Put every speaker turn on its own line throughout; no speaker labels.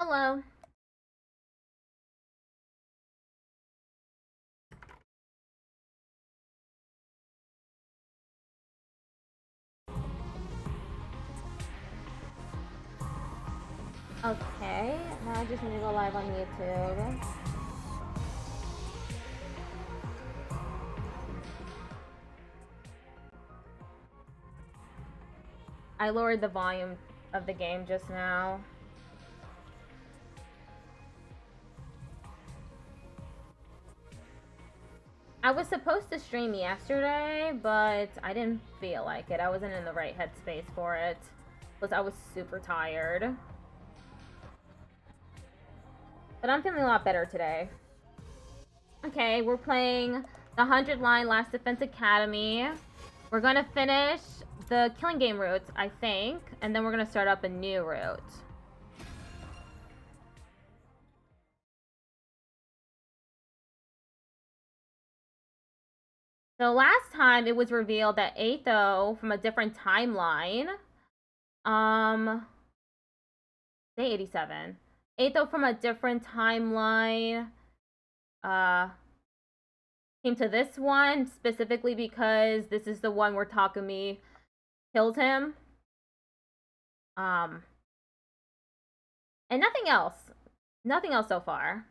Hello. Okay, now I just need to go live on YouTube. I lowered the volume of the game just now. I was supposed to stream yesterday, but I didn't feel like it. I wasn't in the right headspace for it. Plus, I was super tired. But I'm feeling a lot better today. Okay, we're playing the 100-line Last Defense Academy. We're gonna finish the killing game route, I think, and then we're gonna start up a new route. So last time it was revealed that Atho from a different timeline, day 87. Atho from a different timeline, came to this one specifically because this is the one where Takumi killed him. And nothing else. Nothing else so far.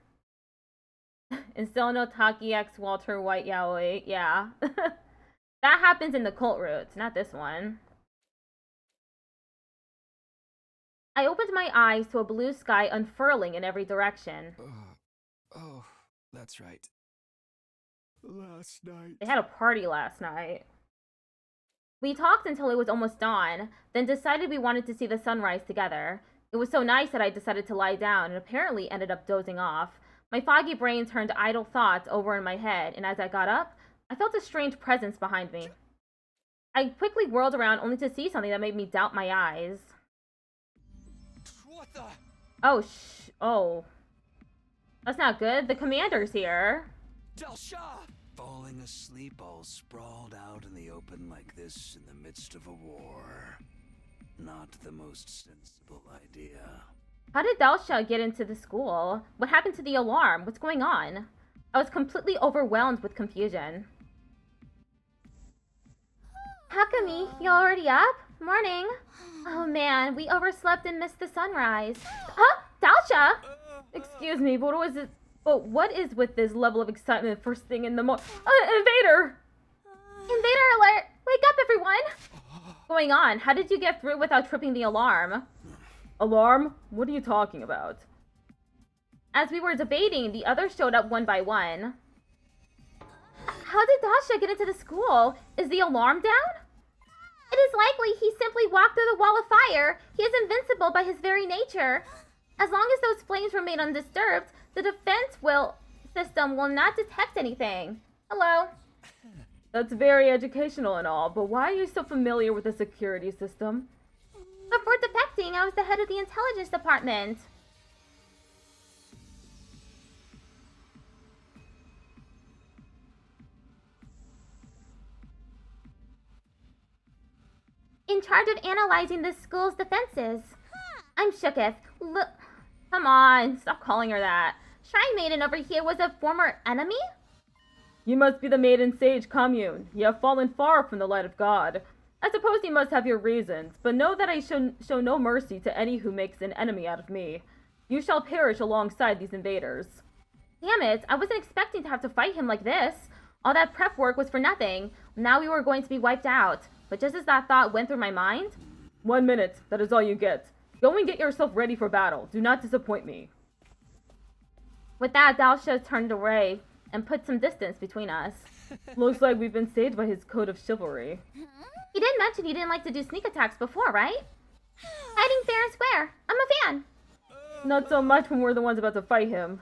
And still no Taki X Walter White Yaoi. Yeah. That happens in the cult routes, not this one. I opened my eyes to a blue sky unfurling in every direction.
Oh, that's right. Last night.
They had a party last night. We talked until it was almost dawn, then decided we wanted to see the sunrise together. It was so nice that I decided to lie down and apparently ended up dozing off. My foggy brain turned idle thoughts over in my head, and as I got up, I felt a strange presence behind me. I quickly whirled around only to see something that made me doubt my eyes.
What the?
Oh. That's not good. The commander's here.
Delsha! Falling asleep all sprawled out in the open like this in the midst of a war. Not the most sensible idea.
How did Delsha get into the school? What happened to the alarm? What's going on? I was completely overwhelmed with confusion. Takumi, you already up? Morning. Oh man, we overslept and missed the sunrise. Huh? Delsha? Excuse me, but what is with this level of excitement first thing in the morning? Invader! Invader alert! Wake up, everyone! What's going on? How did you get through without tripping the alarm? Alarm? What are you talking about? As we were debating, the others showed up one by one. How did Dasha get into the school? Is the alarm down? It is likely he simply walked through the wall of fire. He is invincible by his very nature. As long as those flames remain undisturbed, the defense system will not detect anything. Hello. That's very educational and all, but why are you so familiar with the security system? Before defecting, I was the head of the intelligence department. In charge of analyzing the school's defenses. I'm shooketh. Look, come on, stop calling her that. Shrine Maiden over here was a former enemy? You must be the Maiden Sage Commune. You have fallen far from the light of God. I suppose you must have your reasons, but know that I show no mercy to any who makes an enemy out of me. You shall perish alongside these invaders. Damn it, I wasn't expecting to have to fight him like this. All that prep work was for nothing. Now we were going to be wiped out. But just as that thought went through my mind... 1 minute, that is all you get. Go and get yourself ready for battle. Do not disappoint me. With that, Delsha turned away and put some distance between us. Looks like we've been saved by his code of chivalry. He did mention he didn't like to do sneak attacks before, right? Hiding fair and square. I'm a fan. Not so much when we're the ones about to fight him.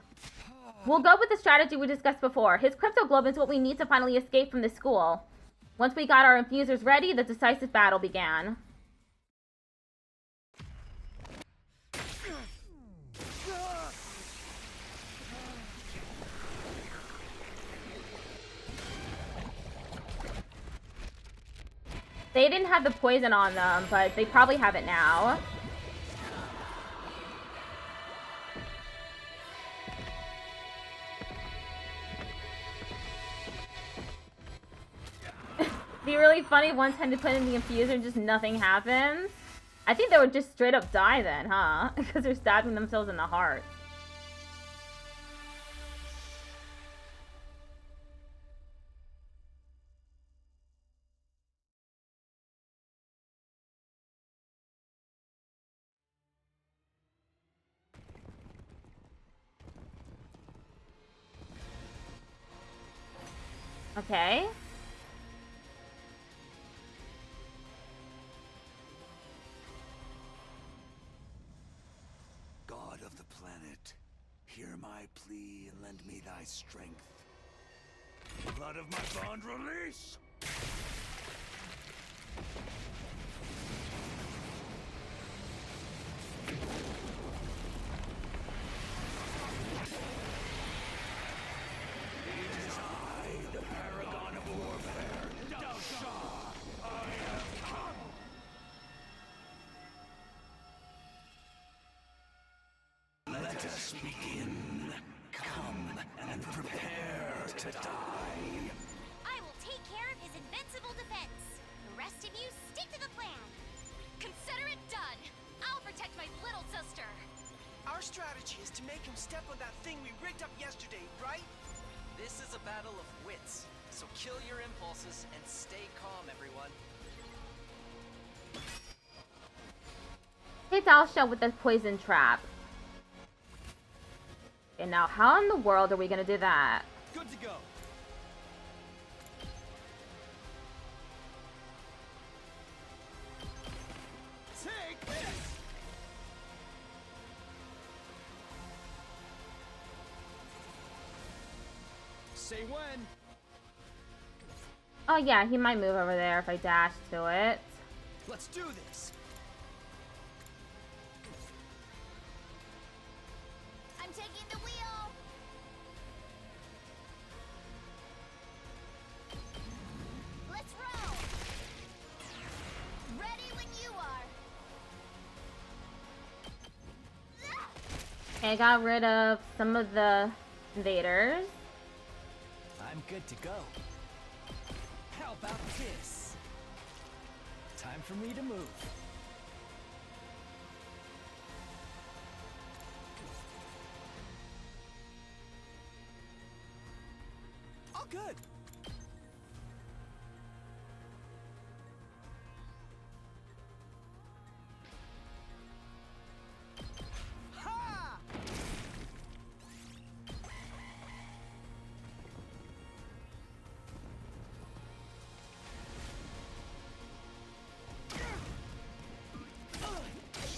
We'll go with the strategy we discussed before. His crypto globe is what we need to finally escape from this school. Once we got our infusers ready, the decisive battle began. They didn't have the poison on them, but they probably have it now. be really funny one time to put in the infuser and just nothing happens. I think they would just straight up die then, huh? Because they're stabbing themselves in the heart. Okay.
God of the planet, hear my plea and lend me thy strength. Blood of my bond release! Let us begin. Come and prepare to die.
I will take care of his invincible defense. The rest of you stick to the plan. Consider it done. I'll protect my little sister.
Our strategy is to make him step on that thing we rigged up yesterday, right?
This is a battle of wits, so kill your impulses and stay calm, everyone.
Hit Alsha with the poison trap. And now how in the world are we gonna do that?
Good to go. Take this! Say when.
Oh yeah, he might move over there if I dash to it.
Let's do this.
I'm taking the wheel. Let's roll. Ready when you are.
Okay, I got rid of some of the invaders.
I'm good to go. How about this? Time for me to move.
All good. Ha!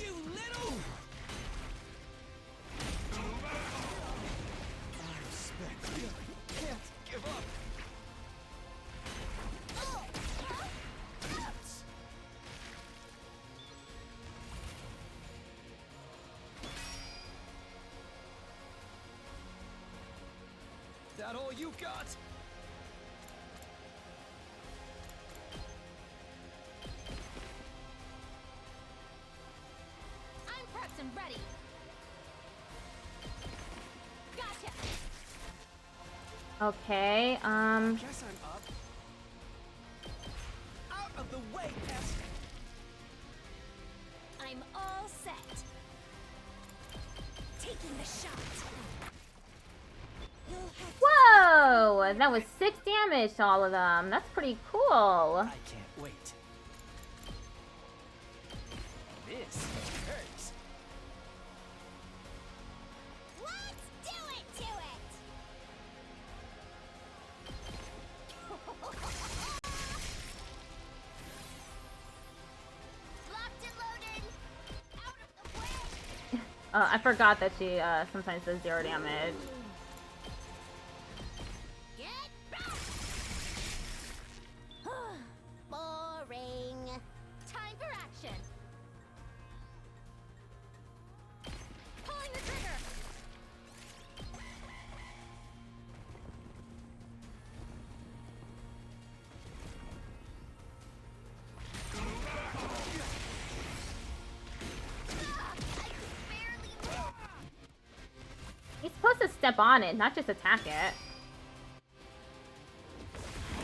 You little! I respect you. Can't give up. That all you got?
I'm prepped and ready. Gotcha.
Okay,
Guess I'm up. Out of the way, Pest!
I'm all set. Taking the shot. You'll have to
whoa! That was 6 damage to all of them. That's pretty cool.
I can't wait. This hurts.
Let's do it to it! Locked and loaded! Out of the way!
I forgot that she sometimes does 0 damage.
Get back! Boring. Time for action. Pulling the trigger. I barely missed.
He's supposed to step on it, not just attack it.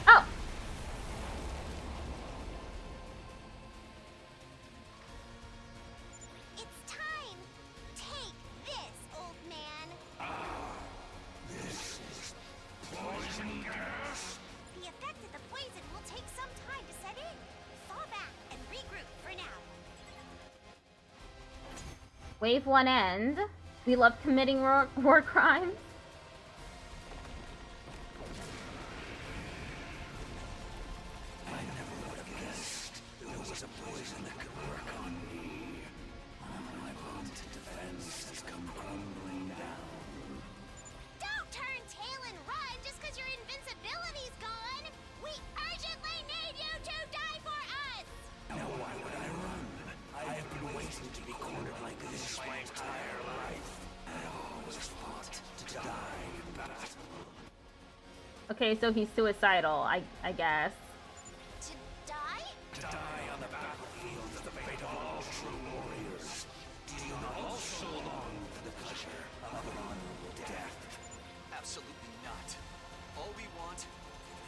Oh! Wave 1 end. We love committing war crimes.
I never would have guessed there was a poison that could work on me. My vaunted defense has come crumbling down.
Don't turn tail and run just because your invincibility's gone! We urgently need you to die for us!
Now why would I run? I have been waiting to be cornered like this my entire life. I always fought to die in battle.
Okay, so he's suicidal, I guess.
To die?
To die on the battlefield is the fate of all true warriors. Do you not also long for the pleasure of an honorable death?
Absolutely not. All we want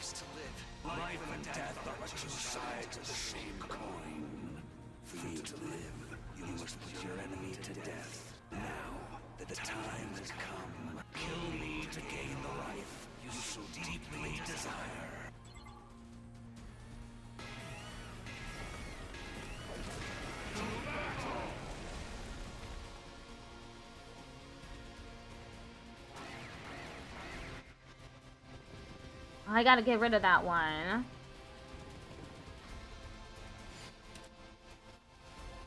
is to live.
Life and death are but two sides of the same coin. For you to live, you must put your enemy to death. Now that the time has come, kill me to gain the life you so deeply desire.
I gotta get rid of that one.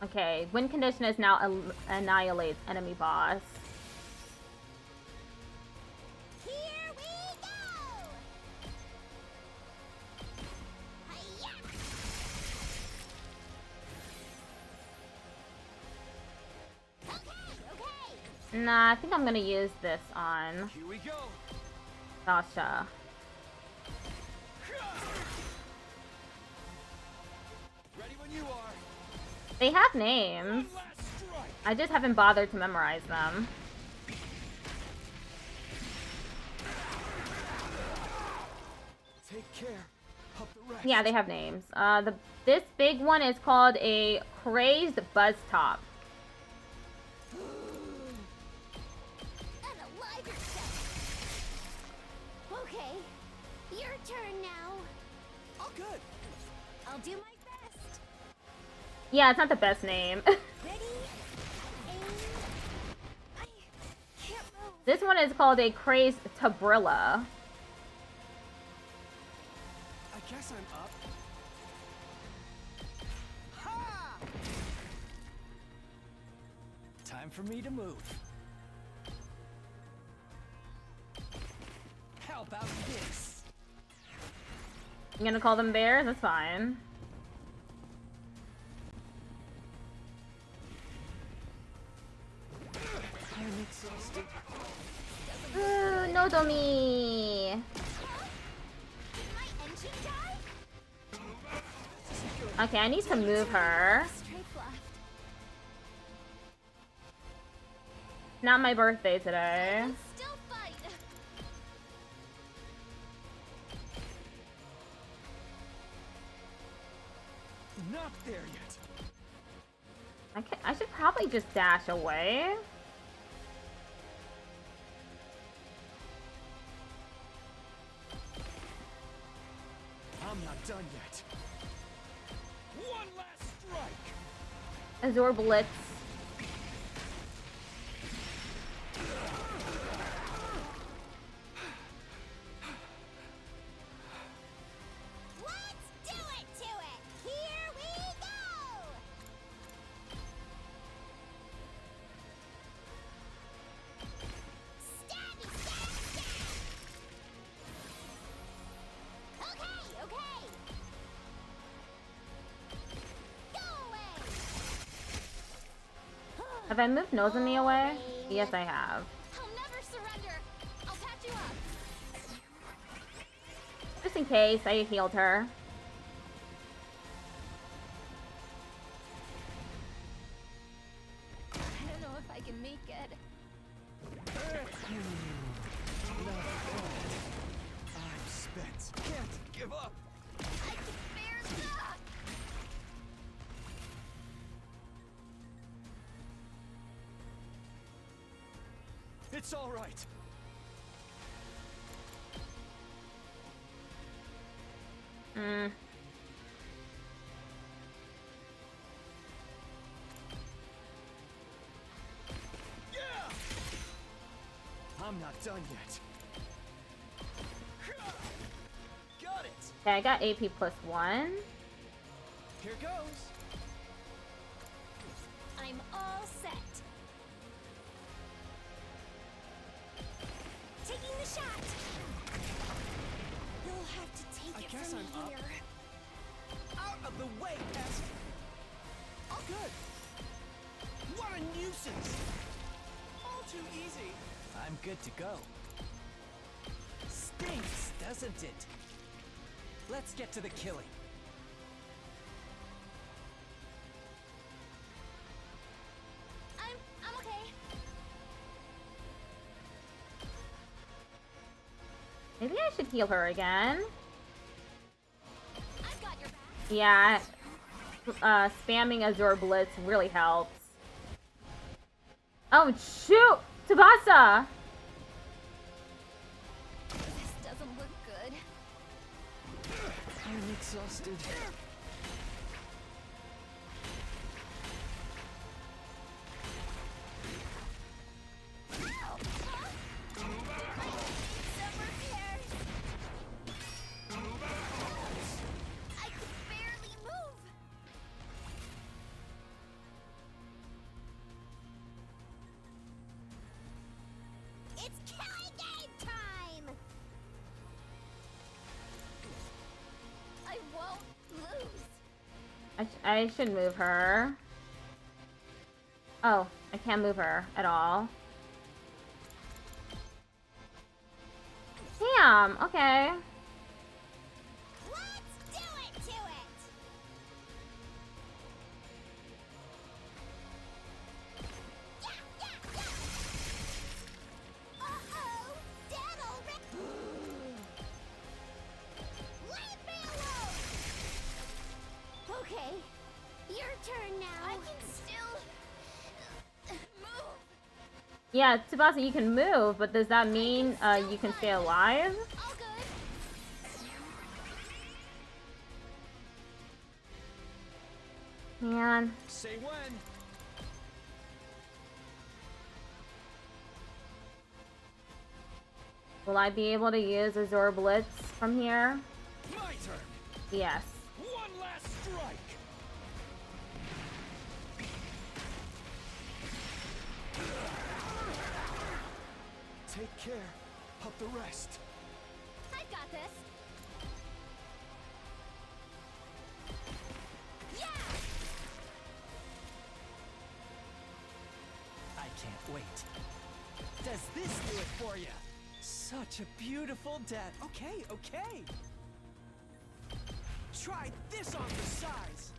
Okay, win condition is now annihilates enemy boss.
Here we go! Hi-ya! Okay.
Nah, I think I'm gonna use this on
Here we go.
Sasha.
Ready when you are.
They have names.
Last strike.
I just haven't bothered to memorize them.
Take care of the rest.
Yeah, they have names. This big one is called a crazed buzz top.
Unalive yourself! Okay, your turn now.
All good.
I'll do my best.
Yeah, it's not the best name.
Ready? Aim. I can't move.
This one is called a crazed tabrilla.
I guess I'm up. Ha!
Time for me to move. How about this?
I'm gonna call them bears, that's fine.
I'm exhausted.
Ooh, Nozomi!
Did my engine die?
Okay, I need to move her.
Strafe left.
Not my birthday today.
Still fight.
Not there yet.
I should probably just dash away.
I'm not done yet. One last strike.
Azure Blitz.
Let's do it to it. Here we go. Stabby, stab, stab. Okay, okay. Go away.
Have I moved Nozomi away? Yes, I have.
I'll never surrender. I'll patch you up.
Just in case, I healed her.
I don't know if I can make it.
I'm spent. Can't give up.
I can bear that.
It's all right.
Hmm.
I'm not done yet. Got it.
Okay, I got AP +1.
Here goes.
I'm all set. Taking the shot. You'll have to take
I
it
guess
from
I'm up.
here.
Out of the way, S. All good.
What a nuisance! All too easy.
I'm good to go. Stinks, doesn't it? Let's get to the killing.
I'm okay.
Maybe I should heal her again.
I've got your back.
Yeah, spamming Azure Blitz really helps. Oh, shoot! Tsubasa!
This doesn't look good.
I'm exhausted.
Some repairs. I could barely move. It's killing game time. I won't lose.
I should move her. Oh, I can't move her at all. Damn, okay.
Let's do it to it. Yeah, yeah, yeah. Uh-oh, that'll leave me alone. Okay, your turn now. I can still move.
Yeah, Tsubasa, you can move, but does that mean you can stay alive?
All good.
Man.
Say when.
Will I be able to use Azure Blitz from here?
My turn.
Yes.
One last strike. Take care of the rest.
I've got this. Yeah.
I can't wait. Does this do it for you? Such a beautiful death. Okay, okay.
Try this on for size.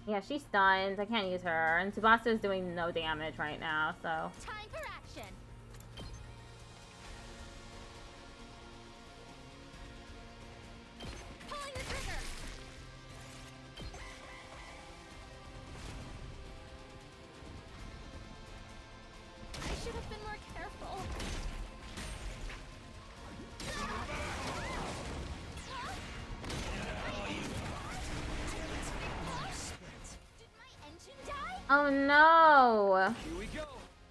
Yeah, she's stunned. I can't use her. And Tsubasa is doing no damage right now, so...
Time for action. Pulling the trigger. I should have been more careful. Did my engine die?
Oh no!
Here we go.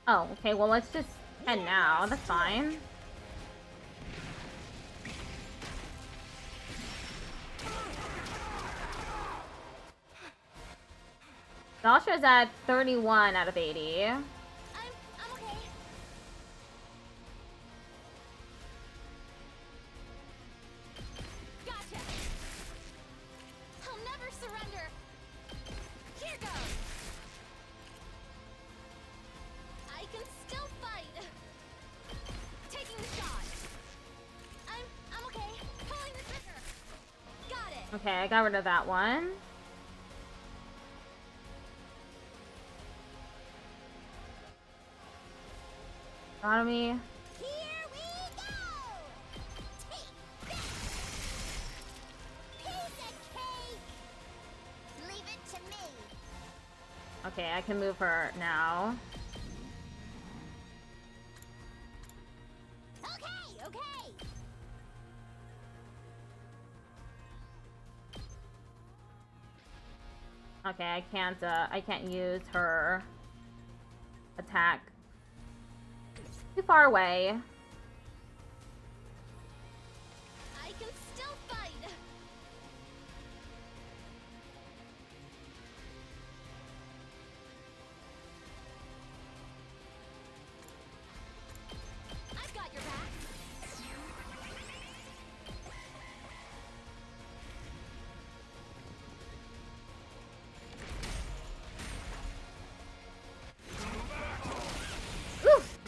Oh, okay, well let's just head now. That's fine. Dalsha's at 31 out of 80.
I'm okay. Gotcha. I'll never surrender. Here goes. I can still fight. Taking the shot. I'm okay. Pulling the trigger. Got it.
Okay, I got rid of that one. Economy.
Here we go. Take this. Piece of cake. Leave it to me.
Okay, I can move her now.
Okay, okay.
Okay, I can't use her attack. Too far away.
I can still fight. I've got your back. Let's go.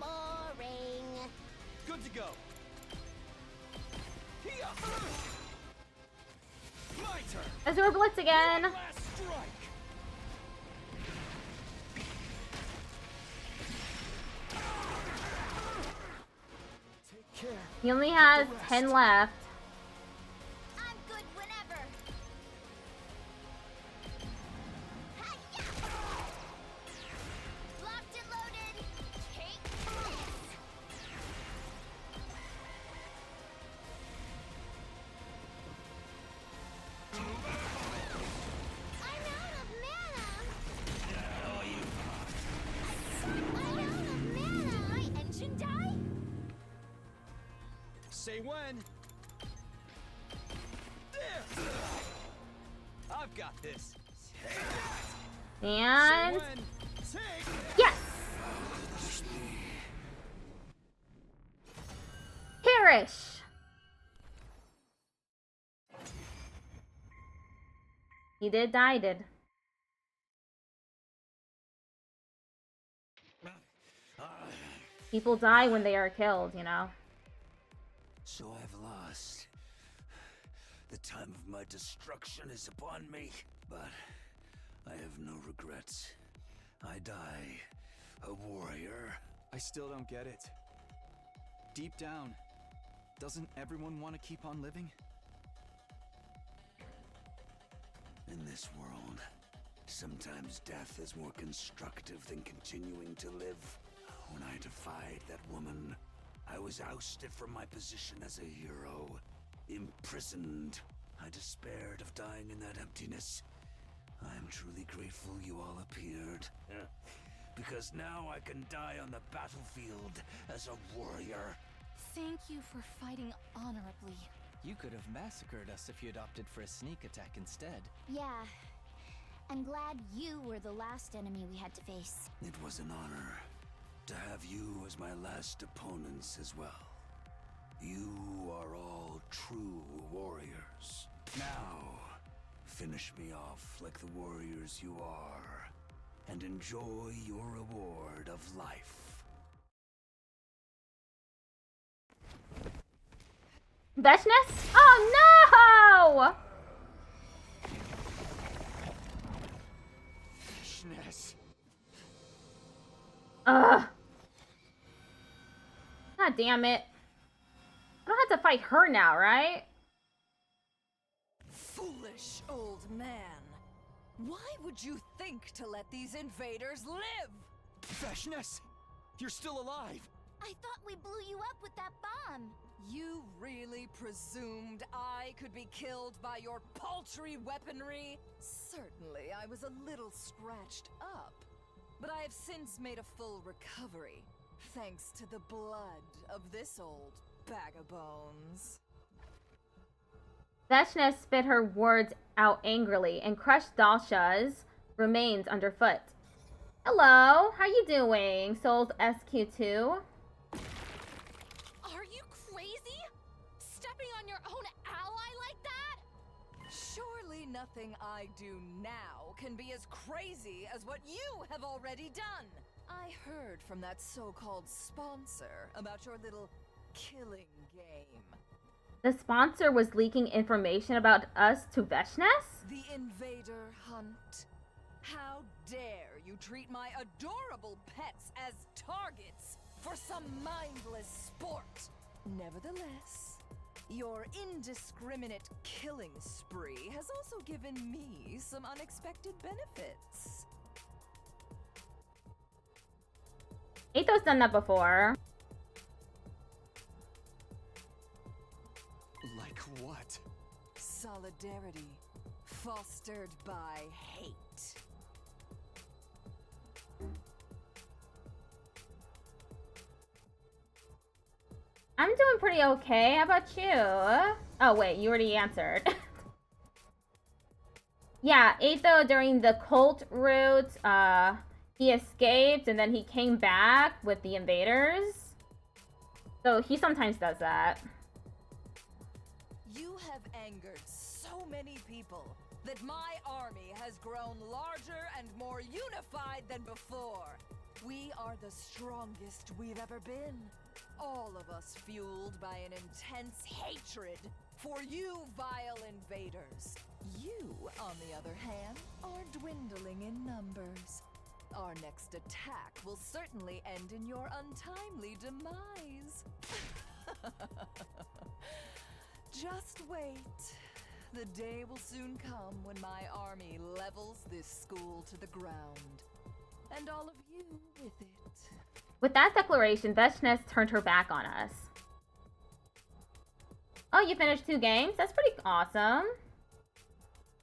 Boring.
Good to go. Here. My turn.
Azure Blitz again.
Last strike. Take care.
He only has 10 left.
I'm good whenever. Hi-ya! Locked and loaded. Take this. I'm out of mana. I'm out of mana. My engine die?
Say when. There. I've got this. Take that.
And
Say when. Take.
yes! Perish! He did die, did. People die when they are killed, you know?
So I've lost. The time of my destruction is upon me, but I have no regrets. I die a warrior.
I still don't get it. Deep down, doesn't everyone want to keep on living?
In this world, sometimes death is more constructive than continuing to live. When I defied that woman, I was ousted from my position as a hero. Imprisoned. I despaired of dying in that emptiness. I am truly grateful you all appeared. Because now I can die on the battlefield as a warrior.
Thank you for fighting honorably.
You could have massacred us if you'd opted for a sneak attack instead.
Yeah. I'm glad you were the last enemy we had to face.
It was an honor to have you as my last opponents as well. You are all true warriors. Now, finish me off like the warriors you are, and enjoy your reward of life.
Veshness? Oh no!
Fishness.
Ugh. God damn it. I don't have to fight her now, right?
Foolish old man. Why would you think to let these invaders live?
Fishness, you're still alive.
I thought we blew you up with that bomb.
You really presumed I could be killed by your paltry weaponry? Certainly, I was a little scratched up. But I have since made a full recovery, thanks to the blood of this old bag of bones.
Veshness spit her words out angrily and crushed Dalsha's remains underfoot. Hello, how you doing, Souls SQ2?
Are you crazy? Stepping on your own ally like that?
Surely nothing I do now can be as crazy as what you have already done. I heard from that so-called sponsor about your little killing game.
The sponsor was leaking information about us to Veshness?
The invader hunt. How dare you treat my adorable pets as targets for some mindless sport? Nevertheless, Your indiscriminate killing spree has also given me some unexpected benefits.
Ato's done that before.
Like what?
Solidarity, fostered by hate.
I'm doing pretty okay. How about you? Oh, wait, you already answered. Yeah, Ato during the cult route, he escaped and then he came back with the invaders. So he sometimes does that.
You have angered so many people that my army has grown larger and more unified than before. We are the strongest we've ever been. All of us fueled by an intense hatred for you vile invaders. You, on the other hand, are dwindling in numbers. Our next attack will certainly end in your untimely demise. Just wait. The day will soon come when my army levels this school to the ground. And all of you with it.
With that declaration, Veshness turned her back on us. Oh, you finished 2 games? That's pretty awesome.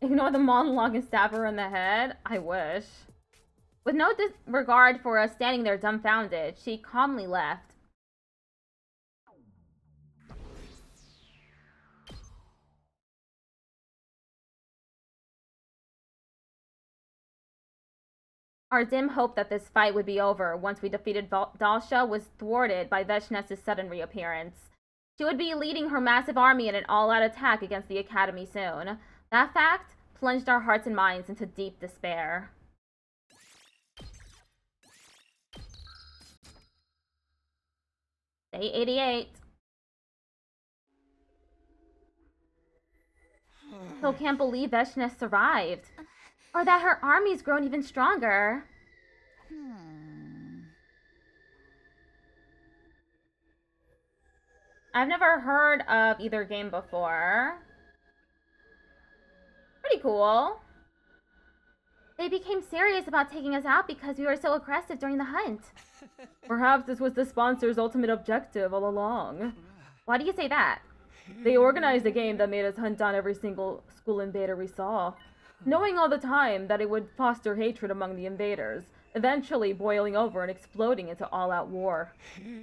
Ignore the monologue and stab her in the head? I wish. With no disregard for us standing there dumbfounded, she calmly left. Our dim hope that this fight would be over once we defeated Dalsha was thwarted by Veshness's sudden reappearance. She would be leading her massive army in an all-out attack against the Academy soon. That fact plunged our hearts and minds into deep despair. Day 88. Still can't believe Veshness survived. Or that her army's grown even stronger. I've never heard of either game before. Pretty cool. They became serious about taking us out because we were so aggressive during the hunt. Perhaps this was the sponsor's ultimate objective all along. Why do you say that? They organized a game that made us hunt down every single school invader we saw, knowing all the time that it would foster hatred among the invaders, eventually boiling over and exploding into all-out war.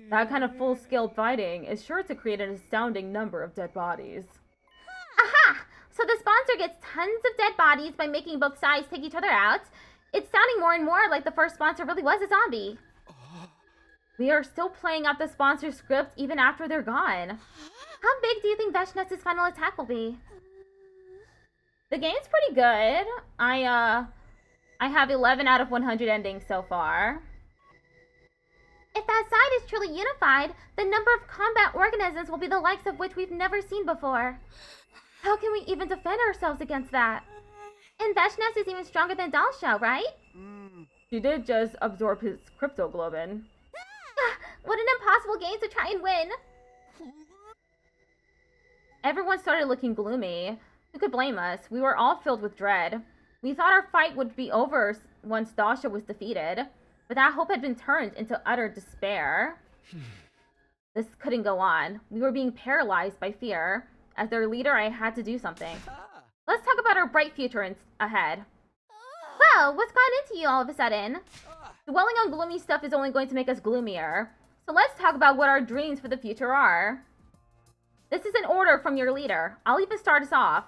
That kind of full-scale fighting is sure to create an astounding number of dead bodies. Aha! So the sponsor gets tons of dead bodies by making both sides take each other out. It's sounding more and more like the first sponsor really was a zombie. We are still playing out the sponsor script even after they're gone. How big do you think Veshness's final attack will be? The game's pretty good. I have 11 out of 100 endings so far. If that side is truly unified, the number of combat organisms will be the likes of which we've never seen before. How can we even defend ourselves against that? And Veshness is even stronger than Dalsha, right? She did just absorb his cryptoglobin. What an impossible game to try and win! Everyone started looking gloomy. Who could blame us? We were all filled with dread. We thought our fight would be over once Dalsha was defeated, but that hope had been turned into utter despair. This couldn't go on. We were being paralyzed by fear. As their leader, I had to do something. Let's talk about our bright future ahead. Whoa, what's gone into you all of a sudden? Dwelling on gloomy stuff is only going to make us gloomier. So let's talk about what our dreams for the future are. This is an order from your leader. I'll even start us off.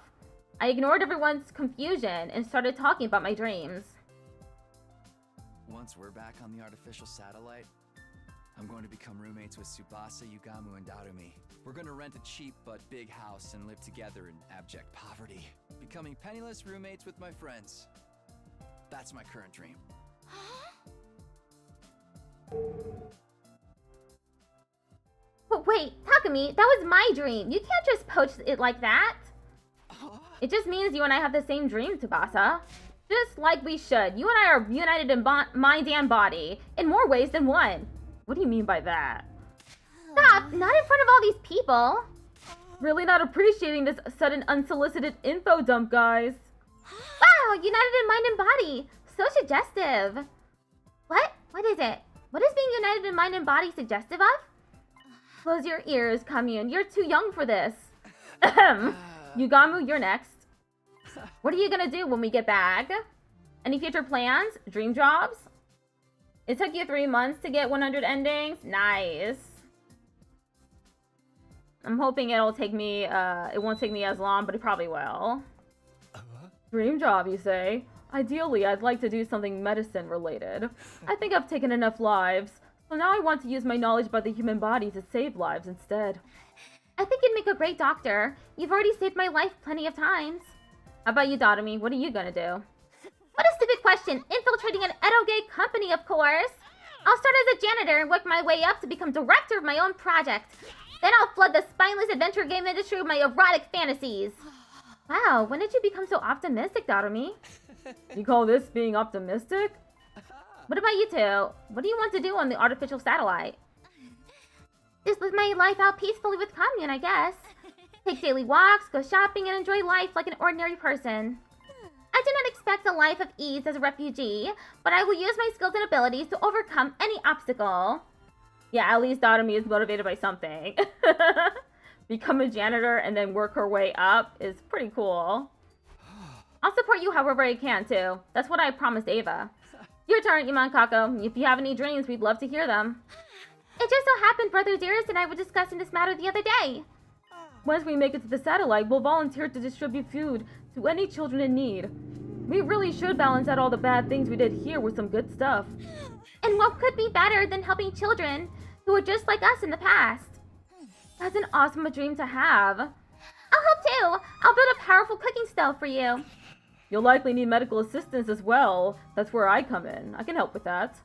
I ignored everyone's confusion and started talking about my dreams.
Once we're back on the artificial satellite, I'm going to become roommates with Tsubasa, Yugamu, and Darumi. We're going to rent a cheap but big house and live together in abject poverty, becoming penniless roommates with my friends. That's my current dream.
But wait, Takumi, that was my dream. You can't just poach it like that. It just means you and I have the same dream, Tsubasa. Just like we should. You and I are united in mind and body, in more ways than one. What do you mean by that? Stop! Not in front of all these people! Really not appreciating this sudden unsolicited info dump, guys. Wow, united in mind and body. So suggestive. What? What is it? What is being united in mind and body suggestive of? Close your ears, Commune. You're too young for this. Yugamu, you're next. What are you gonna do when we get back? Any future plans? Dream jobs? It took you 3 months to get 100 endings? Nice. I'm hoping it'll take me, it won't take me as long, but it probably will. Dream job, you say? Ideally, I'd like to do something medicine related. I think I've taken enough lives, so now I want to use my knowledge about the human body to save lives instead. I think you'd make a great doctor. You've already saved my life plenty of times. How about you, Dotomi? What are you gonna do? What a stupid question! Infiltrating an edo-gay company, of course! I'll start as a janitor and work my way up to become director of my own project. Then I'll flood the spineless adventure game industry with my erotic fantasies. Wow, when did you become so optimistic, Dotomi? You call this being optimistic? What about you two? What do you want to do on the artificial satellite? Just live my life out peacefully with Commune, I guess. Take daily walks, go shopping, and enjoy life like an ordinary person. I do not expect a life of ease as a refugee, but I will use my skills and abilities to overcome any obstacle. Yeah, at least Dotomi is motivated by something. Become a janitor and then work her way up is pretty cool. I'll support you however I can, too. That's what I promised Ava. Your turn, Iman Kako. If you have any dreams, we'd love to hear them. It just so happened Brother Dearest and I were discussing this matter the other day. Once we make it to the satellite, we'll volunteer to distribute food to any children in need. We really should balance out all the bad things we did here with some good stuff. And what could be better than helping children who were just like us in the past? That's an awesome dream to have. I'll help too. I'll build a powerful cooking stove for you. You'll likely need medical assistance as well. That's where I come in. I can help with that.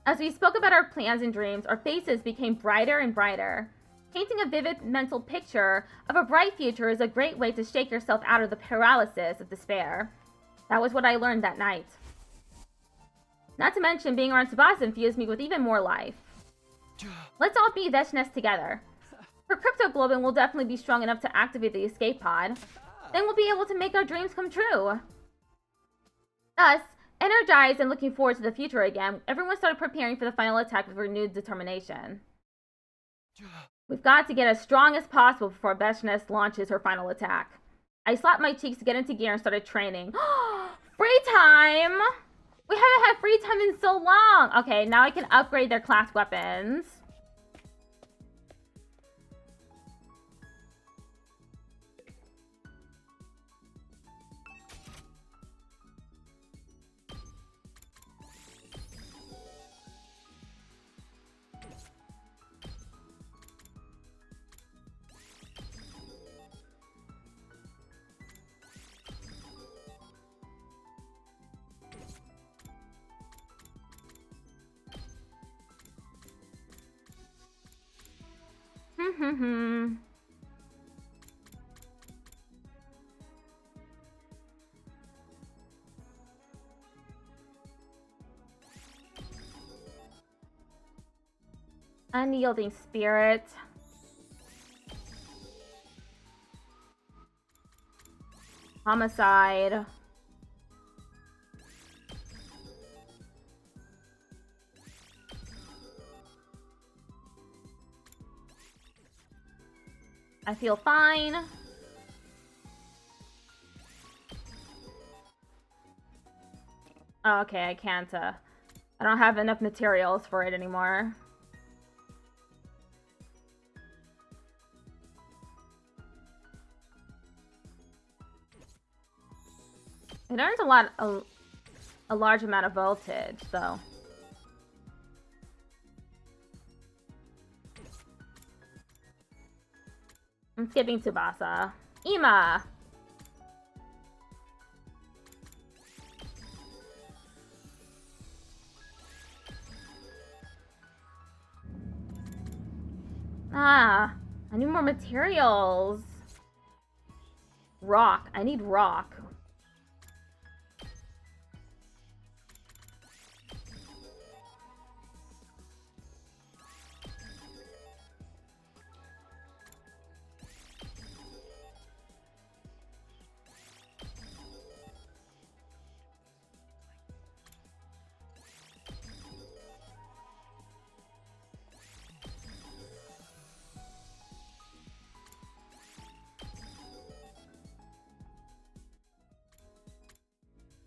As we spoke about our plans and dreams, our faces became brighter and brighter. Painting a vivid mental picture of a bright future is a great way to shake yourself out of the paralysis of despair. That was what I learned that night. Not to mention, being around Tsubasa infused me with even more life. Let's all be Veshness together. For Crypto Globin, we'll definitely be strong enough to activate the escape pod. Then we'll be able to make our dreams come true. Thus, energized and looking forward to the future again, everyone started preparing for the final attack with renewed determination. We've got to get as strong as possible before Veshness launches her final attack. I slapped my cheeks to get into gear and started training. Free time! We haven't had free time in so long! Okay, now I can upgrade their class weapons. Unyielding spirit. Homicide. I feel fine. Oh, okay, I can't, I don't have enough materials for it anymore. It earns a large amount of voltage, though. I'm skipping Tsubasa. Ima! I need more materials. Rock. I need rock.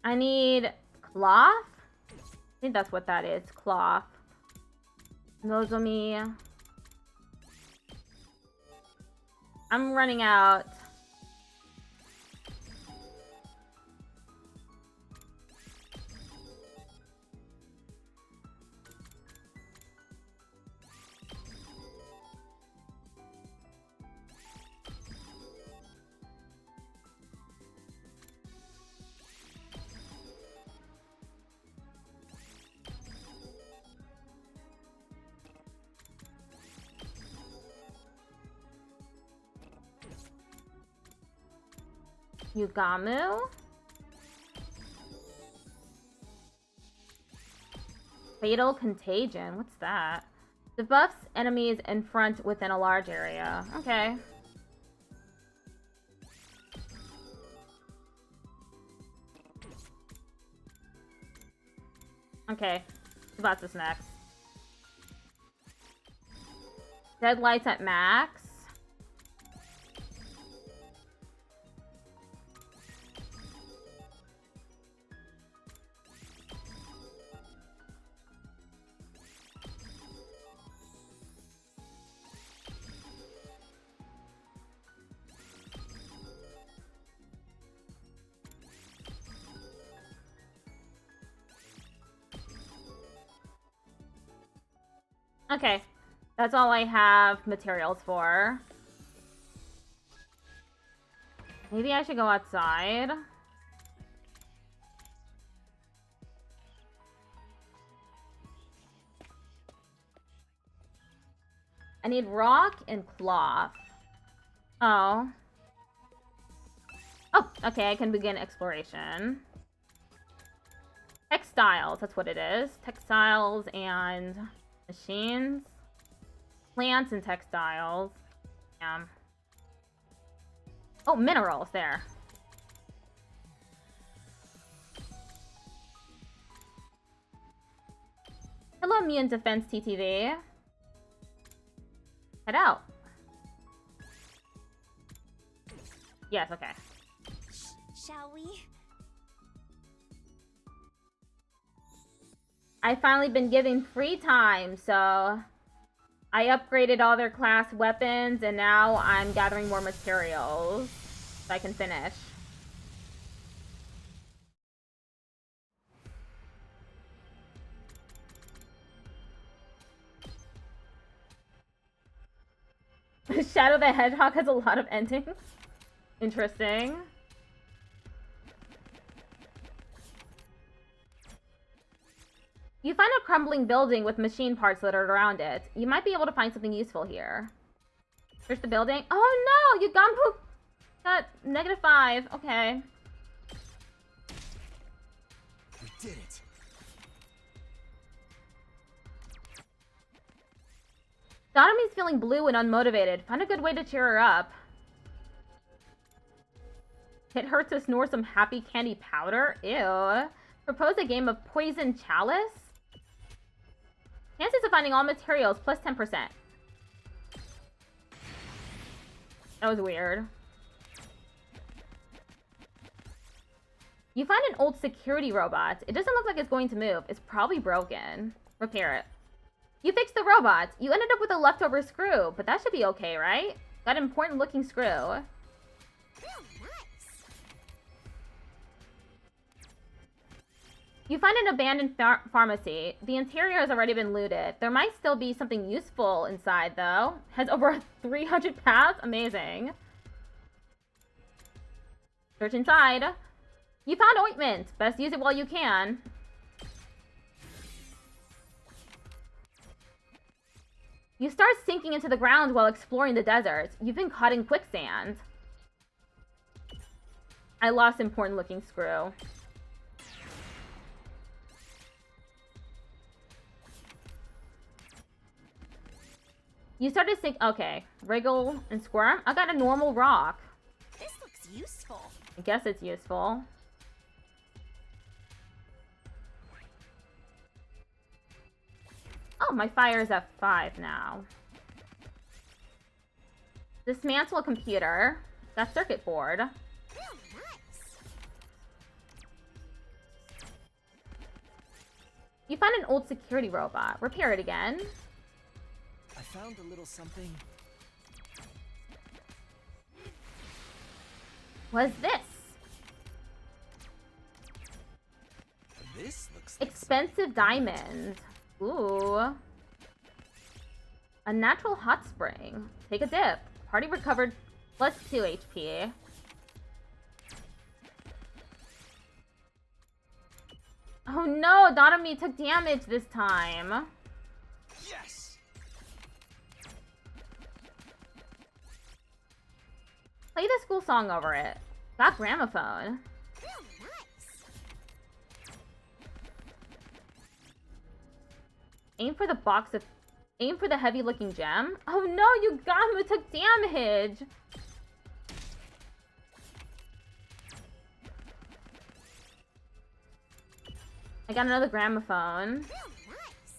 I need cloth? I think that's what that is. Cloth. Nozomi. I'm running out. Yugamu? Fatal Contagion. What's that? Debuffs enemies in front within a large area. Okay. Okay. What's this next? Deadlights at max. Okay, that's all I have materials for. Maybe I should go outside. I need rock and cloth. Oh. Oh, okay, I can begin exploration. Textiles, that's what it is. Textiles and machines. Plants and textiles. Oh, minerals, there. Hello, Immune Defense TTV. Head out. Yes, okay.
Shall we?
I've finally been given free time, so I upgraded all their class weapons, and now I'm gathering more materials so I can finish. Shadow the Hedgehog has a lot of endings. Interesting. You find a crumbling building with machine parts littered around it. You might be able to find something useful here. Here's the building. Oh no! Yugambu got -5. Okay.
We did it.
Dotomi's feeling blue and unmotivated. Find a good way to cheer her up. Hit her to snore some happy candy powder? Ew. Propose a game of Poison Chalice? Chances of finding all materials plus 10%. That was weird. You find an old security robot. It doesn't look like it's going to move. It's probably broken. Repair it. You fixed the robot. You ended up with a leftover screw, but that should be okay, right? Got an important looking screw. You find an abandoned pharmacy. The interior has already been looted. There might still be something useful inside, though. Has over 300 paths? Amazing. Search inside. You found ointment. Best use it while you can. You start sinking into the ground while exploring the desert. You've been caught in quicksand. I lost important looking screw. You started to sink. Okay. Wriggle and squirm. I got a normal rock.
This looks useful.
I guess it's useful. Oh, my fire is at 5 now. Dismantle a computer. Got circuit board.
Nice.
You found an old security robot. Repair it again.
I found a little something.
What's this?
This looks like
Expensive diamond. Ooh. A natural hot spring. Take a dip. Party recovered plus 2 HP. Oh no, Dotomi took damage this time.
yes.
Play the school song over it. Got gramophone.
Oh, nice.
Aim for the box of... Aim for the heavy-looking gem. Oh no, Yugamu took damage! I got another gramophone.
Oh, nice.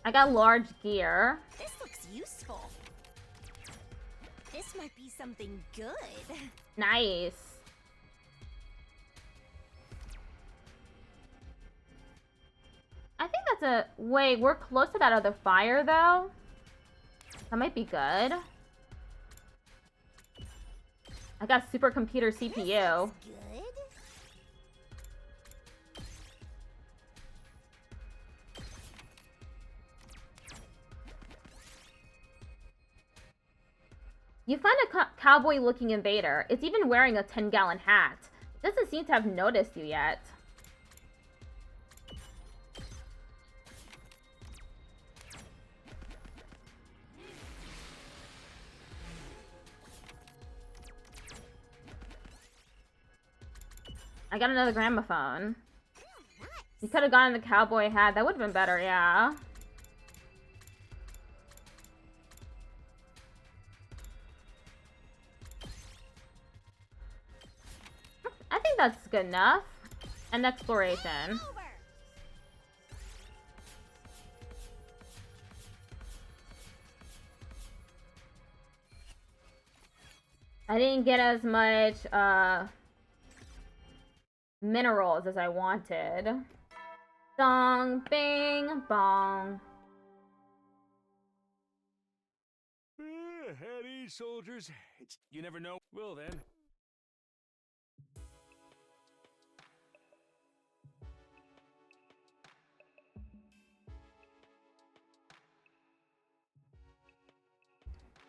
I got large gear.
This looks useful. This might be something good.
Nice. I think that's a... Wait, we're close to that other fire, though? That might be good. I got supercomputer CPU.
Good.
You find a cowboy-looking invader. It's even wearing a 10-gallon hat. It doesn't seem to have noticed you yet. I got another gramophone. You could have gotten the cowboy hat. That would have been better, yeah. I think that's good enough. And exploration.
Over.
I didn't get as much, minerals as I wanted. Dong, bing, bong.
At ease, soldiers. You never know. Well then.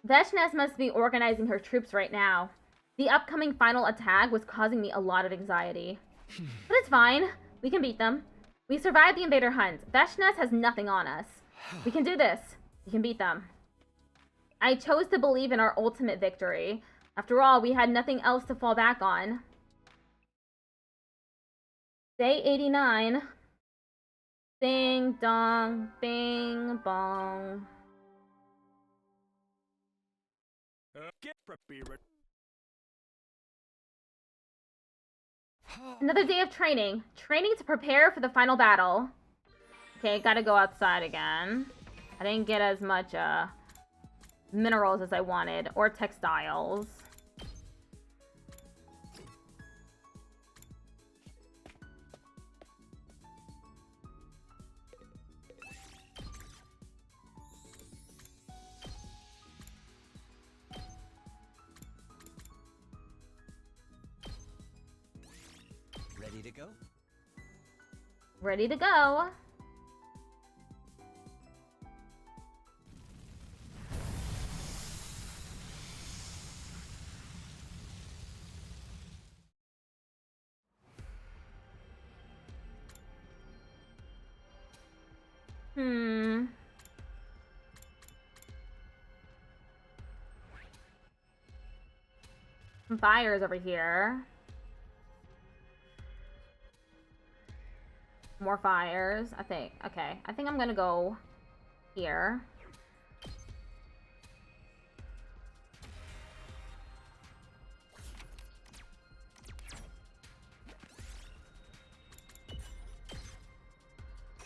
Veshnes must be organizing her troops right now. The upcoming final attack was causing me a lot of anxiety. But it's fine. We can beat them. We survived the invader hunt. Veshnes has nothing on us. We can do this. We can beat them. I chose to believe in our ultimate victory. After all, we had nothing else to fall back on. Day 89. Ding dong, bing bong.
Get prepared.
Another day of training. Training to prepare for the final battle. Okay, gotta go outside again. I didn't get as much minerals as I wanted, or textiles.
Ready to go?
Ready to go. Some fires over here. More fires, I think. Okay, I think I'm gonna go here.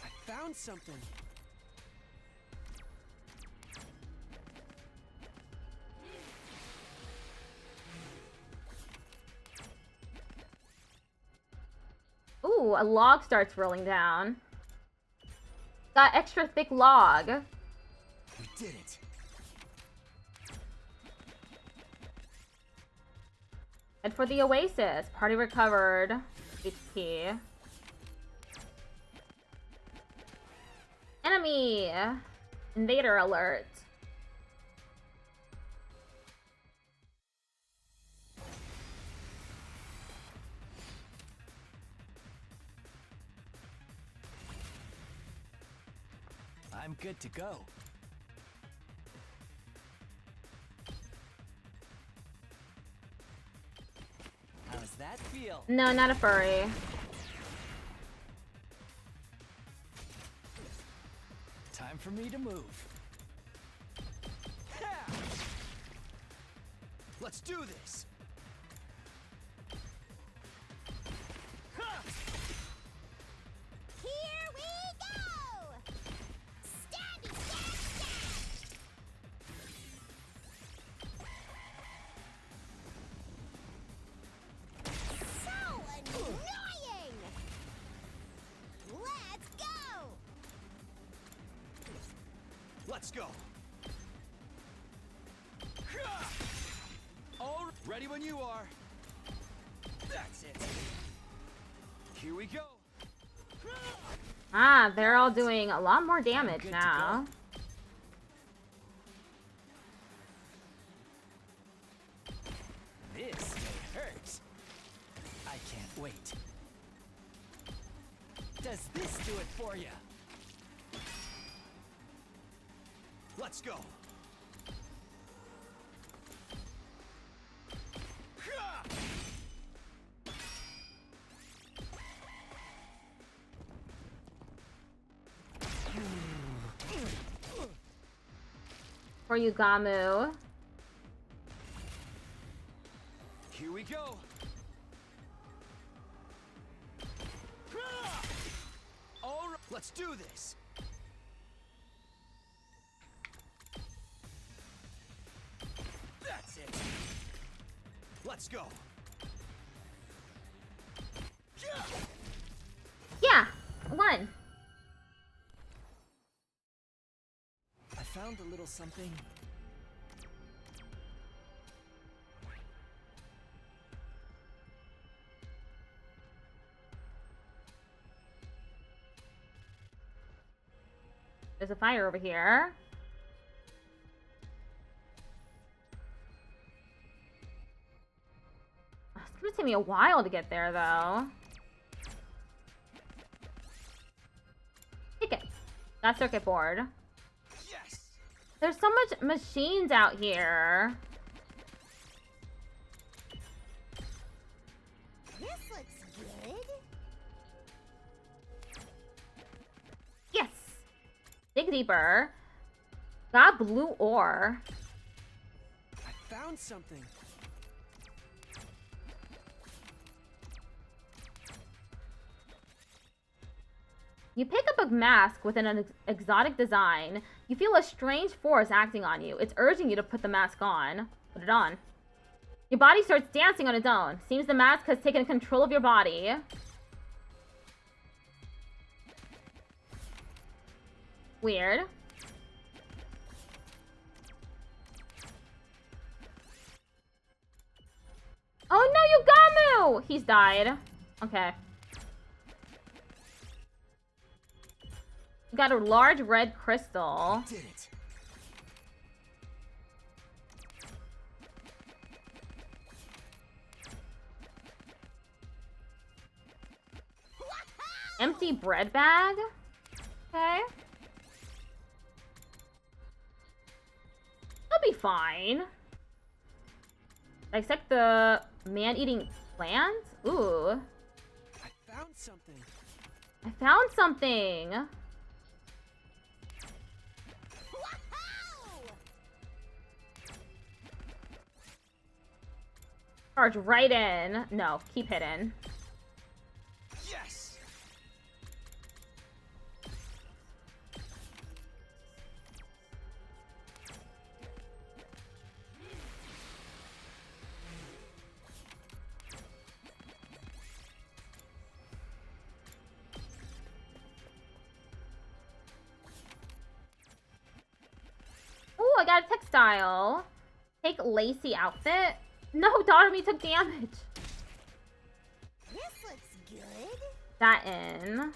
I found something.
Ooh, a log starts rolling down. Got extra thick log.
We did it.
Head for the oasis. Party recovered. HP. Enemy! Invader alert.
I'm good to go. How does that feel?
No, not a furry.
Time for me to move. Let's do this.
Here we go! Stabby, stab, stab! So annoying! Let's go!
Let's go. All ready when you are. That's it. Here we go.
Ah, they're all doing a lot more damage
Good to
now.
This may hurt. I can't wait. Does this do it for you? Let's go.
For you, Gamu.
Here we go. All right, let's do this. That's it. Let's go.
Yeah, one.
I found a little something.
There's a fire over here. It's gonna take me a while to get there, though. Take it. That circuit board.
Yes.
There's so much machines out here.
This looks good.
Yes. Dig deeper. Got blue ore.
I found something.
You pick up a mask with an exotic design. You feel a strange force acting on you. It's urging you to put the mask on. Put it on. Your body starts dancing on its own. Seems the mask has taken control of your body. Weird. Oh no, you Gamu! He's died. Okay. You got a large red crystal.
Did it.
Empty bread bag. Okay. That'll be fine. Dissect the man-eating plants? Ooh.
I found something.
I found something. Charge right in. No, keep hidden.
Yes.
style. Take lacy outfit. No, Daughter-me took damage.
This looks good.
That in.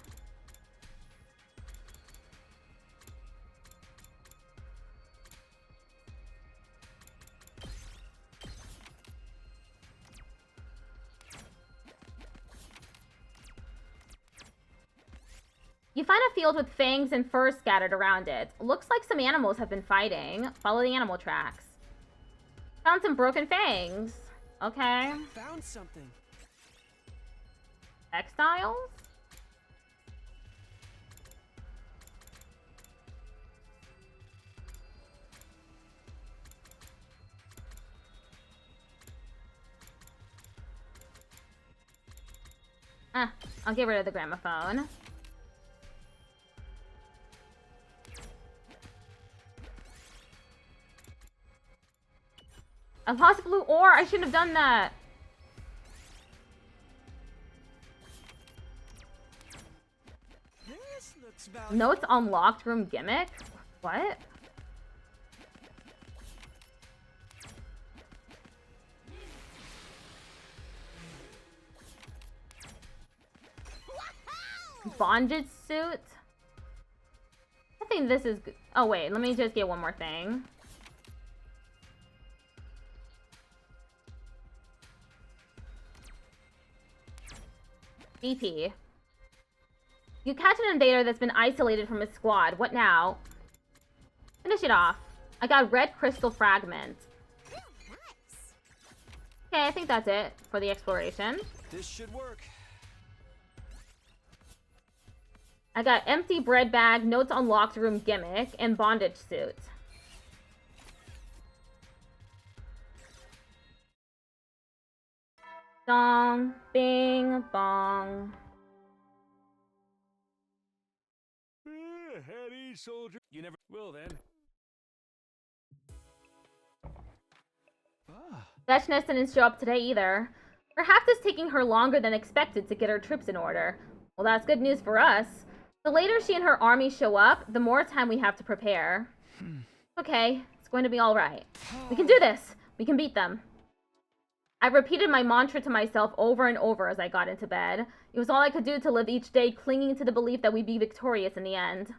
You find a field with fangs and fur scattered around it. Looks like some animals have been fighting. Follow the animal tracks. Found some broken fangs. Okay.
Found something.
Textiles? I'll get rid of the gramophone. I lost blue ore. I shouldn't have done that.
This looks valuable.
Notes on locked room gimmick? What? Bondage suit? I think this is good. Oh wait, let me just get one more thing. BP. You catch an invader that's been isolated from his squad. What now? Finish it off. I got red crystal fragment. Okay, I think that's it for the exploration.
This should work.
I got empty bread bag, notes on locked room gimmick, and bondage suit. Dong, bing, bong.
Heady soldier. You never will then.
Vetchness didn't show up today either. Perhaps it's taking her longer than expected to get her troops in order. Well, that's good news for us. The later she and her army show up, the more time we have to prepare. Okay, it's going to be alright. We can do this! We can beat them. I repeated my mantra to myself over and over as I got into bed. It was all I could do to live each day clinging to the belief that we'd be victorious in the end.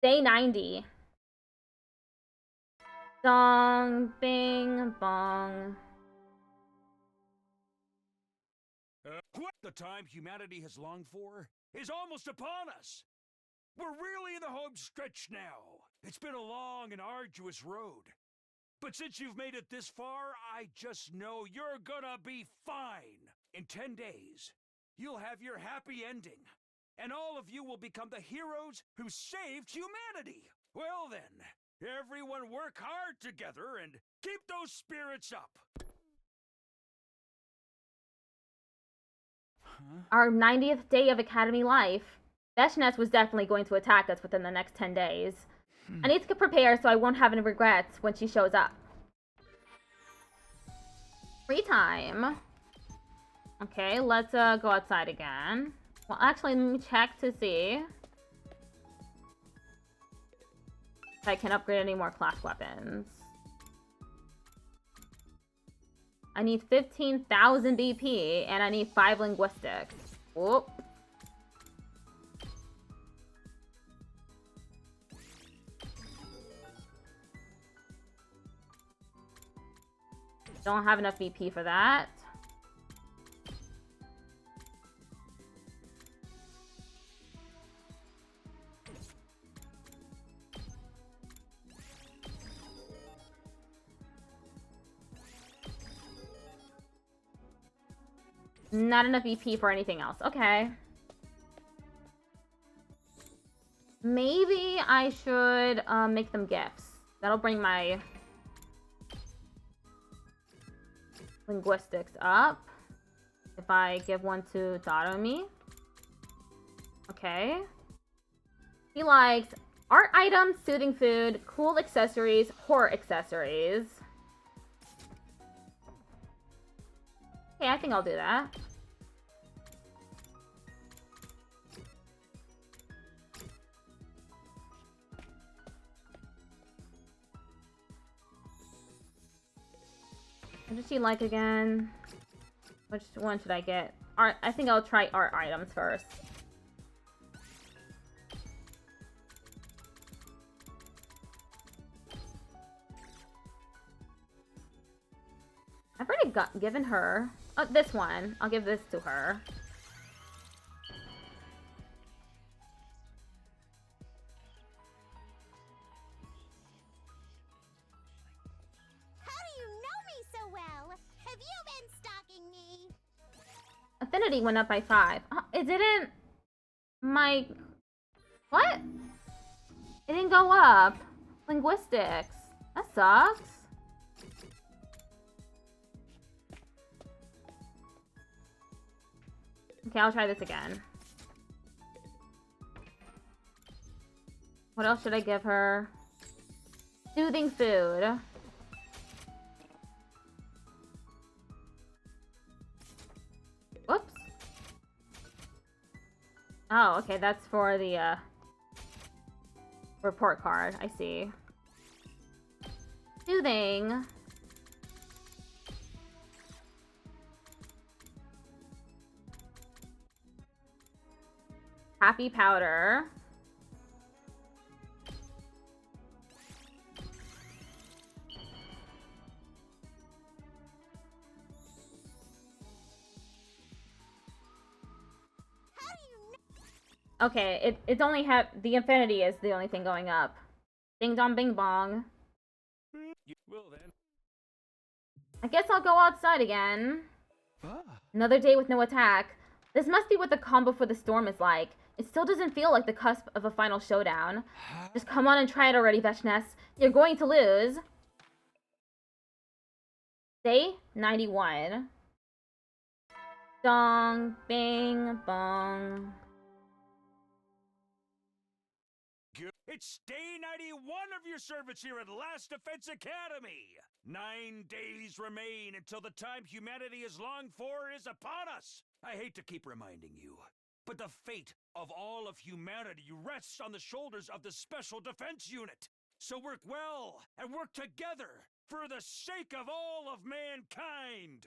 Day 90. Dong, bing, bong.
What the time humanity has longed for is almost upon us. We're really in the home stretch now. It's been a long and arduous road. But since you've made it this far, I just know you're gonna be fine. In 10 days, you'll have your happy ending. And all of you will become the heroes who saved humanity. Well then, everyone work hard together and keep those spirits up.
Our 90th day of Academy life. Vetchness was definitely going to attack us within the next 10 days. I need to get prepared so I won't have any regrets when she shows up. Free time. Okay, let's go outside again. Well, actually, let me check to see if I can upgrade any more class weapons. I need 15,000 BP, and I need 5 linguistics. Whoop. Don't have enough BP for that. Not enough EP for anything else. Okay. Maybe I should make them gifts. That'll bring my linguistics up. If I give one to Dadomi. Okay. He likes art items, soothing food, cool accessories, horror accessories. Okay, I think I'll do that. What does she like again? Which one should I get? Art. I think I'll try art items first. I've already given her. Oh, this one. I'll give this to her.
How do you know me so well? Have you been stalking me?
Affinity went up by 5. It didn't... My... What? It didn't go up. Linguistics. That sucks. Okay, I'll try this again. What else should I give her? Soothing food. Whoops. Oh, okay, that's for the, report card. I see. Soothing. Happy powder. Okay, it's only the infinity is the only thing going up. Ding dong bing bong.
Well then.
I guess I'll go outside again. Another day with no attack. This must be what the calm before the storm is like. It still doesn't feel like the cusp of a final showdown. Just come on and try it already, Vetchness. You're going to lose. Day 91. Dong, bing, bong.
It's day 91 of your service here at Last Defense Academy. 9 days remain until the time humanity has longed for is upon us. I hate to keep reminding you, but the fate of all of humanity rests on the shoulders of the Special Defense Unit. So work well and work together for the sake of all of mankind.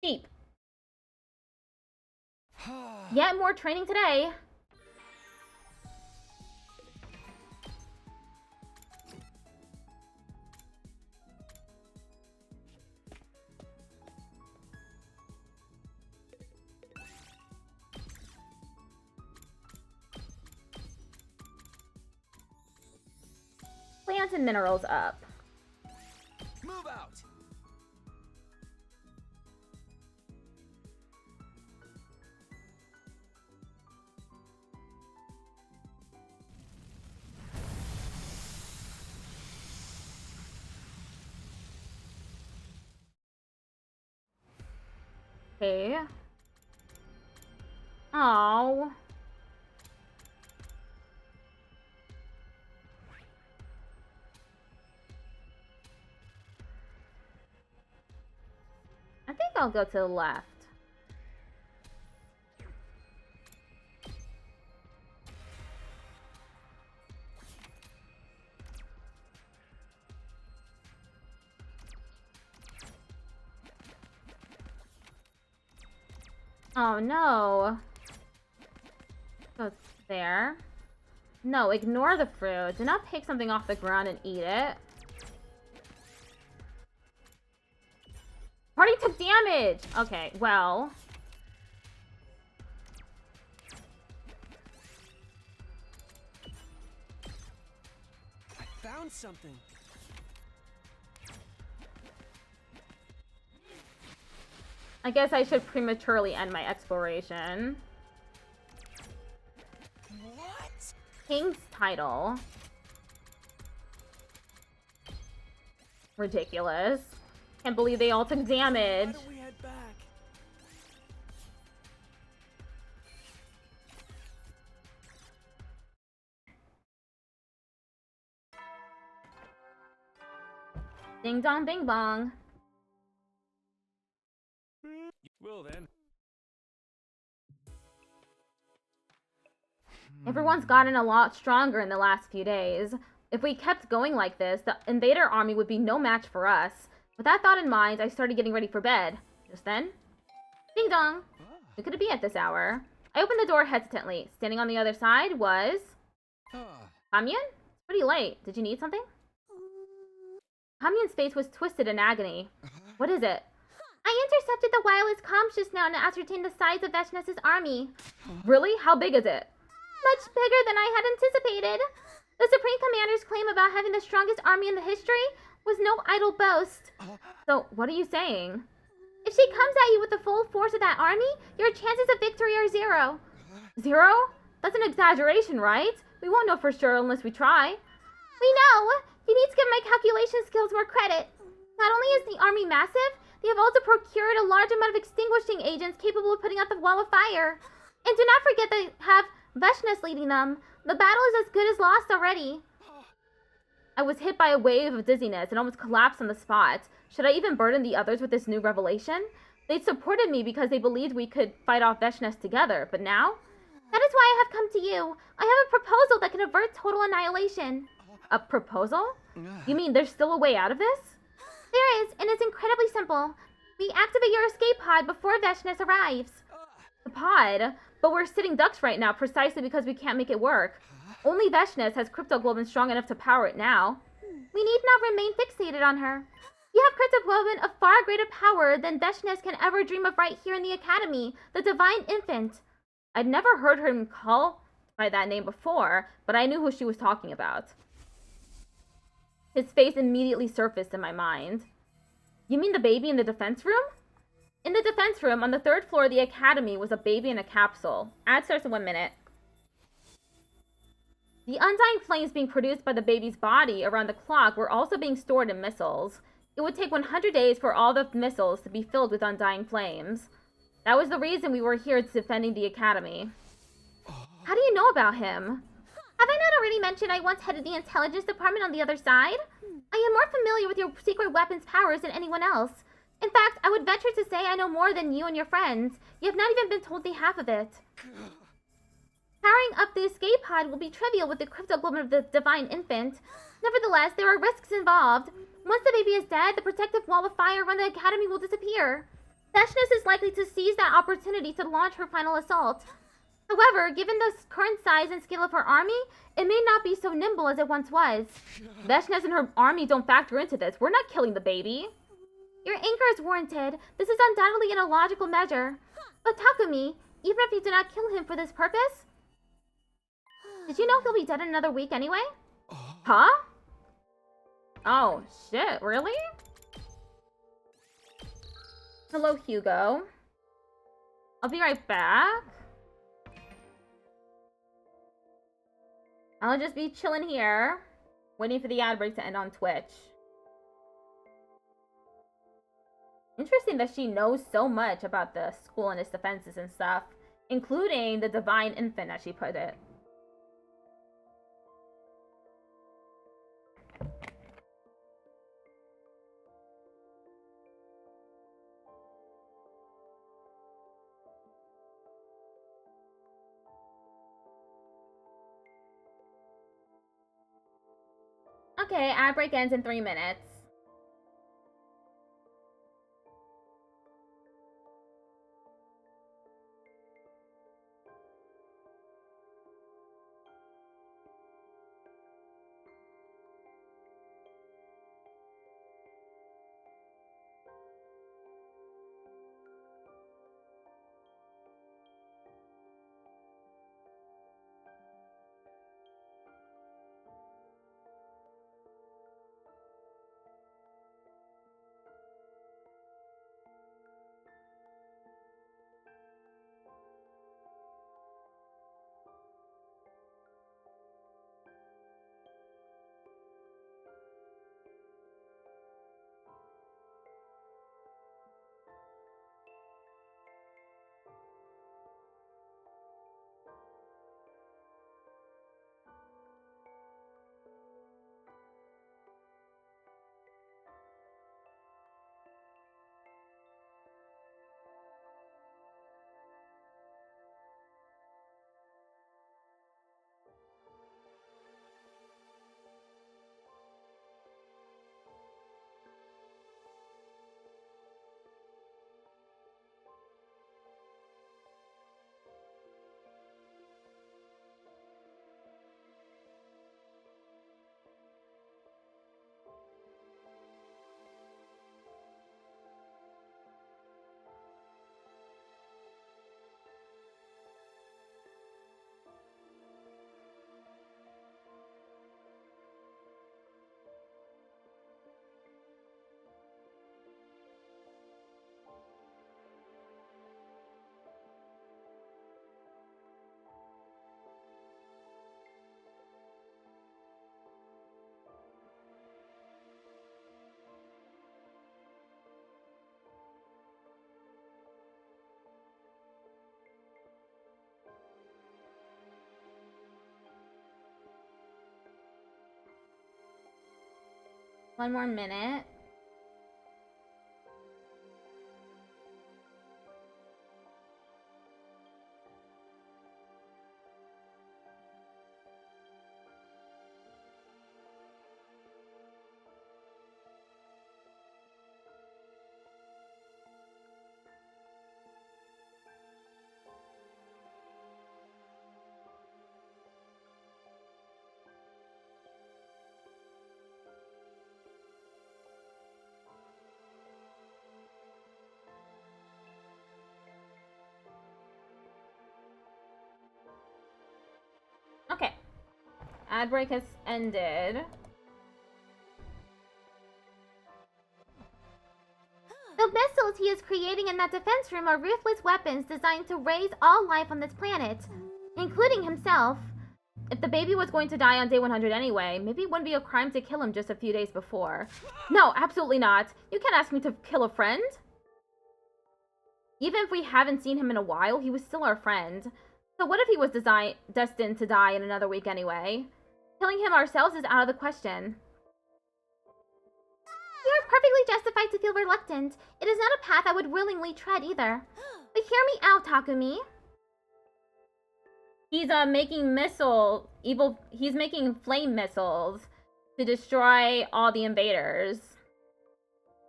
Deep. Yet more training today. Plants and minerals up.
Move out!
Okay. Oh. I think I'll go to the left. Oh no. So it's there. No, ignore the fruit. Do not pick something off the ground and eat it. Party took damage! Okay, well.
I found something.
I guess I should prematurely end my exploration.
What?
King's title. Ridiculous. Can't believe they all took damage.
Why don't we head back?
Ding dong bing bong.
Well then.
Everyone's gotten a lot stronger in the last few days. If we kept going like this, the invader army would be no match for us. With that thought in mind, I started getting ready for bed. Just then, ding dong! Who could it be at this hour? I opened the door hesitantly. Standing on the other side was... Kamyun? It's pretty late. Did you need something? Kamyun's face was twisted in agony. What is it? I intercepted the wireless comms just now and ascertained the size of Veshnes's army. Really? How big is it? Much bigger than I had anticipated. The Supreme Commander's claim about having the strongest army in the history was no idle boast. So, what are you saying? If she comes at you with the full force of that army, your chances of victory are 0. 0? That's an exaggeration, right? We won't know for sure unless we try. We know! You need to give my calculation skills more credit. Not only is the army massive, they have also procured a large amount of extinguishing agents capable of putting out the wall of fire. And do not forget they have Veshnes leading them. The battle is as good as lost already. I was hit by a wave of dizziness and almost collapsed on the spot. Should I even burden the others with this new revelation? They'd supported me because they believed we could fight off Veshnes together, but now? That is why I have come to you. I have a proposal that can avert total annihilation. A proposal? You mean there's still a way out of this? There is, and it's incredibly simple. We activate your escape pod before Veshnes arrives. The pod? But we're sitting ducks right now precisely because we can't make it work. Only Veshnes has cryptoglobin strong enough to power it now. We need not remain fixated on her. You have cryptoglobin of far greater power than Veshnes can ever dream of right here in the Academy, the Divine Infant. I'd never heard him called by that name before, but I knew who she was talking about. His face immediately surfaced in my mind. You mean the baby in the defense room? In the defense room on the 3rd floor of the Academy was a baby in a capsule. Ad starts in 1 minute. The undying flames being produced by the baby's body around the clock were also being stored in missiles. It would take 100 days for all the missiles to be filled with undying flames. That was the reason we were here defending the Academy. How do you know about him? Have I not already mentioned I once headed the intelligence department on the other side? I am more familiar with your secret weapons powers than anyone else. In fact, I would venture to say I know more than you and your friends. You have not even been told the half of it. Powering up the escape pod will be trivial with the cryptoglobin of the Divine Infant. Nevertheless, there are risks involved. Once the baby is dead, the protective wall of fire around the Academy will disappear. Veshnes is likely to seize that opportunity to launch her final assault. However, given the current size and scale of her army, it may not be so nimble as it once was. Veshnes and her army don't factor into this. We're not killing the baby. Your anger is warranted. This is undoubtedly an illogical measure. But Takumi, even if you do not kill him for this purpose... Did you know he'll be dead in another week anyway? Huh? Oh, shit, really? Hello, Hugo. I'll be right back. I'll just be chilling here, waiting for the ad break to end on Twitch. Interesting that she knows so much about the school and its defenses and stuff, including the Divine Infant, as she put it. Okay, ad break ends in 3 minutes. One more minute. Okay. Ad break has ended. The missiles he is creating in that defense room are ruthless weapons designed to raise all life on this planet, including himself. If the baby was going to die on day 100 anyway, maybe it wouldn't be a crime to kill him just a few days before. No, absolutely not. You can't ask me to kill a friend. Even if we haven't seen him in a while, he was still our friend. So what if he was destined to die in another week anyway? Killing him ourselves is out of the question. You are perfectly justified to feel reluctant. It is not a path I would willingly tread either. But hear me out, Takumi. He's making he's making flame missiles to destroy all the invaders.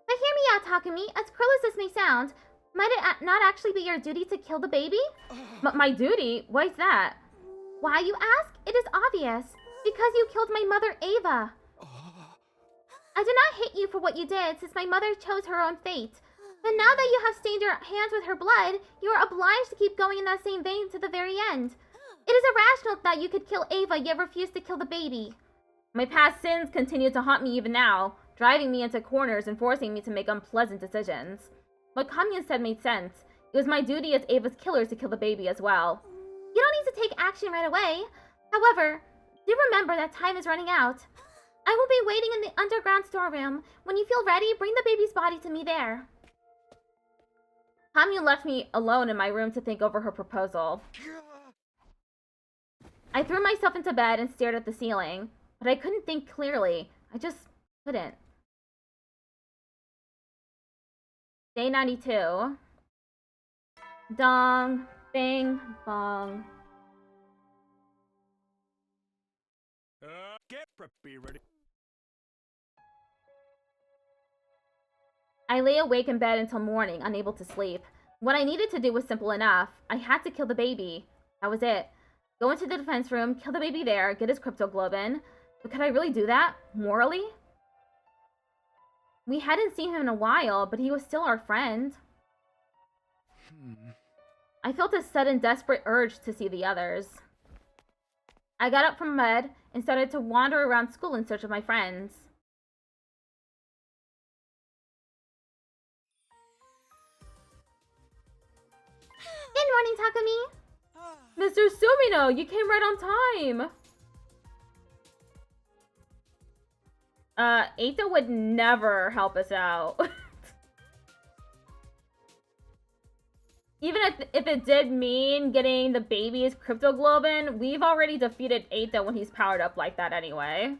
But hear me out, Takumi. As cruel as this may sound, might it not actually be your duty to kill the baby? My duty? Why is that? Why, you ask? It is obvious. Because you killed my mother, Ava. I do not hate you for what you did, since my mother chose her own fate. But now that you have stained your hands with her blood, you are obliged to keep going in that same vein to the very end. It is irrational that you could kill Ava, yet refuse to kill the baby. My past sins continue to haunt me even now, driving me into corners and forcing me to make unpleasant decisions. What Kamyun said made sense. It was my duty as Ava's killer to kill the baby as well. You don't need to take action right away. However, do remember that time is running out. I will be waiting in the underground storeroom. When you feel ready, bring the baby's body to me there. Kamyun left me alone in my room to think over her proposal. I threw myself into bed and stared at the ceiling, but I couldn't think clearly. I just couldn't. Day 92. Dong, bing, bong.
Get preppy, ready.
I lay awake in bed until morning, unable to sleep. What I needed to do was simple enough. I had to kill the baby. That was it. Go into the defense room, kill the baby there, get his cryptoglobin. But could I really do that? Morally? We hadn't seen him in a while, but he was still our friend. I felt a sudden desperate urge to see the others. I got up from bed and started to wander around school in search of my friends. Good morning, Takumi! Mr. Sumino, you came right on time! Eita would never help us out. Even if it did mean getting the baby's cryptoglobin, we've already defeated Eita when he's powered up like that anyway.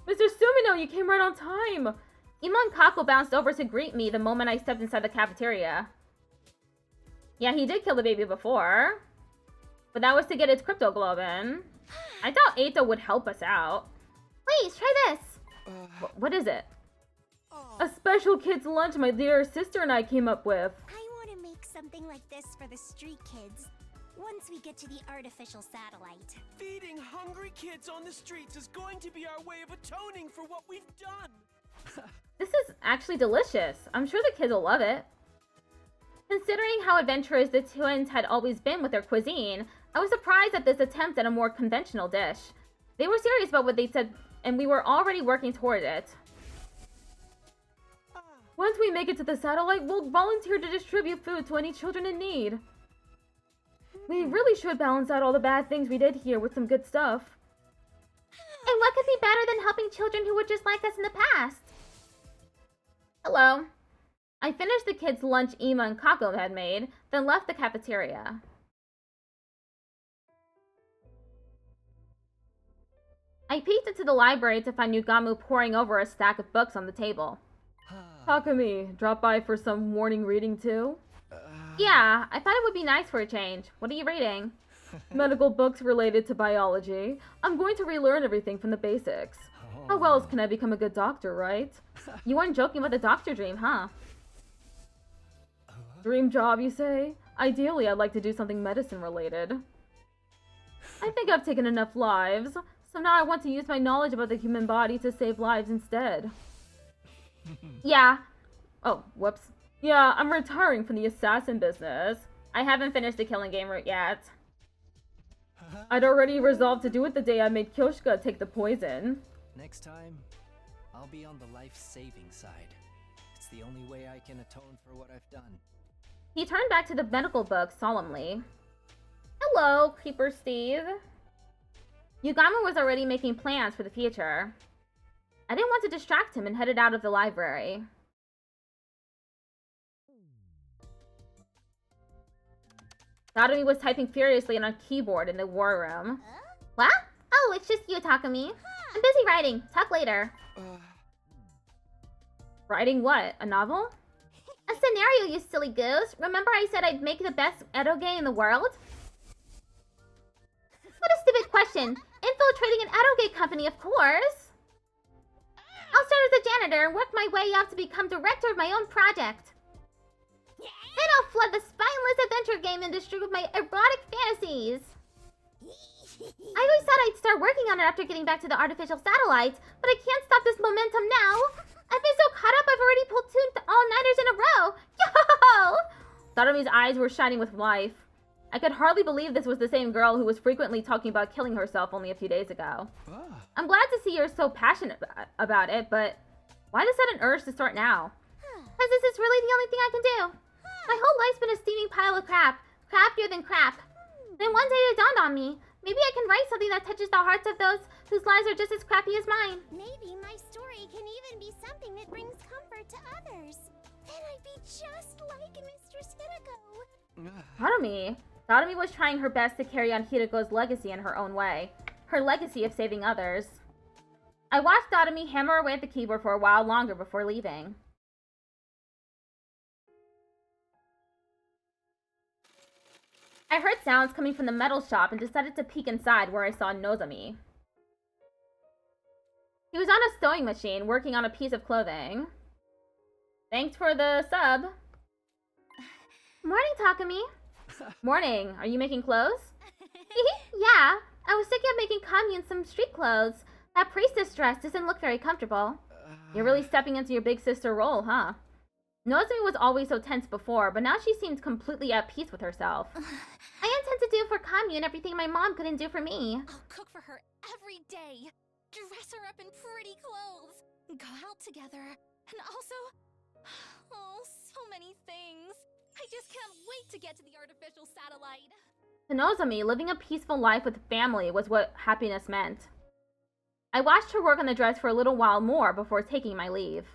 Mr. Sumino, you came right on time! Iman Kako bounced over to greet me the moment I stepped inside the cafeteria. Yeah, he did kill the baby before. But that was to get its cryptoglobin. I thought Eita would help us out. Please, try this! What is it? A special kid's lunch my dear sister and I came up with.
I want to make something like this for the street kids. Once we get to the artificial satellite.
Feeding hungry kids on the streets is going to be our way of atoning for what we've done.
This is actually delicious. I'm sure the kids will love it. Considering how adventurous the twins had always been with their cuisine, I was surprised at this attempt at a more conventional dish. They were serious about what they said, and we were already working toward it. Once we make it to the satellite, we'll volunteer to distribute food to any children in need. We really should balance out all the bad things we did here with some good stuff. And what could be better than helping children who were just like us in the past? Hello. I finished the kids' lunch Ima and Kako had made, then left the cafeteria. I peeked into the library to find Yugamu poring over a stack of books on the table. Takumi, drop by for some morning reading too? Yeah, I thought it would be nice for a change. What are you reading? Medical books related to biology. I'm going to relearn everything from the basics. How else can I become a good doctor, right? You weren't joking about the doctor dream, huh? Dream job, you say? Ideally, I'd like to do something medicine related. I think I've taken enough lives, so now I want to use my knowledge about the human body to save lives instead. Yeah. Oh, whoops. Yeah, I'm retiring from the assassin business. I haven't finished the killing game route yet. I'd already resolved to do it the day I made Kyoshika take the poison.
Next time, I'll be on the life-saving side. It's the only way I can atone for what I've done.
He turned back to the medical book solemnly. Hello, Creeper Steve. Yugamu was already making plans for the future. I didn't want to distract him and headed out of the library. Tatami was typing furiously on a keyboard in the war room. What? Oh, it's just you, Takumi. I'm busy writing. Talk later. Writing what? A novel? A scenario, you silly goose. Remember I said I'd make the best edoge in the world? What a stupid question. Infiltrating an edoge company, of course. I'll start as a janitor and work my way up to become director of my own project. Then I'll flood the spineless adventure game industry with my erotic fantasies. I always thought I'd start working on it after getting back to the artificial satellites, but I can't stop this momentum now. I've been so caught up I've already pulled 2 all-nighters in a row. Yo! Tadami's eyes were shining with life. I could hardly believe this was the same girl who was frequently talking about killing herself only a few days ago. I'm glad to see you're so passionate about it, but why the sudden urge to start now? Because this is really the only thing I can do. My whole life's been a steaming pile of crap. Crappier than crap. Then one day it dawned on me. Maybe I can write something that touches the hearts of those whose lives are just as crappy as mine.
Maybe my story can even be something that brings comfort to others. Then I'd be just like Mistress Hideko.
Tadami was trying her best to carry on Hideko's legacy in her own way. Her legacy of saving others. I watched Tadami hammer away at the keyboard for a while longer before leaving. I heard sounds coming from the metal shop and decided to peek inside where I saw Nozomi. He was on a sewing machine working on a piece of clothing. Thanks for the sub. Morning, Takumi. Morning. Are you making clothes? Yeah. I was thinking of making Kami some street clothes. That priestess dress doesn't look very comfortable. You're really stepping into your big sister role, huh? Nozomi was always so tense before, but now she seemed completely at peace with herself. I intend to do for Kami and everything my mom couldn't do for me.
I'll cook for her every day. Dress her up in pretty clothes. Go out together. And also... oh, so many things. I just can't wait to get to the artificial satellite.
To Nozomi, living a peaceful life with family was what happiness meant. I watched her work on the dress for a little while more before taking my leave.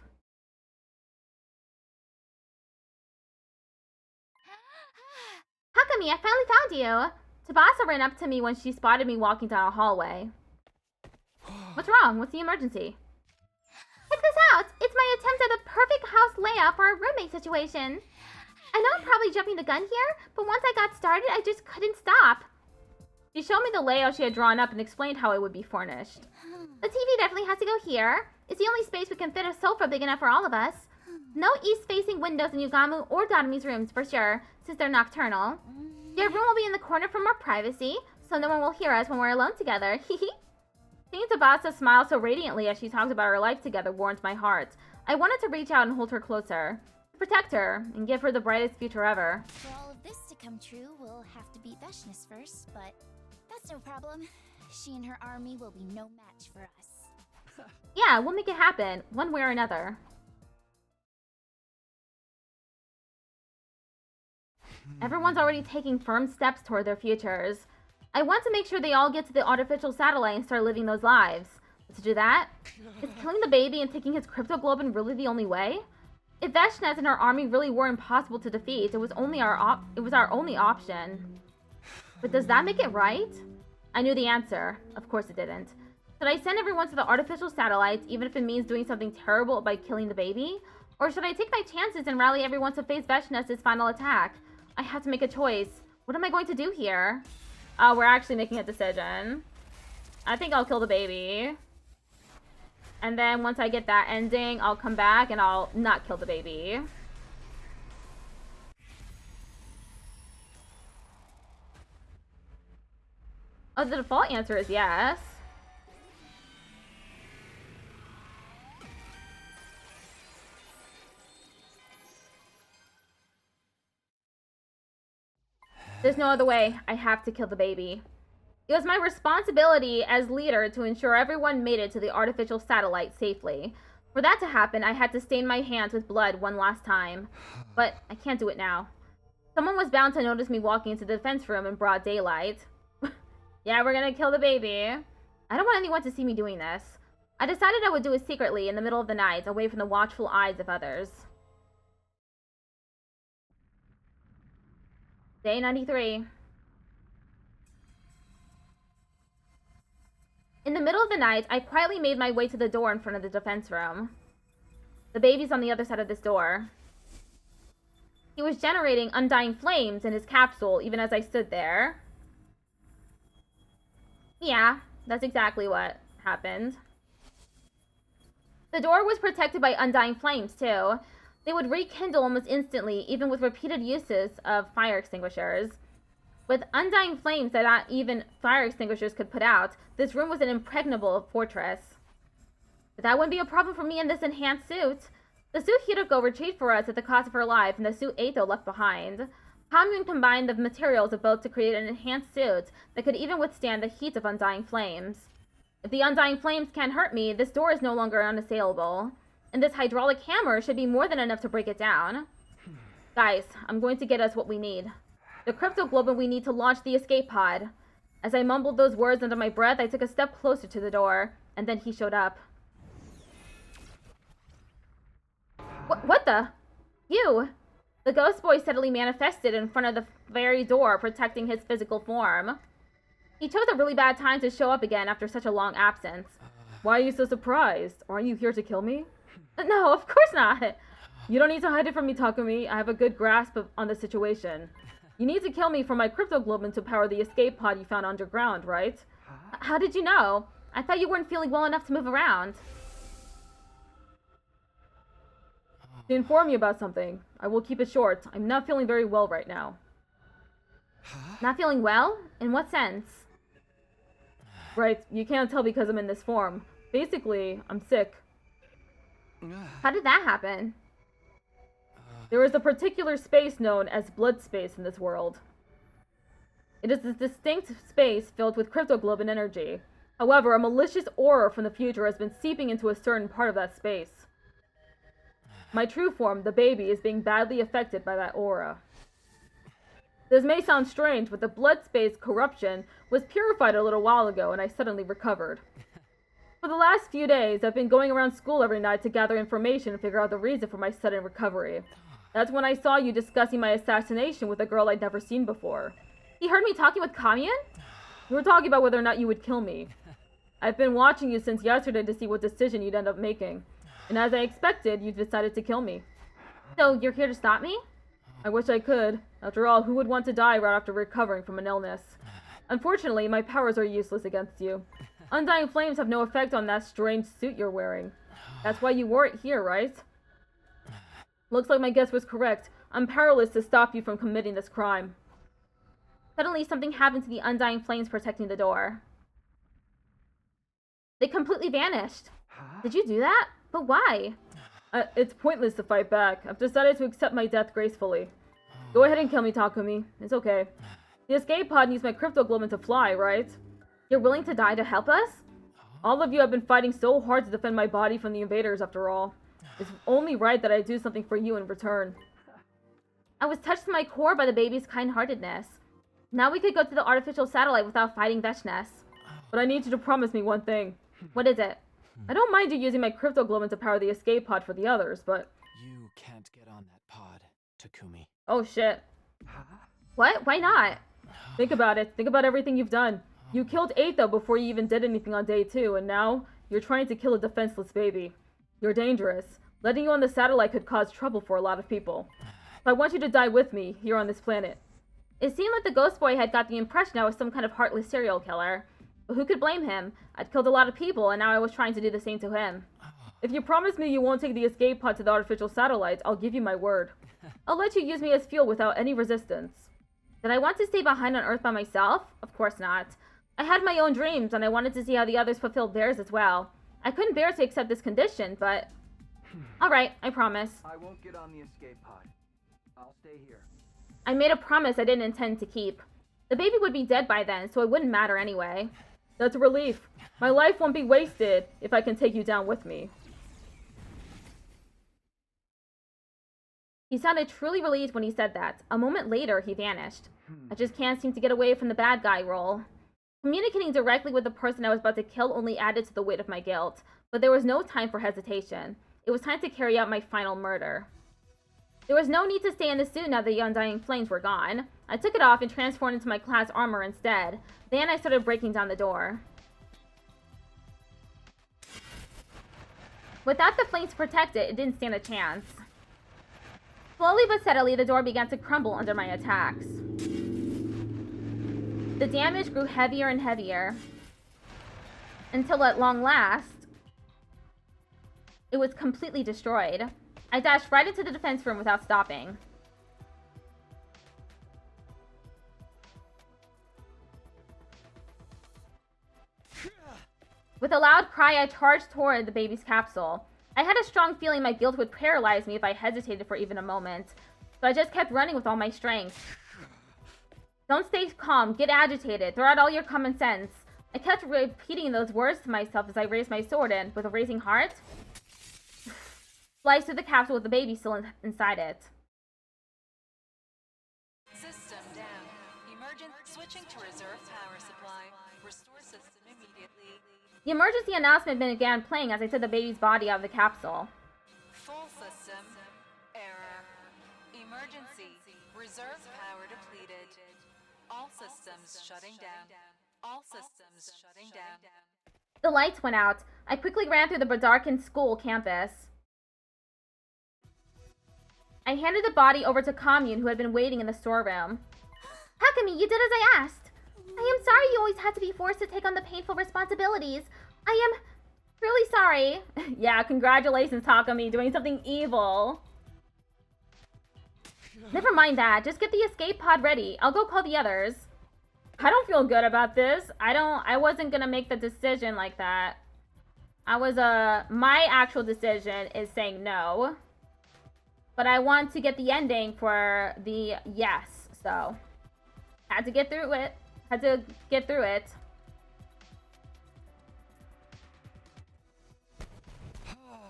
Takumi, I finally found you! Tsubasa ran up to me when she spotted me walking down a hallway. What's wrong? What's the emergency? Check this out! It's my attempt at the perfect house layout for a roommate situation. I know I'm probably jumping the gun here, but once I got started, I just couldn't stop. She showed me the layout she had drawn up and explained how it would be furnished. The TV definitely has to go here. It's the only space we can fit a sofa big enough for all of us. No east-facing windows in Yugamu or Tadami's rooms for sure, since they're nocturnal. Your room will be in the corner for more privacy, so no one will hear us when we're alone together. Seeing Tsubasa smile so radiantly as she talks about our life together warmed my heart. I wanted to reach out and hold her closer, protect her, and give her the brightest future ever.
For all of this to come true, we'll have to beat Veshness first, but that's no problem. She and her army will be no match for us.
Yeah, we'll make it happen, one way or another. Everyone's already taking firm steps toward their futures. I want to make sure they all get to the artificial satellite and start living those lives. But to do that, is killing the baby and taking his cryptoglobin really the only way? If Veshness and her army really were impossible to defeat, it was our only option. But does that make it right? I knew the answer. Of course it didn't. Should I send everyone to the artificial satellites, even if it means doing something terrible by killing the baby? Or should I take my chances and rally everyone to face Veshness's final attack? I have to make a choice. What am I going to do here? We're actually making a decision. I think I'll kill the baby. And then once I get that ending, I'll come back and I'll not kill the baby. Oh, the default answer is yes. There's no other way. I have to kill the baby. It was my responsibility as leader to ensure everyone made it to the artificial satellite safely. For that to happen, I had to stain my hands with blood one last time. But I can't do it now. Someone was bound to notice me walking into the defense room in broad daylight. Yeah, we're gonna kill the baby. I don't want anyone to see me doing this. I decided I would do it secretly in the middle of the night, away from the watchful eyes of others. Day 93. In the middle of the night, I quietly made my way to the door in front of the defense room. The baby's on the other side of this door. He was generating undying flames in his capsule even as I stood there. Yeah, that's exactly what happened. The door was protected by undying flames, too. They would rekindle almost instantly, even with repeated uses of fire extinguishers. With undying flames that not even fire extinguishers could put out, this room was an impregnable fortress. But that wouldn't be a problem for me in this enhanced suit. The suit Hiroko retrieved for us at the cost of her life, and the suit Eito left behind. Commune combined the materials of both to create an enhanced suit that could even withstand the heat of undying flames. If the undying flames can't hurt me, this door is no longer unassailable. And this hydraulic hammer should be more than enough to break it down. Guys, I'm going to get us what we need. The cryptoglobin we need to launch the escape pod. As I mumbled those words under my breath, I took a step closer to the door, and then he showed up. What the? You! The ghost boy suddenly manifested in front of the very door, protecting his physical form. He chose a really bad time to show up again after such a long absence.
Why are you so surprised? Aren't you here to kill me?
No, of course not.
You don't need to hide it from me, Takumi. I have a good grasp on the situation. You need to kill me for my cryptoglobin to power the escape pod you found underground, right?
How did you know? I thought you weren't feeling well enough to move around.
To inform you about something, I will keep it short. I'm not feeling very well right now.
Not feeling well? In what sense?
Right, you can't tell because I'm in this form. Basically, I'm sick.
How did that happen?
There is a particular space known as blood space in this world. It is a distinct space filled with cryptoglobin energy. However, a malicious aura from the future has been seeping into a certain part of that space. My true form, the baby, is being badly affected by that aura. This may sound strange, but the blood space corruption was purified a little while ago and I suddenly recovered. For the last few days, I've been going around school every night to gather information and figure out the reason for my sudden recovery. That's when I saw you discussing my assassination with a girl I'd never seen before.
He heard me talking with Commune?
We were talking about whether or not you would kill me. I've been watching you since yesterday to see what decision you'd end up making. And as I expected, you decided to kill me.
So you're here to stop me?
I wish I could. After all, who would want to die right after recovering from an illness? Unfortunately, my powers are useless against you. Undying flames have no effect on that strange suit you're wearing. That's why you wore it here, right? Looks like my guess was correct. I'm powerless to stop you from committing this crime.
Suddenly, something happened to the undying flames protecting the door. They completely vanished. Did you do that? But why?
It's pointless to fight back. I've decided to accept my death gracefully. Go ahead and kill me, Takumi. It's okay. The escape pod needs my cryptoglobin to fly, right?
You're willing to die to help us?
All of you have been fighting so hard to defend my body from the invaders, after all. It's only right that I do something for you in return.
I was touched to my core by the baby's kind-heartedness. Now we could go to the artificial satellite without fighting Veshness.
But I need you to promise me one thing.
What is it?
I don't mind you using my cryptoglobin to power the escape pod for the others, but...
You can't get on that pod, Takumi.
Oh shit.
What? Why not?
Think about it. Think about everything you've done. You killed 8 though before you even did anything on day 2, and now you're trying to kill a defenseless baby. You're dangerous. Letting you on the satellite could cause trouble for a lot of people. I want you to die with me, here on this planet.
It seemed like the ghost boy had got the impression I was some kind of heartless serial killer. But who could blame him? I'd killed a lot of people, and now I was trying to do the same to him.
If you promise me you won't take the escape pod to the artificial satellite, I'll give you my word. I'll let you use me as fuel without any resistance.
Did I want to stay behind on Earth by myself? Of course not. I had my own dreams, and I wanted to see how the others fulfilled theirs as well. I couldn't bear to accept this condition, but... Alright, I promise.
I won't get on the escape pod. I'll stay here.
I made a promise I didn't intend to keep. The baby would be dead by then, so it wouldn't matter anyway.
That's a relief. My life won't be wasted if I can take you down with me.
He sounded truly relieved when he said that. A moment later, he vanished. I just can't seem to get away from the bad guy role. Communicating directly with the person I was about to kill only added to the weight of my guilt, but there was no time for hesitation. It was time to carry out my final murder. There was no need to stay in the suit now that the undying flames were gone. I took it off and transformed into my class armor instead. Then I started breaking down the door. Without the flames to protect it, it didn't stand a chance. Slowly but steadily, the door began to crumble under my attacks. The damage grew heavier and heavier, until at long last, it was completely destroyed. I dashed right into the defense room without stopping. With a loud cry, I charged toward the baby's capsule. I had a strong feeling my guilt would paralyze me if I hesitated for even a moment, so I just kept running with all my strength. Don't stay calm, get agitated, throw out all your common sense. I kept repeating those words to myself as I raised my sword and, with a racing heart, sliced through the capsule with the baby still inside it.
System down. Emergent switching to reserve power supply. Restore system immediately.
The emergency announcement began playing as I took the baby's body out of the capsule.
Full system. Error. Emergency. Reserve power depleted. All systems shutting down. All systems shutting down.
The lights went out. I quickly ran through the darkened school campus. I handed the body over to Commune, who had been waiting in the storeroom. Takumi, you did as I asked. I am sorry you always had to be forced to take on the painful responsibilities. I am really sorry. Yeah, congratulations, Takumi, doing something evil. Never mind that. Just get the escape pod ready. I'll go call the others.
I don't feel good about this. I wasn't gonna make the decision like that.
My actual decision is saying no. But I want to get the ending for the yes, so had to get through it.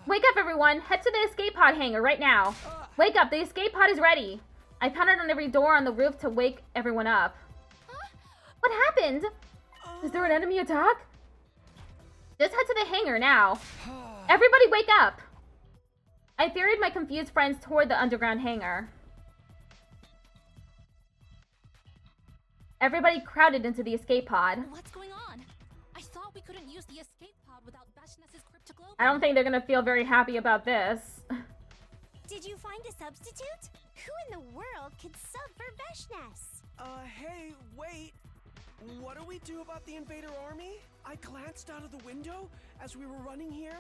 Wake up, everyone! Head to the escape pod hangar right now. Wake up, the escape pod is ready. I pounded on every door on the roof to wake everyone up. What happened?
Is there an enemy attack?
Just head to the hangar now. Everybody wake up! I ferried my confused friends toward the underground hangar. Everybody crowded into the escape pod.
What's going on? I thought we couldn't use the escape pod without Bashness's cryptoglobe.
I don't think they're gonna feel very happy about this.
Did you find a substitute? Who in the world could sub for Bashness?
Hey, wait. What do we do about the invader army? I glanced out of the window as we were running here,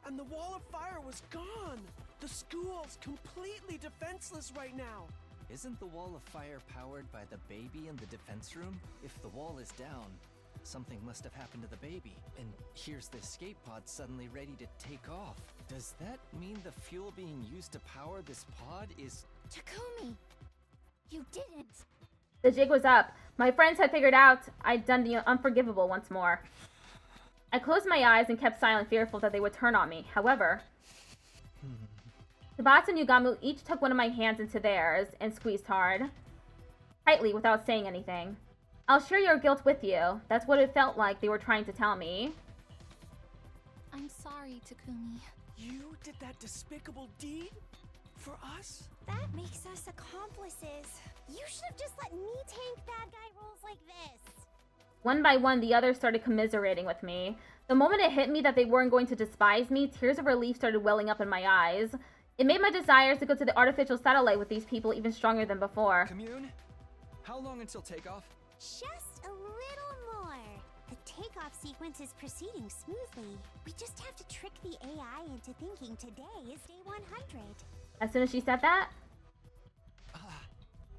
and the wall of fire was gone. The school's completely defenseless right now.
Isn't the wall of fire powered by the baby in the defense room? If the wall is down, something must have happened to the baby. And here's the escape pod suddenly ready to take off. Does that mean the fuel being used to power this pod is...
Takumi, you didn't.
The jig was up. My friends had figured out I'd done the unforgivable once more. I closed my eyes and kept silent, fearful that they would turn on me. However, Tsubasa and Yugamu each took one of my hands into theirs and squeezed hard, tightly without saying anything. I'll share your guilt with you. That's what it felt like they were trying to tell me.
I'm sorry, Takumi.
You did that despicable deed? For us?
That makes us accomplices. You should have just let me tank bad guy roles like this.
One by one, the others started commiserating with me. The moment it hit me that they weren't going to despise me, tears of relief started welling up in my eyes. It made my desires to go to the artificial satellite with these people even stronger than before.
Commune? How long until takeoff?
Just a little more. The takeoff sequence is proceeding smoothly. We just have to trick the AI into thinking today is day 100.
As soon as she said that,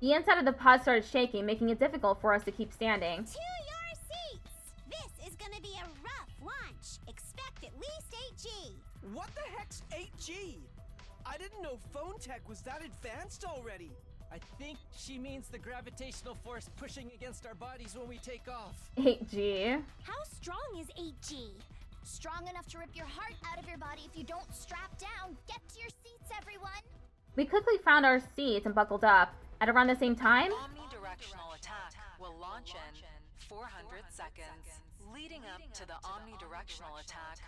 the inside of the pod started shaking, making it difficult for us to keep standing.
To your seats! This is gonna be a rough launch. Expect at least 8G.
What the heck's 8G? I didn't know phone tech was that advanced already.
I think she means the gravitational force pushing against our bodies when we take off.
8G.
How strong is 8G?
Strong enough to rip your heart out of your body if you don't strap down. Get to your seats, everyone.
We quickly found our seats and buckled up. At around the same time,
Omnidirectional attack will launch in 400 seconds. Leading up to the omnidirectional attack,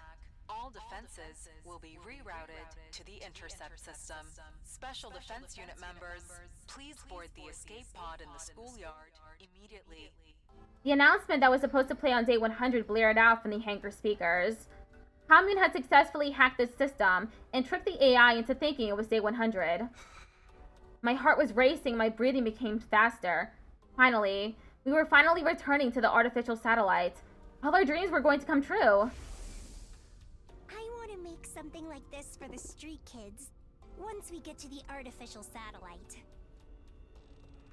all defenses will be rerouted to the intercept system. Special defense unit members, please board the escape pod in the schoolyard immediately.
the announcement that was supposed to play on day 100 blared out from the hangar speakers. Commune had successfully hacked this system and tricked the AI into thinking it was day 100. My heart was racing, my breathing became faster. Finally, we were finally returning to the artificial satellite. All our dreams were going to come true.
I want to make something like this for the street kids once we get to the artificial satellite.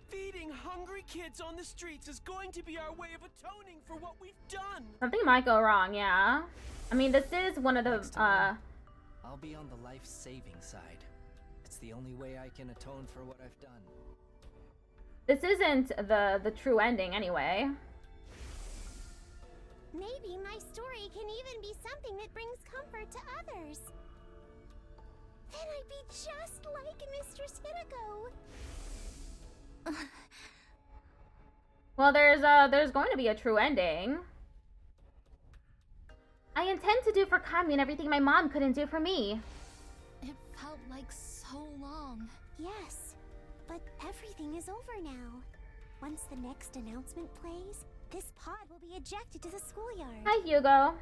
Feeding hungry kids on the streets is going to be our way of atoning for what we've done.
Something might go wrong, yeah. I mean, this is one of the,
I'll be on the life-saving side. It's the only way I can atone for what I've done.
this isn't the true ending anyway.
Maybe my story can even be something that brings comfort to others. Then I'd be just like Mistress Hideko.
Well, there's going to be a true ending. I intend to do for Commune everything my mom couldn't do for me.
It felt like so long.
Yes, but everything is over now. Once the next announcement plays, this pod will be ejected to the schoolyard.
Hi, Hugo.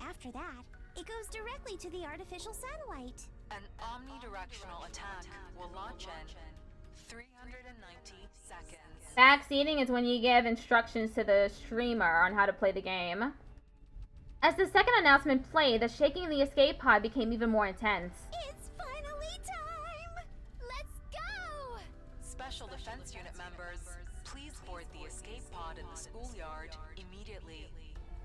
After that, it goes directly to the artificial satellite.
An omnidirectional attack will launch in 390 seconds.
Backseating is when you give instructions to the streamer on how to play the game. As the second announcement played, the shaking in the escape pod became even more intense.
It's finally time! Let's go!
Special defense unit members, please board the escape pod in the schoolyard immediately.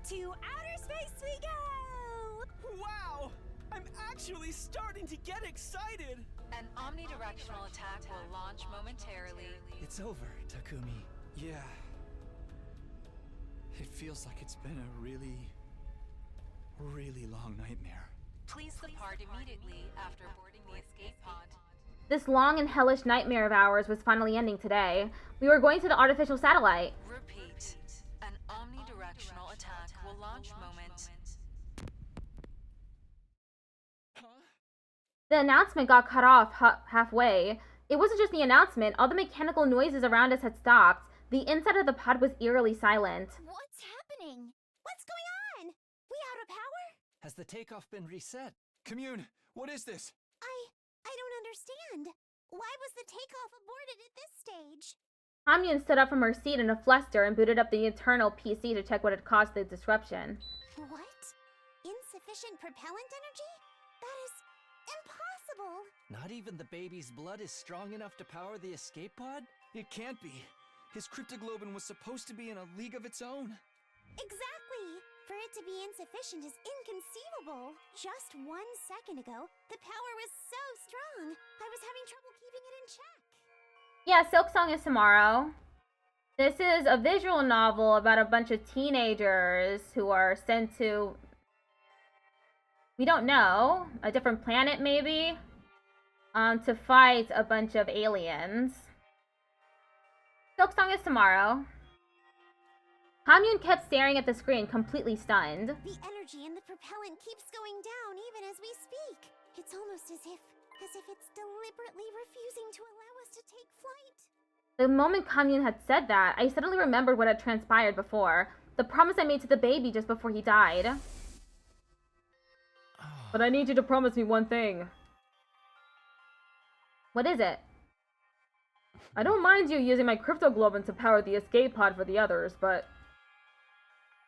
To outer space we go!
Wow! I'm actually starting to get excited!
An omnidirectional attack will launch momentarily.
It's over, Takumi.
Yeah.
It feels like it's been a really long nightmare.
Please depart immediately after boarding the escape pod.
This long and hellish nightmare of ours was finally ending today. We were going to the artificial satellite.
Repeat. An omnidirectional attack will launch moment.
The announcement got cut off halfway. It wasn't just the announcement. All the mechanical noises around us had stopped. The inside of the pod was eerily silent.
What's happening? What's going on? We out of power?
Has the takeoff been reset? Commune, what is this?
I don't understand. Why was the takeoff aborted at this stage?
Commune stood up from her seat in a fluster and booted up the internal PC to check what had caused the disruption.
What? Insufficient propellant energy? That is impossible.
Not even the baby's blood is strong enough to power the escape pod? It can't be. His cryptoglobin was supposed to be in a league of its own.
Exactly. For it to be insufficient is inconceivable. Just 1 second ago, the power was so strong, I was having trouble keeping it in check.
Yeah, Silksong is tomorrow. This is a visual novel about a bunch of teenagers who are sent to, we don't know, a different planet maybe, to fight a bunch of aliens. Silksong is tomorrow. Commune kept staring at the screen, completely stunned.
The energy in the propellant keeps going down even as we speak. It's almost as if it's deliberately refusing to allow us to take flight.
The moment Commune had said that, I suddenly remembered what had transpired before. The promise I made to the baby just before he died.
But I need you to promise me one thing.
What is it?
I don't mind you using my cryptoglobin to power the escape pod for the others, but...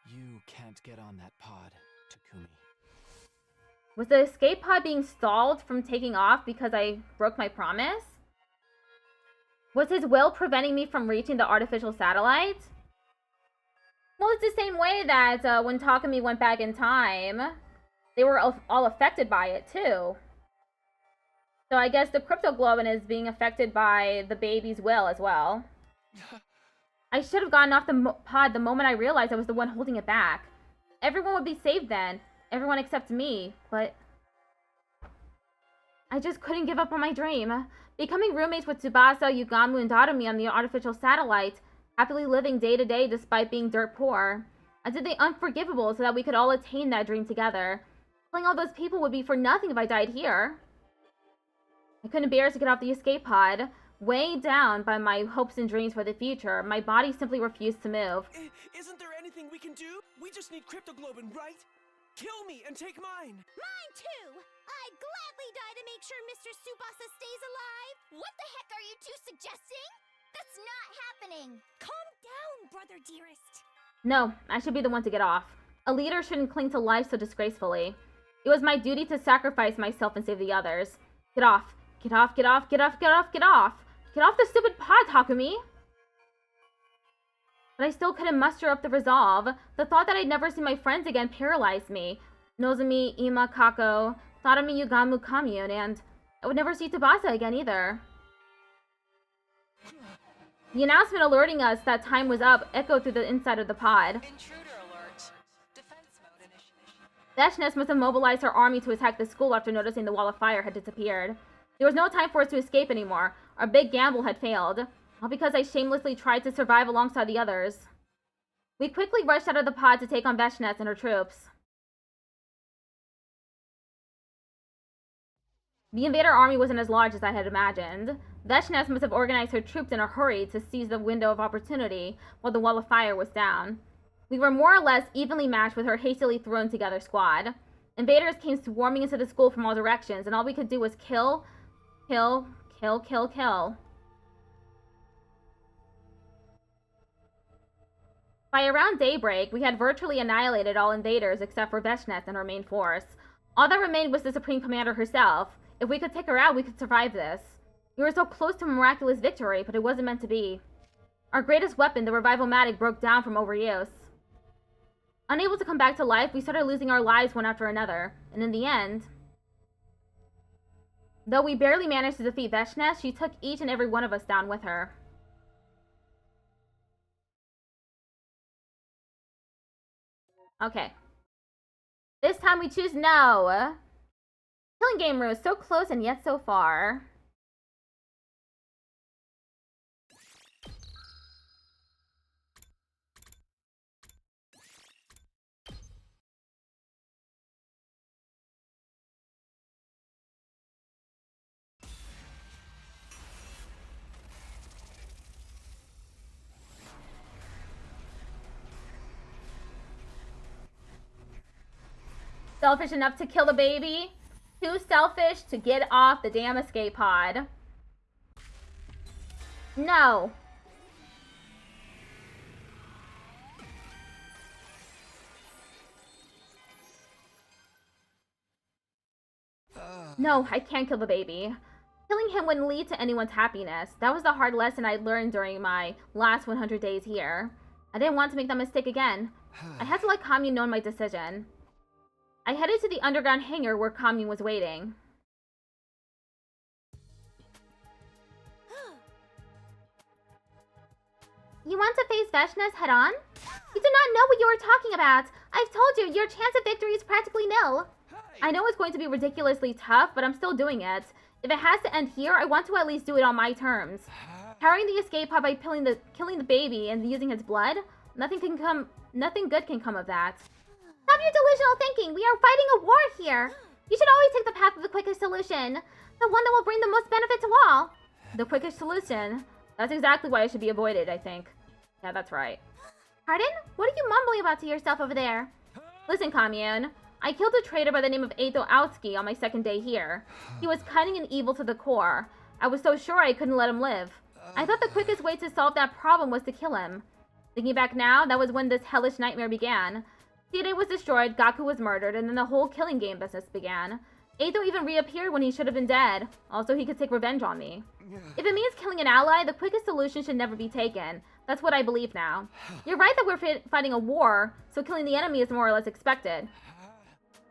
You can't get on that pod, Takumi.
Was the escape pod being stalled from taking off because I broke my promise? Was his will preventing me from reaching the artificial satellite? Well, it's the same way that when Takumi went back in time, they were all affected by it too. So I guess the cryptoglobin is being affected by the baby's will as well. I should have gotten off the pod the moment I realized I was the one holding it back. Everyone would be saved then. Everyone except me, but... I just couldn't give up on my dream. Becoming roommates with Tsubasa, Yugamu, and Darumi on the artificial satellite, happily living day to day despite being dirt poor. I did the unforgivable so that we could all attain that dream together. Killing all those people would be for nothing if I died here. I couldn't bear to get off the escape pod. Weighed down by my hopes and dreams for the future, my body simply refused to move.
Isn't there anything we can do? We just need cryptoglobin, right? Kill me and take mine!
Mine too! I'd gladly die to make sure Mr. Tsubasa stays alive! What the heck are you two suggesting? That's not happening! Calm down, brother dearest!
No, I should be the one to get off. A leader shouldn't cling to life so disgracefully. It was my duty to sacrifice myself and save the others. Get off. Get off, get off, get off, get off, get off! Get off the stupid pod, Takumi! But I still couldn't muster up the resolve. The thought that I'd never see my friends again paralyzed me. Nozomi, Ima, Kako, Sarami, Yugamu, Commune, and I would never see Tsubasa again either. The announcement alerting us that time was up echoed through the inside of the pod.
Intruder alert. Defense mode initiation.
Veshness must have mobilized her army to attack the school after noticing the wall of fire had disappeared. There was no time for us to escape anymore. Our big gamble had failed. All because I shamelessly tried to survive alongside the others. We quickly rushed out of the pod to take on Veshness and her troops. The invader army wasn't as large as I had imagined. Veshness must have organized her troops in a hurry to seize the window of opportunity while the wall of fire was down. We were more or less evenly matched with her hastily thrown together squad. Invaders came swarming into the school from all directions, and all we could do was kill, kill, kill, kill, kill. By around daybreak, we had virtually annihilated all invaders except for Veshness and her main force. All that remained was the Supreme Commander herself. If we could take her out, we could survive this. We were so close to a miraculous victory, but it wasn't meant to be. Our greatest weapon, the revival-matic, broke down from overuse. Unable to come back to life, we started losing our lives one after another, and in the end... Though we barely managed to defeat Veshness, she took each and every one of us down with her. Okay. This time we choose no. Killing game room, so close and yet so far. Selfish enough to kill the baby? Too selfish to get off the damn escape pod. No. No, I can't kill the baby. Killing him wouldn't lead to anyone's happiness. That was the hard lesson I learned during my last 100 days here. I didn't want to make that mistake again. I had to let Commune know my decision. I headed to the underground hangar where Commune was waiting. You want to face Veshness head on? You do not know what you are talking about. I've told you, your chance of victory is practically nil. I know it's going to be ridiculously tough, but I'm still doing it. If it has to end here, I want to at least do it on my terms. Carrying the escape pod by killing the baby and using its blood, nothing good can come of that. Stop your delusional thinking! We are fighting a war here! You should always take the path of the quickest solution. The one that will bring the most benefit to all. The quickest solution? That's exactly why it should be avoided, I think. Yeah, that's right. Pardon? What are you mumbling about to yourself over there? Listen, Commune. I killed a traitor by the name of Eito Aotsuki on my second day here. He was cunning and evil to the core. I was so sure I couldn't let him live. I thought the quickest way to solve that problem was to kill him. Thinking back now, that was when this hellish nightmare began. Seirei was destroyed, Gaku was murdered, and then the whole killing game business began. Eito even reappeared when he should have been dead. Also, he could take revenge on me. If it means killing an ally, the quickest solution should never be taken. That's what I believe now. You're right that we're fighting a war, so killing the enemy is more or less expected.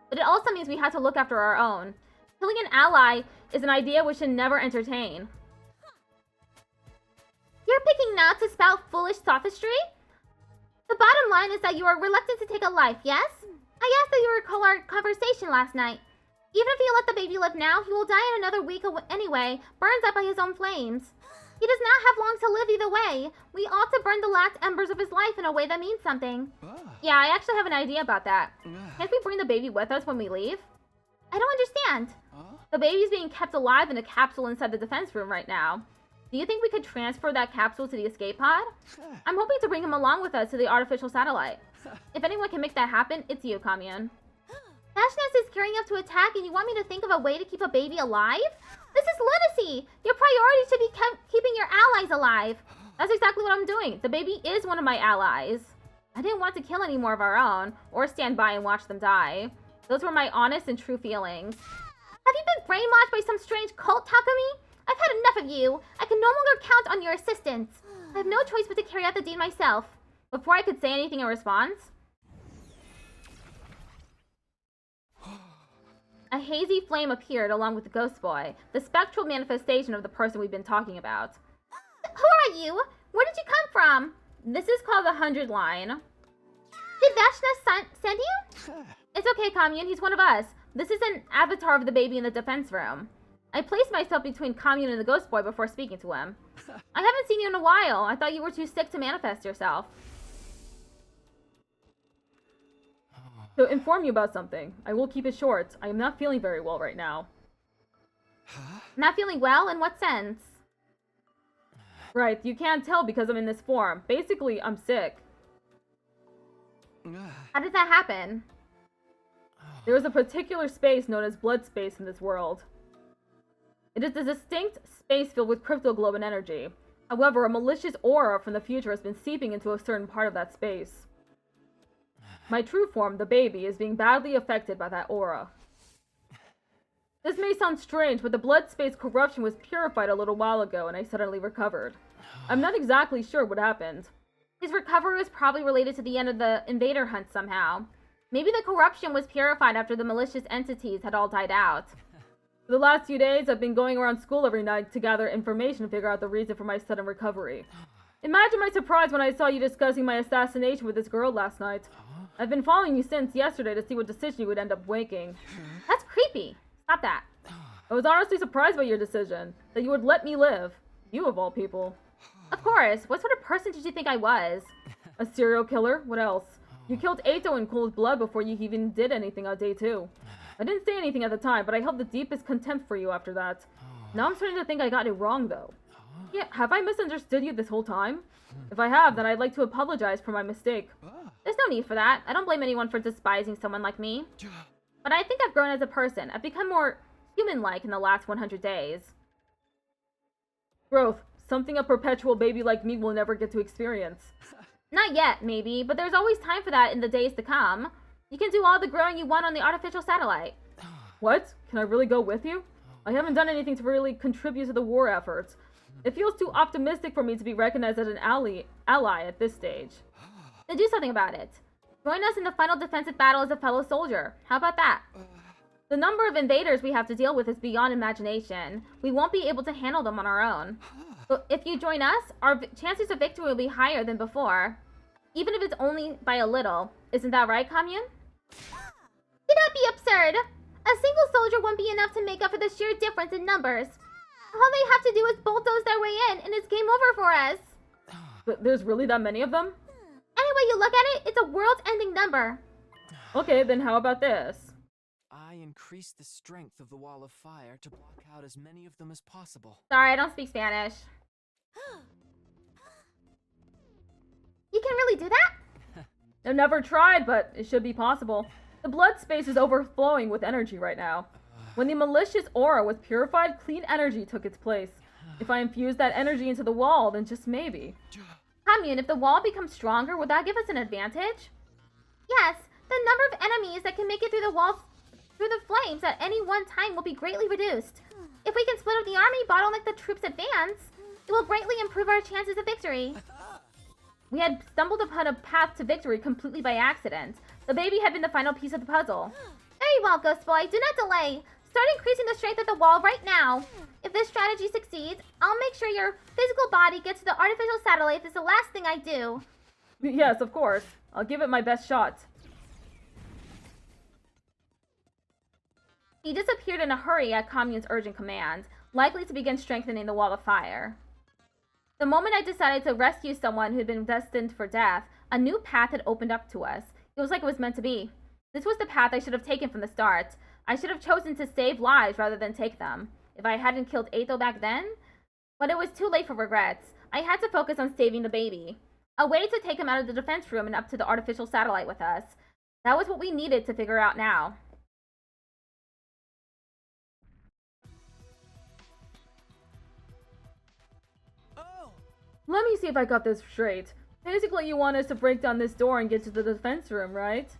But it also means we have to look after our own. Killing an ally is an idea we should never entertain. You're picking now to spout foolish sophistry? The bottom line is that you are reluctant to take a life, yes? I asked that you recall our conversation last night. Even if you let the baby live now, he will die in another week anyway, burned up by his own flames. He does not have long to live either way. We ought to burn the last embers of his life in a way that means something. Yeah, I actually have an idea about that. Can't we bring the baby with us when we leave? I don't understand. The baby's being kept alive in a capsule inside the defense room right now. Do you think we could transfer that capsule to the escape pod? I'm hoping to bring him along with us to the artificial satellite. If anyone can make that happen, it's you, Commune. Ashness is gearing up to attack and you want me to think of a way to keep a baby alive? This is lunacy! Your priority should be keeping your allies alive. That's exactly what I'm doing. The baby is one of my allies. I didn't want to kill any more of our own, or stand by and watch them die. Those were my honest and true feelings. Have you been brainwashed by some strange cult, Takumi? I've had enough of you. I can no longer count on your assistance. I have no choice but to carry out the deed myself. Before I could say anything in response, a hazy flame appeared along with the ghost boy, the spectral manifestation of the person we've been talking about. Who are you? Where did you come from? This is called the 100 line. Did Vashna send you? It's okay, Commune. He's one of us. This is an avatar of the baby in the defense room. I placed myself between Commune and the ghost boy before speaking to him. I haven't seen you in a while. I thought you were too sick to manifest yourself.
To inform you about something, I will keep it short. I am not feeling very well right now.
Not feeling well? In what sense?
Right, you can't tell because I'm in this form. Basically, I'm sick.
How did that happen?
There is a particular space known as blood space in this world. It is a distinct space filled with cryptoglobin energy. However, a malicious aura from the future has been seeping into a certain part of that space. My true form, the baby, is being badly affected by that aura. This may sound strange, but the blood space corruption was purified a little while ago and I suddenly recovered. I'm not exactly sure what happened.
His recovery was probably related to the end of the invader hunt somehow. Maybe the corruption was purified after the malicious entities had all died out.
For the last few days, I've been going around school every night to gather information to figure out the reason for my sudden recovery. Imagine my surprise when I saw you discussing my assassination with this girl last night. I've been following you since yesterday to see what decision you would end up making.
That's creepy. Stop that.
I was honestly surprised by your decision, that you would let me live. You of all people.
Of course. What sort of person did you think I was?
A serial killer? What else? You killed Eito in cold blood before you even did anything on day 2. I didn't say anything at the time, but I held the deepest contempt for you after that. Now I'm starting to think I got it wrong, though. Yeah, have I misunderstood you this whole time? If I have, then I'd like to apologize for my mistake.
There's no need for that. I don't blame anyone for despising someone like me. But I think I've grown as a person. I've become more human-like in the last 100 days.
Growth. Something a perpetual baby like me will never get to experience.
Not yet, maybe, but there's always time for that in the days to come. You can do all the growing you want on the artificial satellite.
What? Can I really go with you? I haven't done anything to really contribute to the war efforts. It feels too optimistic for me to be recognized as an ally at this stage.
Then do something about it. Join us in the final defensive battle as a fellow soldier. How about that? The number of invaders we have to deal with is beyond imagination. We won't be able to handle them on our own. But if you join us, our chances of victory will be higher than before. Even if it's only by a little. Isn't that right, Commune? Do not be absurd! A single soldier won't be enough to make up for the sheer difference in numbers. All they have to do is bulldoze their way in, and it's game over for us.
But there's really that many of them?
Any way you look at it, it's a world-ending number.
Okay, then how about this?
I increase the strength of the wall of fire to block out as many of them as possible.
Sorry, I don't speak Spanish. You can really do that?
I've never tried, but it should be possible. The blood space is overflowing with energy right now. When the malicious aura was purified, clean energy took its place. If I infuse that energy into the wall, then just maybe.
Commune, if the wall becomes stronger, would that give us an advantage? Yes, the number of enemies that can make it through the walls, through the flames at any one time will be greatly reduced. If we can split up the army, bottleneck the troops' advance, it will greatly improve our chances of victory. We had stumbled upon a path to victory completely by accident. The baby had been the final piece of the puzzle. Very well, Ghost Boy. Do not delay. Start increasing the strength of the wall right now. If this strategy succeeds, I'll make sure your physical body gets to the artificial satellite. This is the last thing I do.
Yes, of course. I'll give it my best shot.
He disappeared in a hurry at Commune's urgent command, likely to begin strengthening the wall of fire. The moment I decided to rescue someone who had been destined for death, a new path had opened up to us. It was like it was meant to be. This was the path I should have taken from the start. I should have chosen to save lives rather than take them. If I hadn't killed Ato back then, but it was too late for regrets. I had to focus on saving the baby. A way to take him out of the defense room and up to the artificial satellite with us. That was what we needed to figure out now.
Let me see if I got this straight. Basically, you want us to break down this door and get to the defense room, right?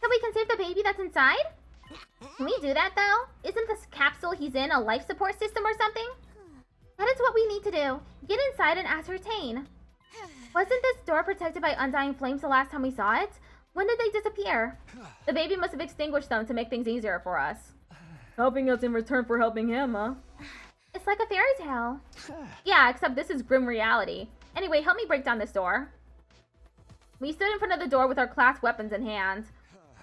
So we can save the baby that's inside? Can we do that, though? Isn't this capsule he's in a life support system or something? That is what we need to do. Get inside and ascertain. Wasn't this door protected by undying flames the last time we saw it? When did they disappear? The baby must have extinguished them to make things easier for us.
Helping us in return for helping him, huh?
It's like a fairy tale. Yeah, except this is grim reality. Anyway, help me break down this door. We stood in front of the door with our class weapons in hand.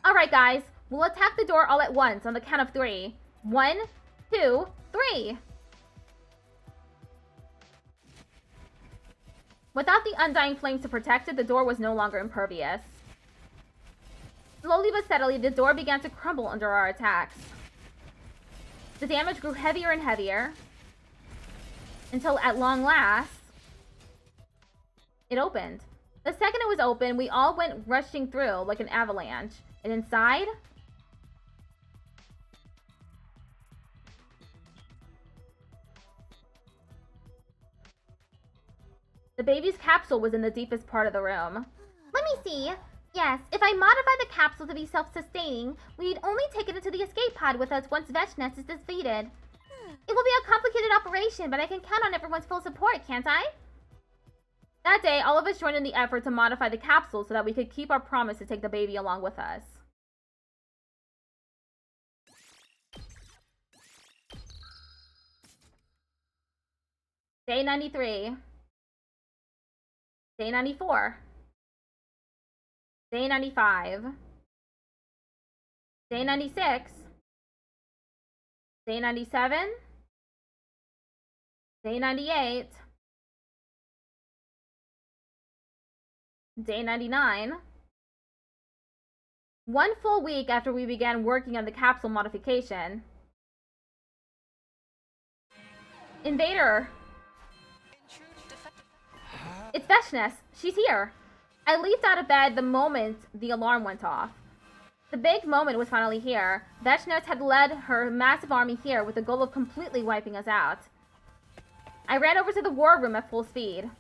Alright, guys. We'll attack the door all at once on the count of 3. 1, 2, 3. Without the undying flames to protect it, the door was no longer impervious. Slowly but steadily, the door began to crumble under our attacks. The damage grew heavier and heavier, until at long last, it opened. The second it was open, we all went rushing through like an avalanche. And inside, the baby's capsule was in the deepest part of the room. Let me see. Yes, if I modify the capsule to be self-sustaining, we'd only take it into the escape pod with us once Vechness is defeated. It will be a complicated operation, but I can count on everyone's full support, can't I? That day, all of us joined in the effort to modify the capsule so that we could keep our promise to take the baby along with us. Day 93. Day 94. Day 95. Day 96. Day 97. Day 98. Day 99. 1 full week after we began working on the capsule modification. Invader! It's Vechness! She's here! I leaped out of bed the moment the alarm went off. The big moment was finally here. Vechness had led her massive army here with the goal of completely wiping us out. I ran over to the war room at full speed.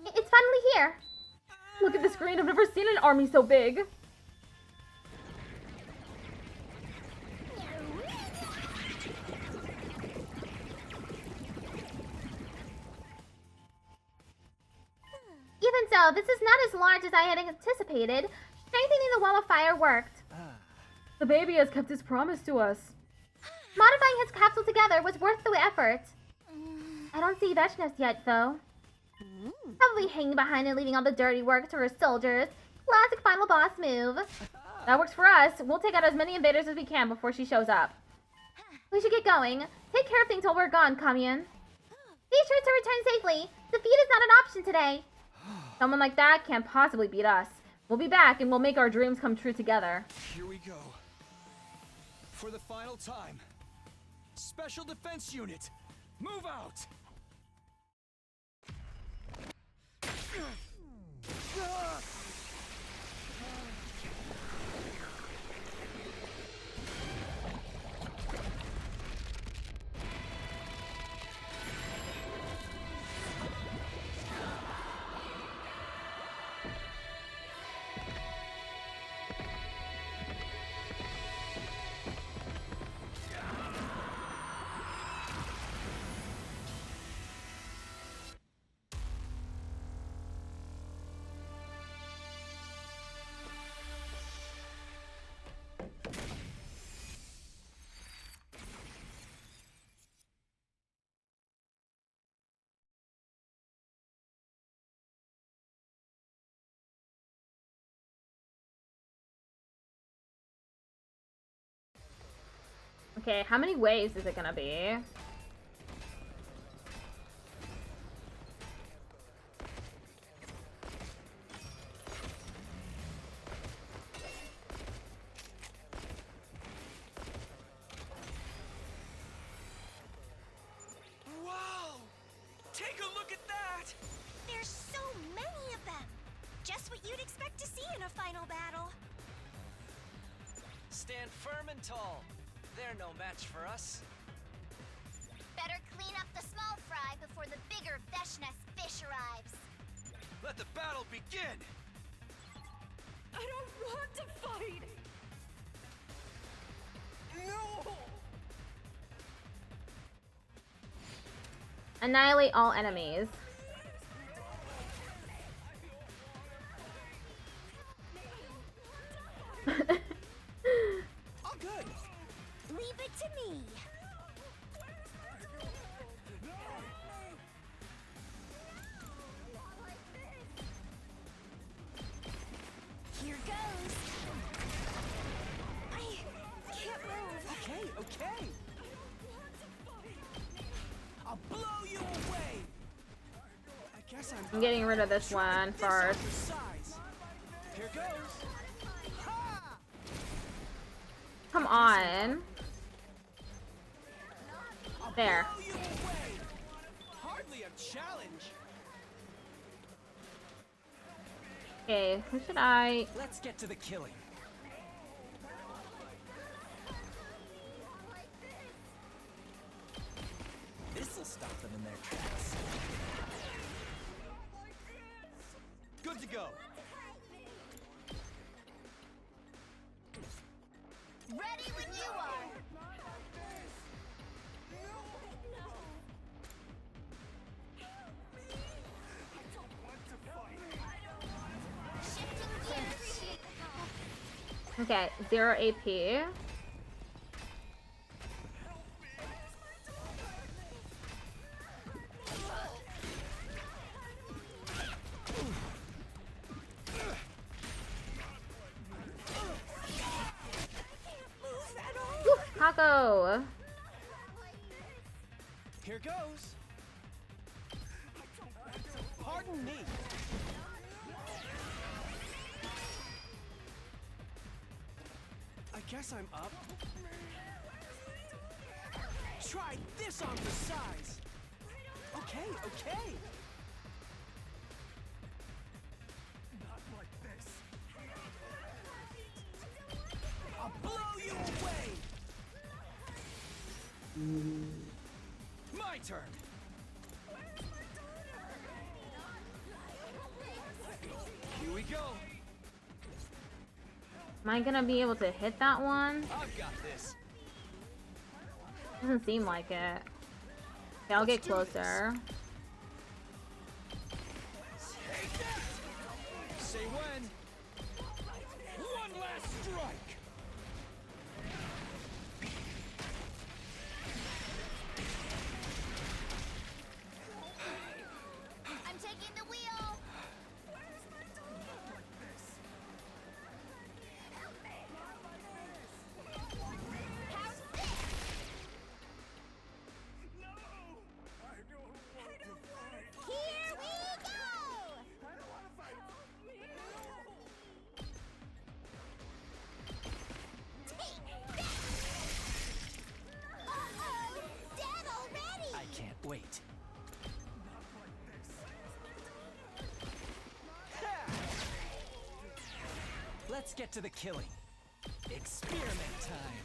It's finally here!
Look at the screen, I've never seen an army so big!
Even so, this is not as large as I had anticipated. Strengthening the wall of fire worked.
The baby has kept his promise to us.
Modifying his capsule together was worth the effort. I don't see Vechness yet, though. Probably hanging behind and leaving all the dirty work to her soldiers. Classic final boss move.
That works for us. We'll take out as many invaders as we can before she shows up.
We should get going. Take care of things while we're gone, Commune. Be sure to return safely. Defeat is not an option today.
Someone like that can't possibly beat us. We'll be back and we'll make our dreams come true together.
Here we go. For the final time. Special Defense Unit, move out!
Okay, how many waves is it gonna be?
Wow! Take a look at that!
There's so many of them! Just what you'd expect to see in a final battle.
Stand firm and tall. They're no match for us.
Better clean up the small fry before the bigger Veshness fish arrives.
Let the battle begin!
I don't want to fight!
No!
Annihilate all enemies.
All good!
Leave it to me. Here goes. I can't move.
Okay, okay! I'll blow you away! I guess
I'm getting rid of this one first.
Here goes! Ha!
Come on. There.
Blow you away! Hardly a challenge!
Okay, who should I...
Let's get to the killing. This'll stop them in their tracks.
Good to go!
Ready when you are. Shifting gears.
Okay, 0 AP. Woo, Taco!
Here goes! Pardon me! I guess I'm up. Try this on for size! Okay, okay! Not like this. I'll blow you away! My turn! Here we go!
Am I gonna be able to hit that one?
I've got this!
Doesn't seem like it. Okay, I'll get closer.
Take that! Say when! One last strike!
I'm taking the wheel. How's this? Here we go! Take that! Uh-oh! Dead already!
I can't wait. Let's get to the killing. Experiment time.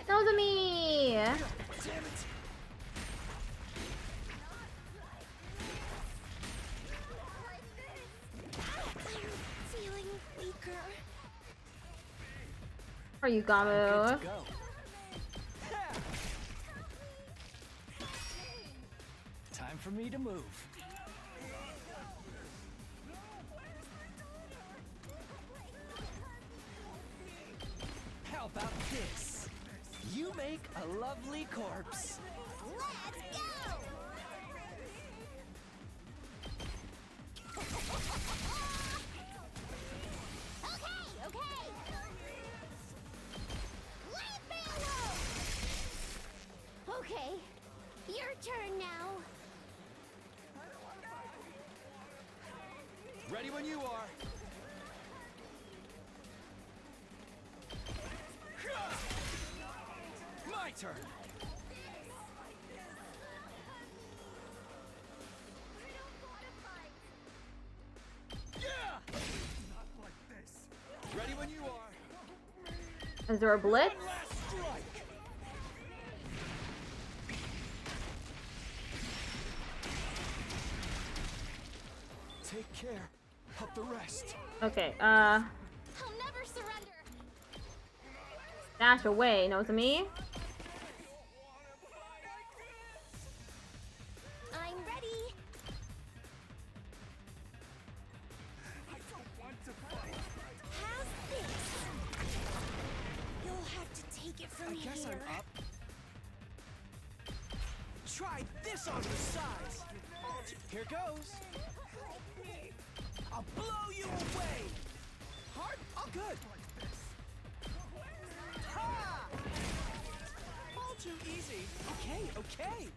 That was me!
Damn it!
Feeling weaker.
Are you
Good
Gamu?
to go. Time for me to move.
this. You make a lovely corpse.
Let's go! Okay. Leave me alone! Okay, your turn now.
Ready when you are. My turn. Ready when you are.
Is there a blitz?
Last strike. Take care of the rest.
Okay,
I'll never surrender.
dash away, knows me?
I'm ready. How's this? You'll have to take it from
I guess
here.
I'm up. Try this on the sides. Here goes. I'll blow you away. Hard? All good. Ha! All too easy. Okay.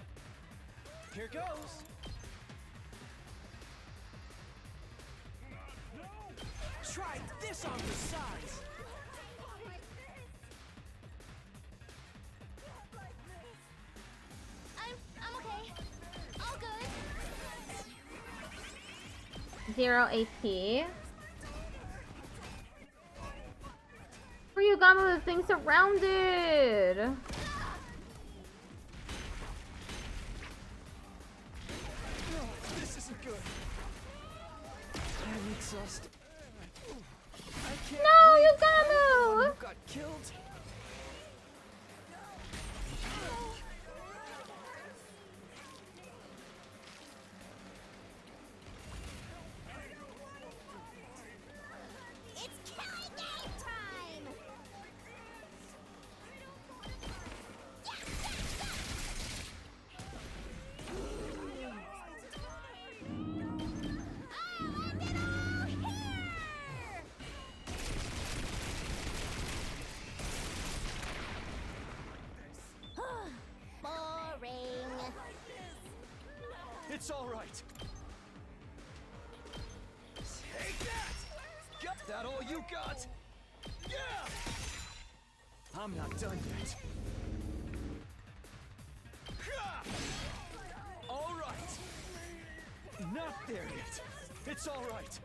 Here goes. Try this on the sides.
I'm okay. All good.
0 AP. Where you got with things surrounded?
This isn't good. I'm exhausted. I can't
No,
believe
you got
I'm the one
me!
who got killed.
It's killing game time. Boring.
It's all right. Take that! Got that all you got? Yeah! I'm not done yet. Ha! All right. Not there yet. It's all right.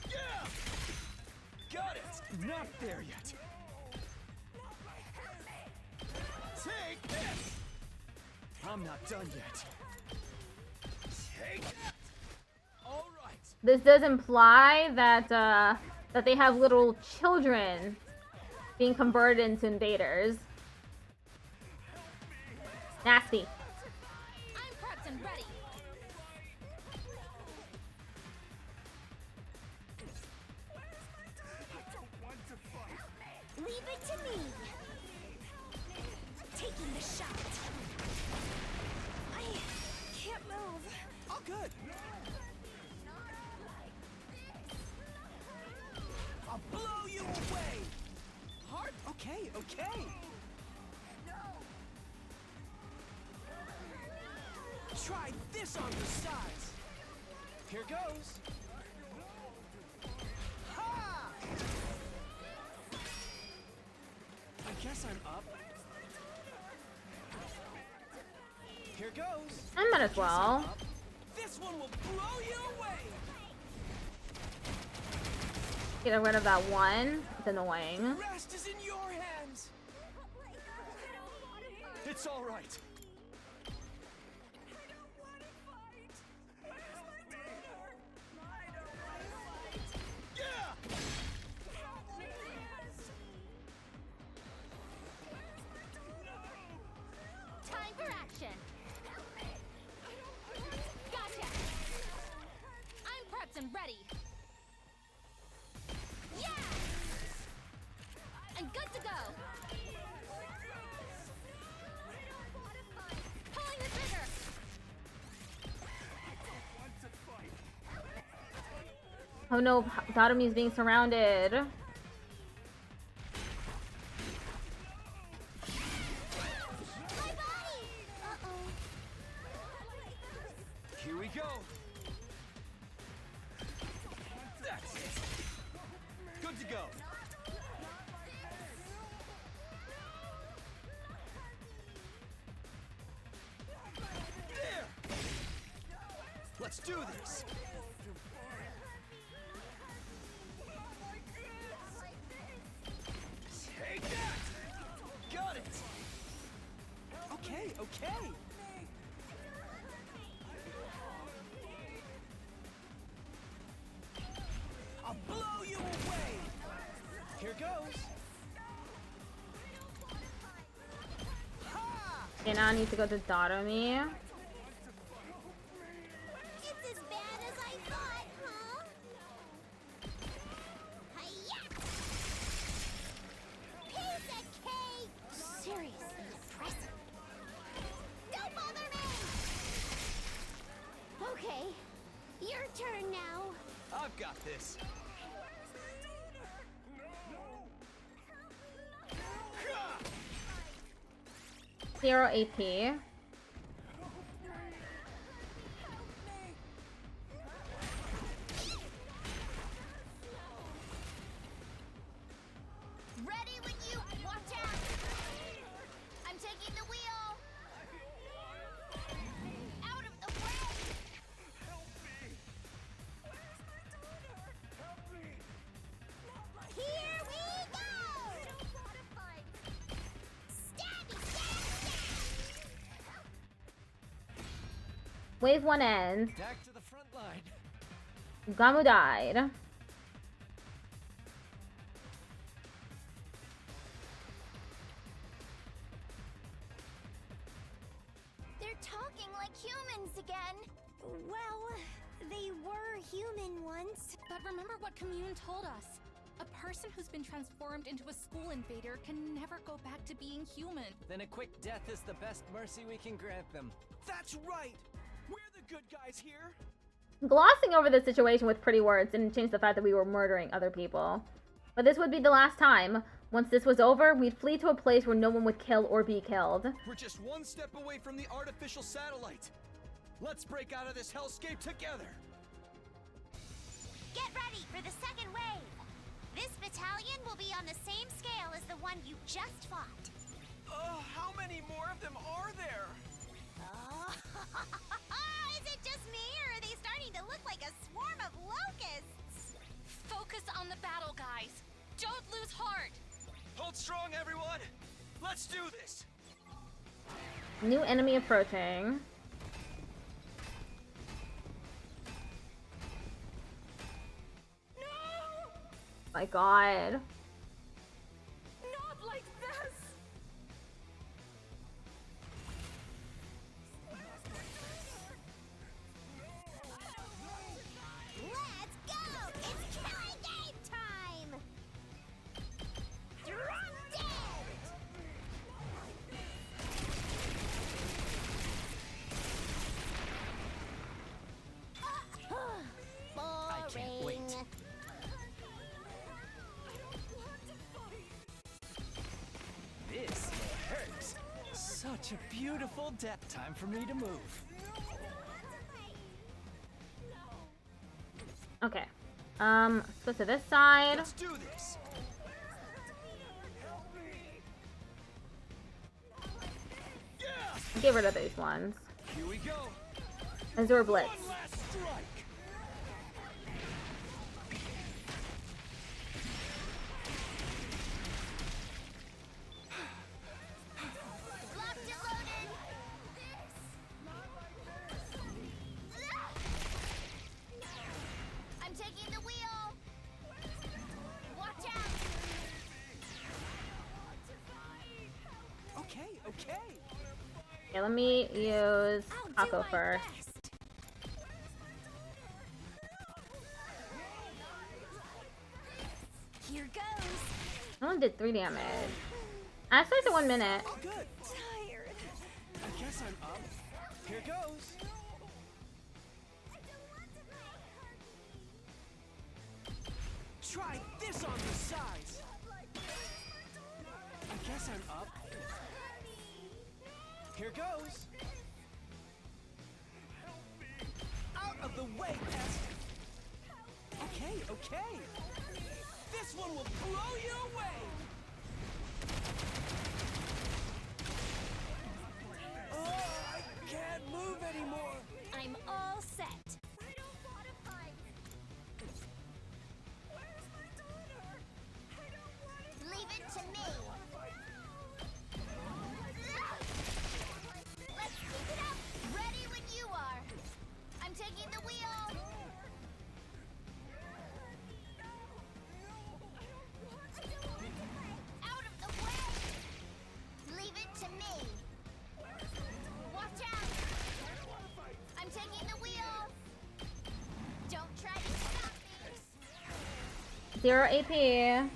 Yeah! Got it. Not there yet. Take this! I'm not done yet. Take that! All right.
This does imply that that they have little children being converted into invaders. Nasty.
I'm prepped and ready. Leave it to me. Taking the shot. I can't move.
All good. I'll blow you away. Hard? Okay. Try this on the sides. Here goes. Ha! I guess I'm up. Here goes.
I might as well.
This one will blow you away.
Get rid of that one. It's annoying.
The rest is in your hands.
It's all right. Yeah!
Time for action. Gotcha. I'm prepped and ready. Yeah! And good to go.
Oh no, Datomi is being surrounded.
My body! Uh-oh.
Here we go. That's it. Good to go. There. Let's do this. Take that. Got it.
Okay, okay. I'll blow you away. Here goes. Ha!
Okay, now I need to go to Datomi.
It's as bad as I thought, huh? Hi-ya! Piece of cake! Seriously impressive. Don't bother me! Okay, your turn now.
I've got this.
0 AP.
Ready when you watch out! I'm taking the wheel! Out of the way! Here we go! Stabby, stab, stab!
Wave 1 ends.
Back to the front line.
Gamu died.
They're talking like humans again. Well, they were human once.
But remember what Commune told us. A person who's been transformed into a school invader can never go back to being human.
Then a quick death is the best mercy we can grant them.
That's right. We're the good guys here.
Glossing over the situation with pretty words didn't change the fact that we were murdering other people. But this would be the last time. Once this was over, we'd flee to a place where no one would kill or be killed.
We're just one step away from the artificial satellite. Let's break out of this hellscape together.
Get ready for the second wave. This battalion will be on the same scale as the one you just fought.
How many more of them are there?
Is it just me, or are they starting to look like a swarm of locusts?
Focus on the battle, guys. Don't lose heart.
Hold strong, everyone. Let's do this.
New enemy approaching. My god.
Not like this.
Let's go! It's killing game time! Drop dead!
I can't wait. This hurts. Such a beautiful death. Time for me to move.
Okay. Let's go to this side.
Let's do this.
Get rid of these ones.
Here we go.
Azure Blitz.
One last strike.
Locked and loaded! I'm taking the wheel! Watch out!
Okay, okay.
Okay, let me use
I'll
Taco
do my
first.
best. Here goes.
I only did 3 damage. I started 1 minute.
Oh, good.
Tired.
I guess I'm up. Here goes. Try this on the sides. I guess I'm up. Here goes. Out of the way, pest. Okay, okay. This one will blow you away. Oh, I can't move anymore.
I'm all set. Leave it to me. Let's keep it up. Ready when you are. I'm taking the wheel. Out of the way. Leave it to me. Watch out. I'm taking the wheel. Don't try to stop me.
0 AP.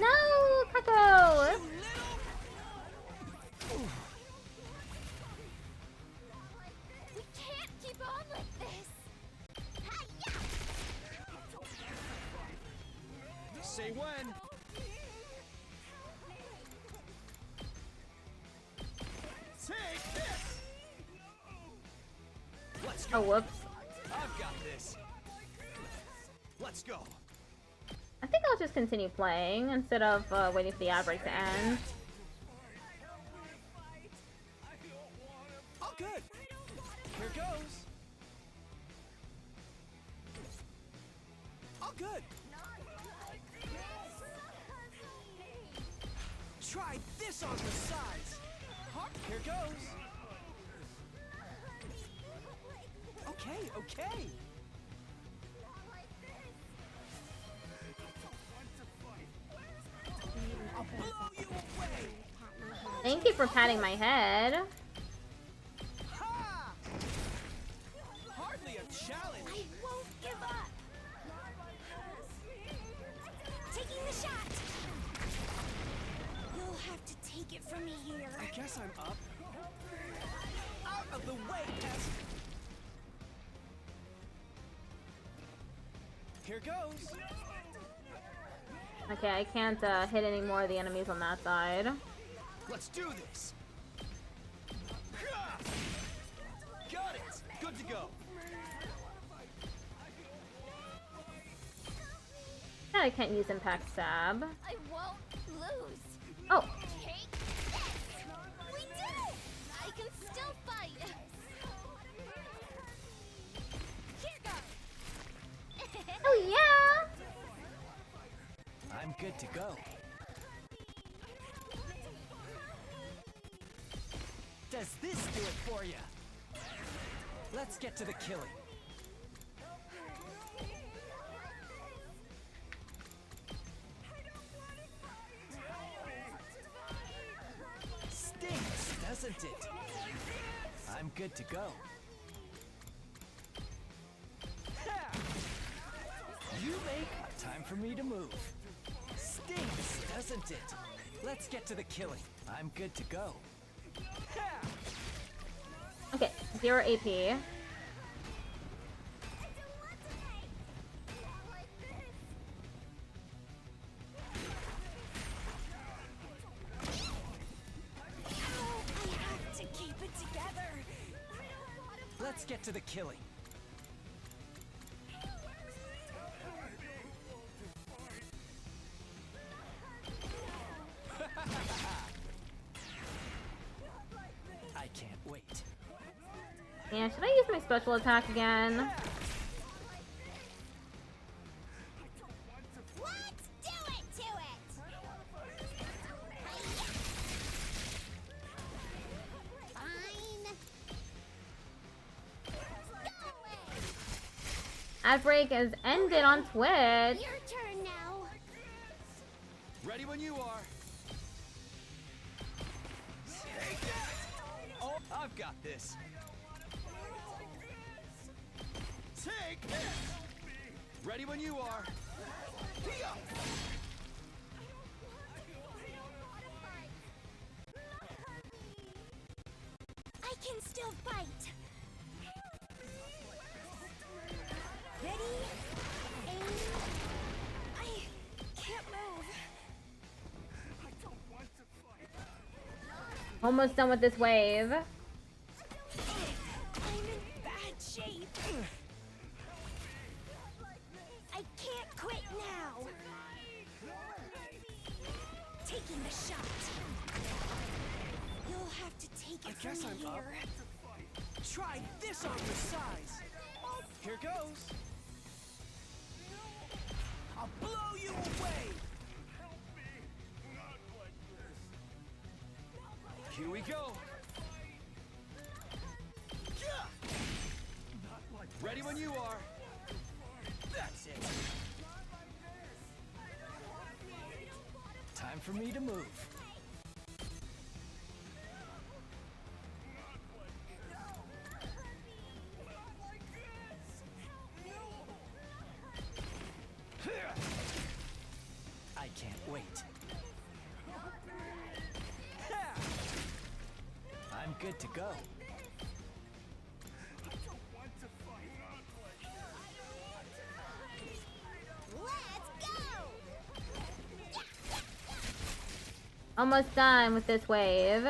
No, Kako!
We can't keep on like this. Hi-ya!
Say when. Take this. Let's go.
Oh, whoops.
I've got this. Let's go.
I think I'll just continue playing instead of waiting for the ad break to end.
Oh, good. Here goes. Oh, good. Try this on the sides. Here goes. Okay, okay. I'll blow you away.
Thank you for patting my head.
Ha! Hardly a challenge.
I won't give up. Taking the shot. You'll have to take it from me here.
I guess I'm up. Out of the way, pest. Here goes.
Okay, I can't hit any more of the enemies on that side.
Let's do this. Got it. Good to go.
I can't use impact stab.
I won't lose.
Oh,
Take this. We did it. I can still fight. Here goes.
oh yeah!
I'm good to go. Does this do it for you? Let's get to the killing. Stinks, doesn't it? I'm good to go. You make time for me to move. Stinks, doesn't it? Let's get to the killing. I'm good to go.
Okay, 0 AP.
To keep it together.
Let's get to the killing. I can't wait.
Yeah, should I use my special attack again?
Let's do it to it. Fine.
Ad break is ended on Twitch.
Your turn now.
Ready when you are. Take that. Oh, I've got this. Take this. Ready when you are.
I can still fight. Ready? Aim. I can't move.
I don't want to fight.
Almost done with this wave.
I'm in bad shape. I can't quit now. Taking the shot. You'll have to take it
Guess
from
I'm
here.
up to fight. Try this on your size. Here goes. I'll blow you away. Help me. Not like this.
Here we go.
Not like
Ready when you are.
that's it.
Time for me to move. I can't wait. I'm good to go.
Let's go!
Almost done with this wave.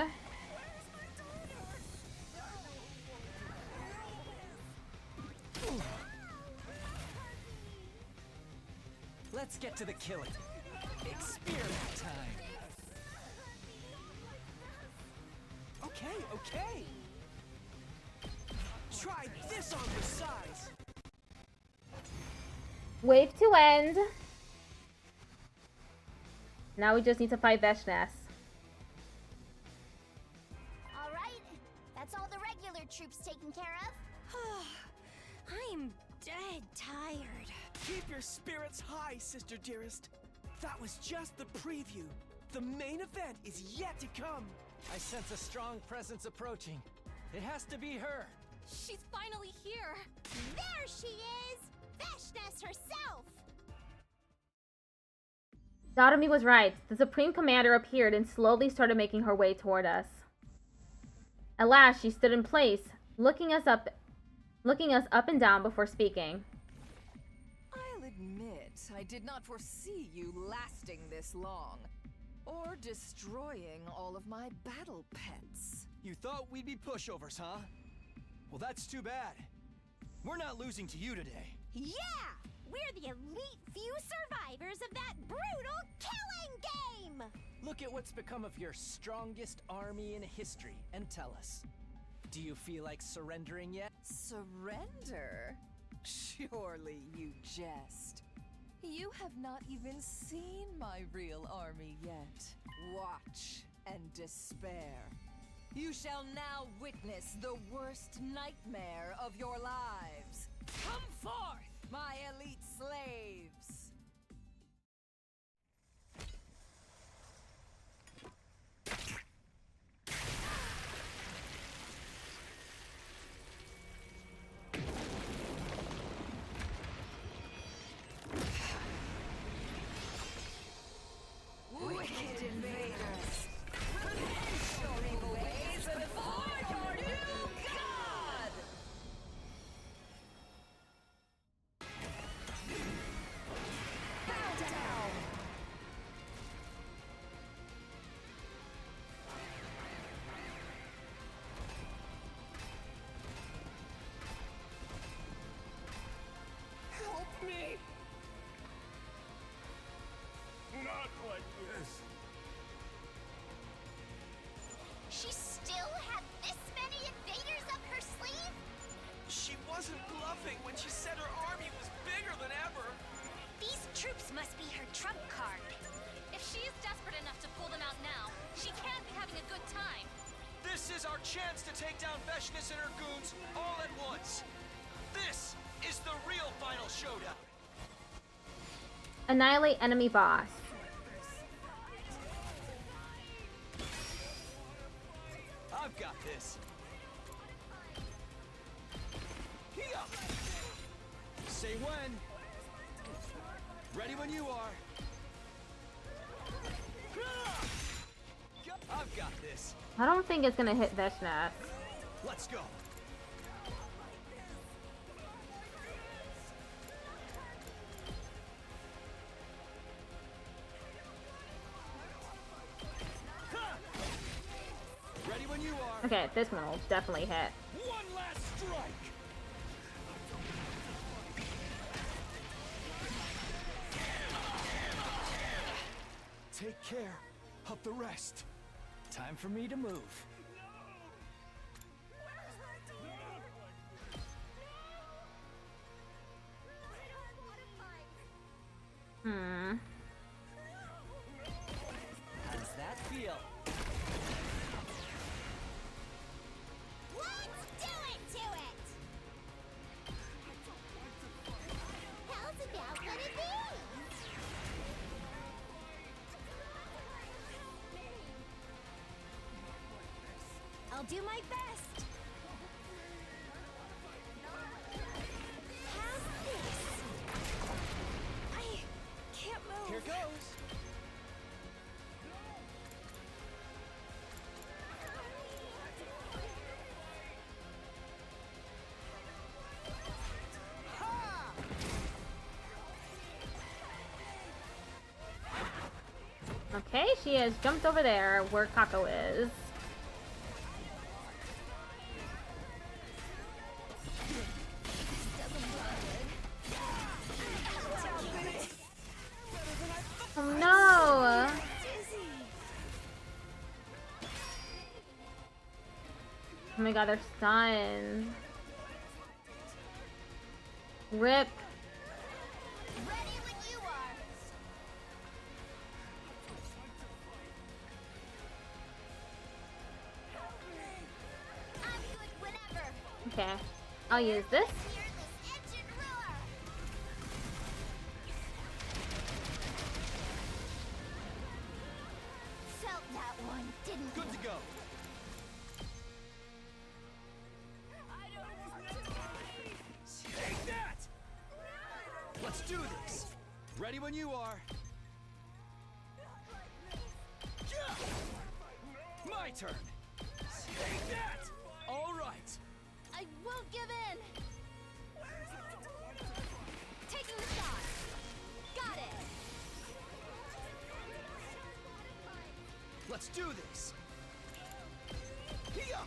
Let's get to the killing. Experiment time.
Okay. Try this on your size.
Wave to end. Now we just need to fight Veshness.
All right, that's all the regular troops taken care of. I'm dead tired.
Keep your spirits high, sister dearest. That was just the preview. The main event is yet to come.
I sense a strong presence approaching. It has to be her.
She's finally here.
There she is! Veshness herself!
Dotomy was right. The Supreme Commander appeared and slowly started making her way toward us. At last, she stood in place, looking us up and down before speaking.
I'll admit, I did not foresee you lasting this long. Or destroying all of my battle pets.
You thought we'd be pushovers, huh? Well, that's too bad. We're not losing to you today.
Yeah! We're the elite few survivors of that brutal killing game!
Look at what's become of your strongest army in history and tell us. Do you feel like surrendering yet?
Surrender? Surely you jest. You have not even seen my real army yet. Watch and despair. You shall now witness the worst nightmare of your lives. Come forth, my elite slaves! Wicked invaders! Repent your evil ways before your new god! Bow down!
Help me! Not like this.
She still had this many invaders up her sleeve?
She wasn't bluffing when she said her army was bigger than ever.
These troops must be her trump card.
If she is desperate enough to pull them out now, she can't be having a good time.
This is our chance to take down Veshness and her goons all at once. This is the real final showdown.
Annihilate enemy boss.
I've got this.
Here!
Say when. Ready when you are. I've got this.
I don't think it's gonna hit Vishnath.
Let's go. Ready when you are.
Okay, this one will definitely hit.
One last strike. Take care of the rest. Time for me to move.
Hmm.
How's that feel?
Let's do it to it! How's about one of these? I'll do my best. How's this? I can't move.
Here goes.
Okay, she has jumped over there where Kako is. Oh no! Oh my god, they're stunned. Rip.
Ready when you are. I'm good whenever.
Okay, I'll use this.
Fearless engine roar. Felt that one, didn't
Good
you?
to go. Take that! Let's do this. Ready when you are. My turn. Take that! All right.
I won't give in. Taking the shot. Got it.
Let's do this. Here.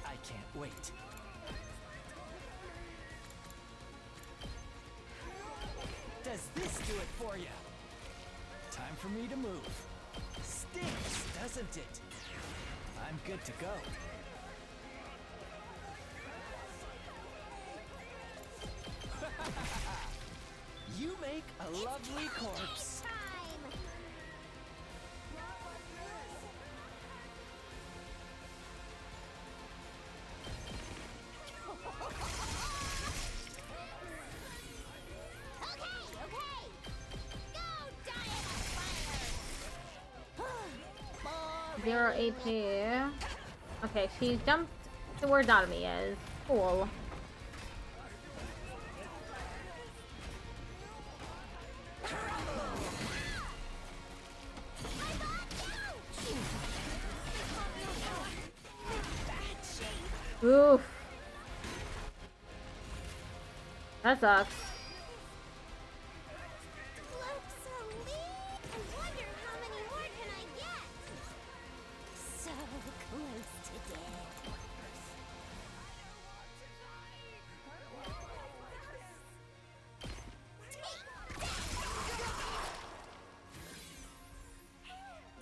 I can't wait. Does this do it for you? Time for me to move. Stinks, doesn't it? I'm good to go. You make a lovely corpse.
Time. Okay. Go die in a fire.
0 AP. Okay, she's jumped to where Dotomy is. Cool. Oof. That sucks.
Looks so lean. I wonder how many more can I get? So close to death.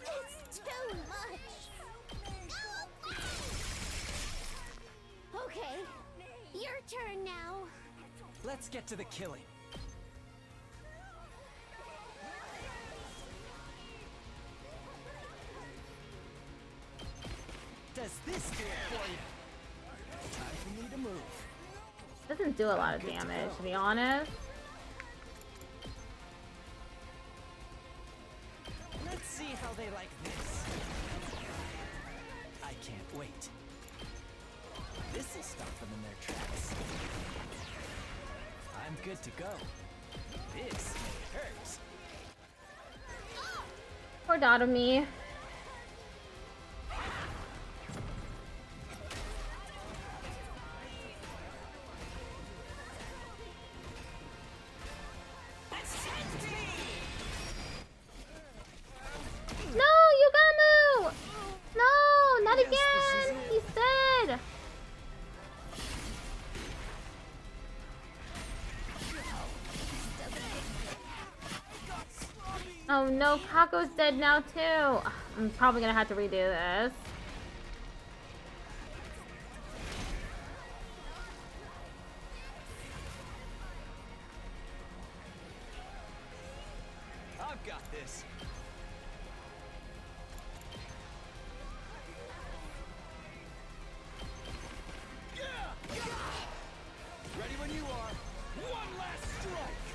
It's too much. Go away! Okay, your turn now.
Let's get to the killing. Does this do it for you? Time for me to move.
Doesn't do a lot of damage, to be honest.
Let's see how they like this. I can't wait. This'll stop them in their tracks. I'm good to go. This may hurt.
Poor Dotomy. No, Yugamu! No, not again! He's dead! Oh no, Kako's dead now too. I'm probably gonna have to redo this.
I've got this. Ready when you are. One last strike.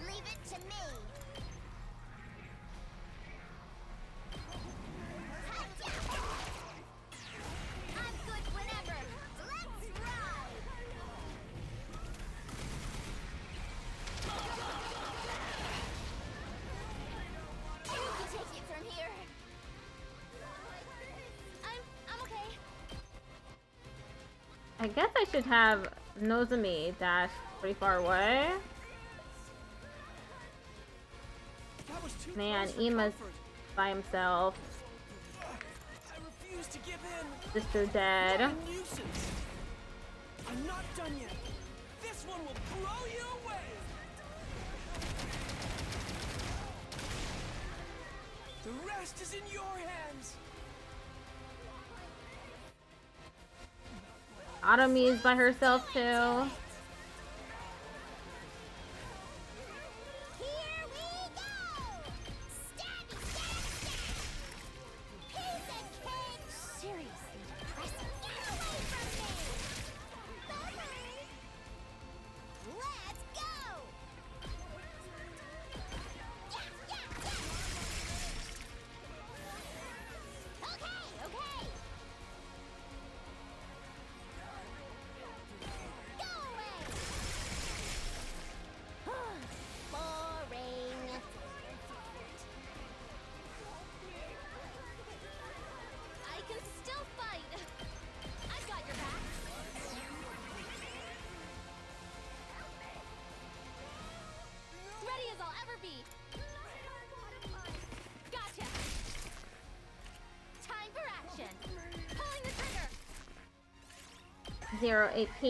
Leave it to me. I'm good whenever. Let's ride. You can take it from here. I'm okay.
I guess I should have Nozomi dash pretty far away.
That was too
Man,
close for
Ima's
comfort.
by himself.
I refuse to give in.
Sister dead.
What a nuisance. I'm not done yet. This one will blow you away. The rest is in your hands.
Automie is by herself too.
Here we go! Stabby, stab, stab! Piece of cake! Seriously depressing. Get away from me! Let's go! Okay, okay! Go away! Boring.
I can still fight. I've got your back. Ready as I'll ever be. Gotcha. Time for action. Pulling the trigger.
0 AP.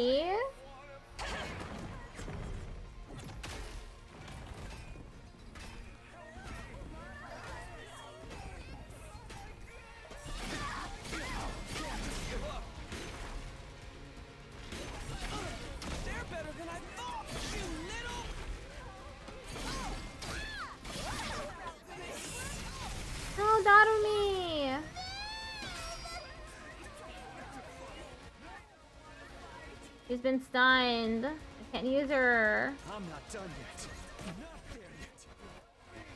They're better than I thought, you little...
No, Dotomy! She's been stunned. I can't use her.
I'm not done yet. Not there yet.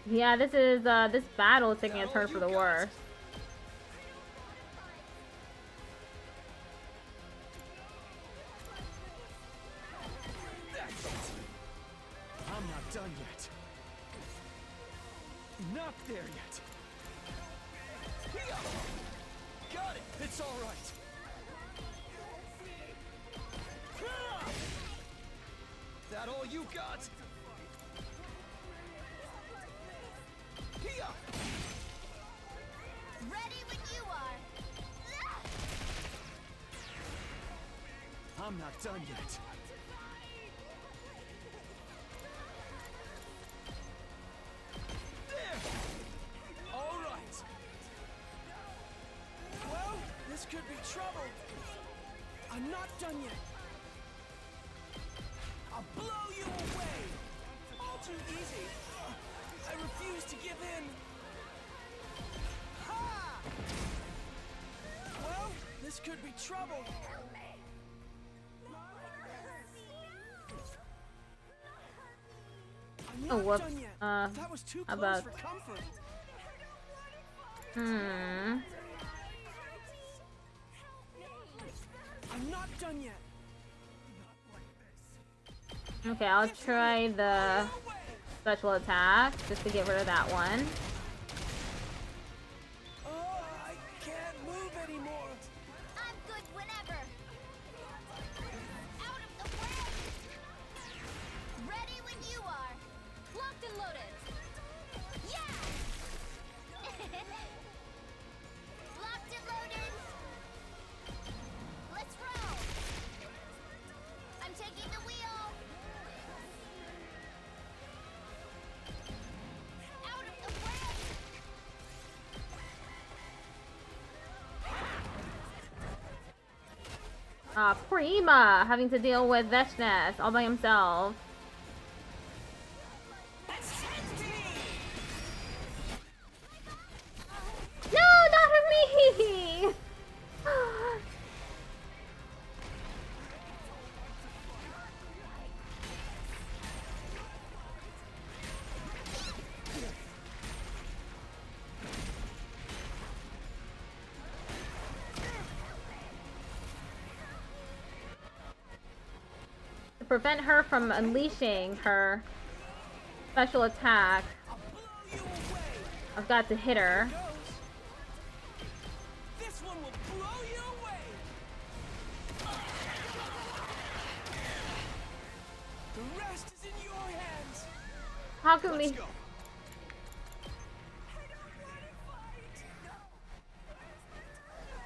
Yeah, this battle is taking a turn for the worse.
That's it. I'm not done yet. Not there yet. Got it. It's all right. That all you got?
Ready when you are.
I'm not done yet. There!
All right. Well, this could be trouble. I'm not done yet. I'll blow you away. All too easy. I refuse to give in. Ha! Well, this could be trouble. I'm
Oh,
not
whoops.
done yet. That was too
How
close
about...
for comfort. I'm not done yet.
Okay, I'll try the special attack just to get rid of that one.
Oh, I can't move anymore.
I'm good whenever. Out of the way. Ready when you are.
Locked and loaded.
Yeah. Locked and loaded. Let's roll. I'm taking the wheel. Out of the way.
Poor Ema, having to deal with Veshness all by himself. No, not me! To prevent her from unleashing her special attack, I've got to hit her.
This one will blow you away. The rest is in your hands.
How can
Let's
we...
go.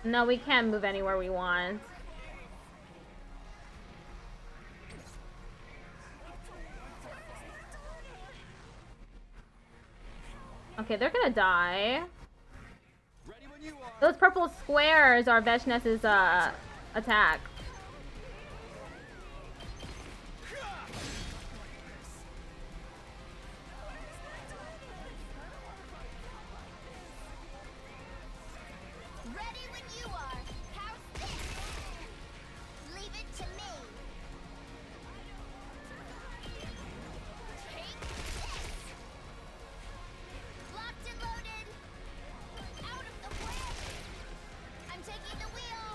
No, we can't move anywhere we want. Okay, they're gonna die.
Ready when you are.
Those purple squares are Veshness's attack.
Ready when you are. How's this? Leave it to me. Take this. Locked and loaded. Out of the way. I'm taking the wheel.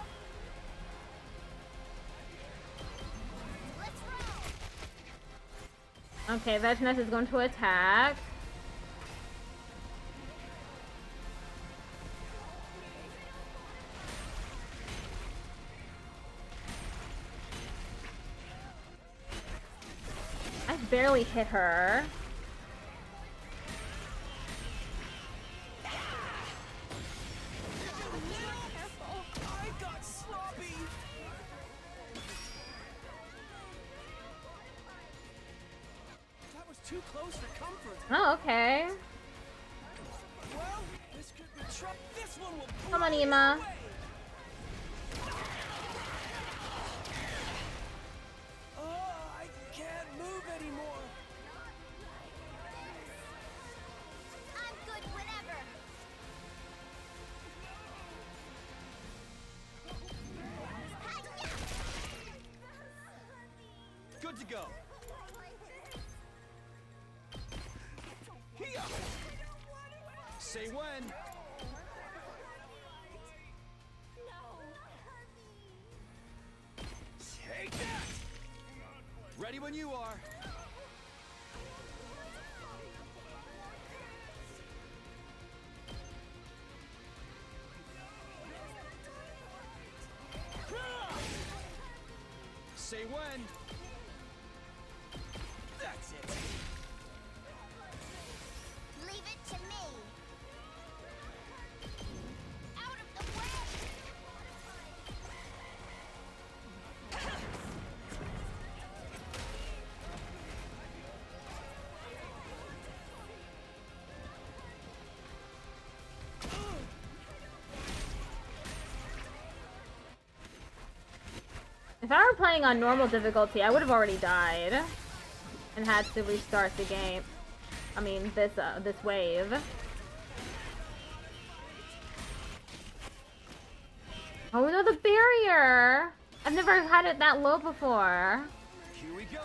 Let's roll.
Okay, Veshness is going to attack. I barely hit her.
I got sloppy. That was too close for comfort.
Oh, okay.
Well, this could be trouble. This one will blow
Come on,
you
Ema.
away. Oh, I can't move anymore.
I'm good whenever.
Good to go. Here. Say when. Take that. Ready when you are. Say when. That's it.
Leave it to me. Out of the way.
If I were playing on normal difficulty, I would have already died and had to restart the game. I mean, this wave. Oh no, the barrier! I've never had it that low before.
Here we go.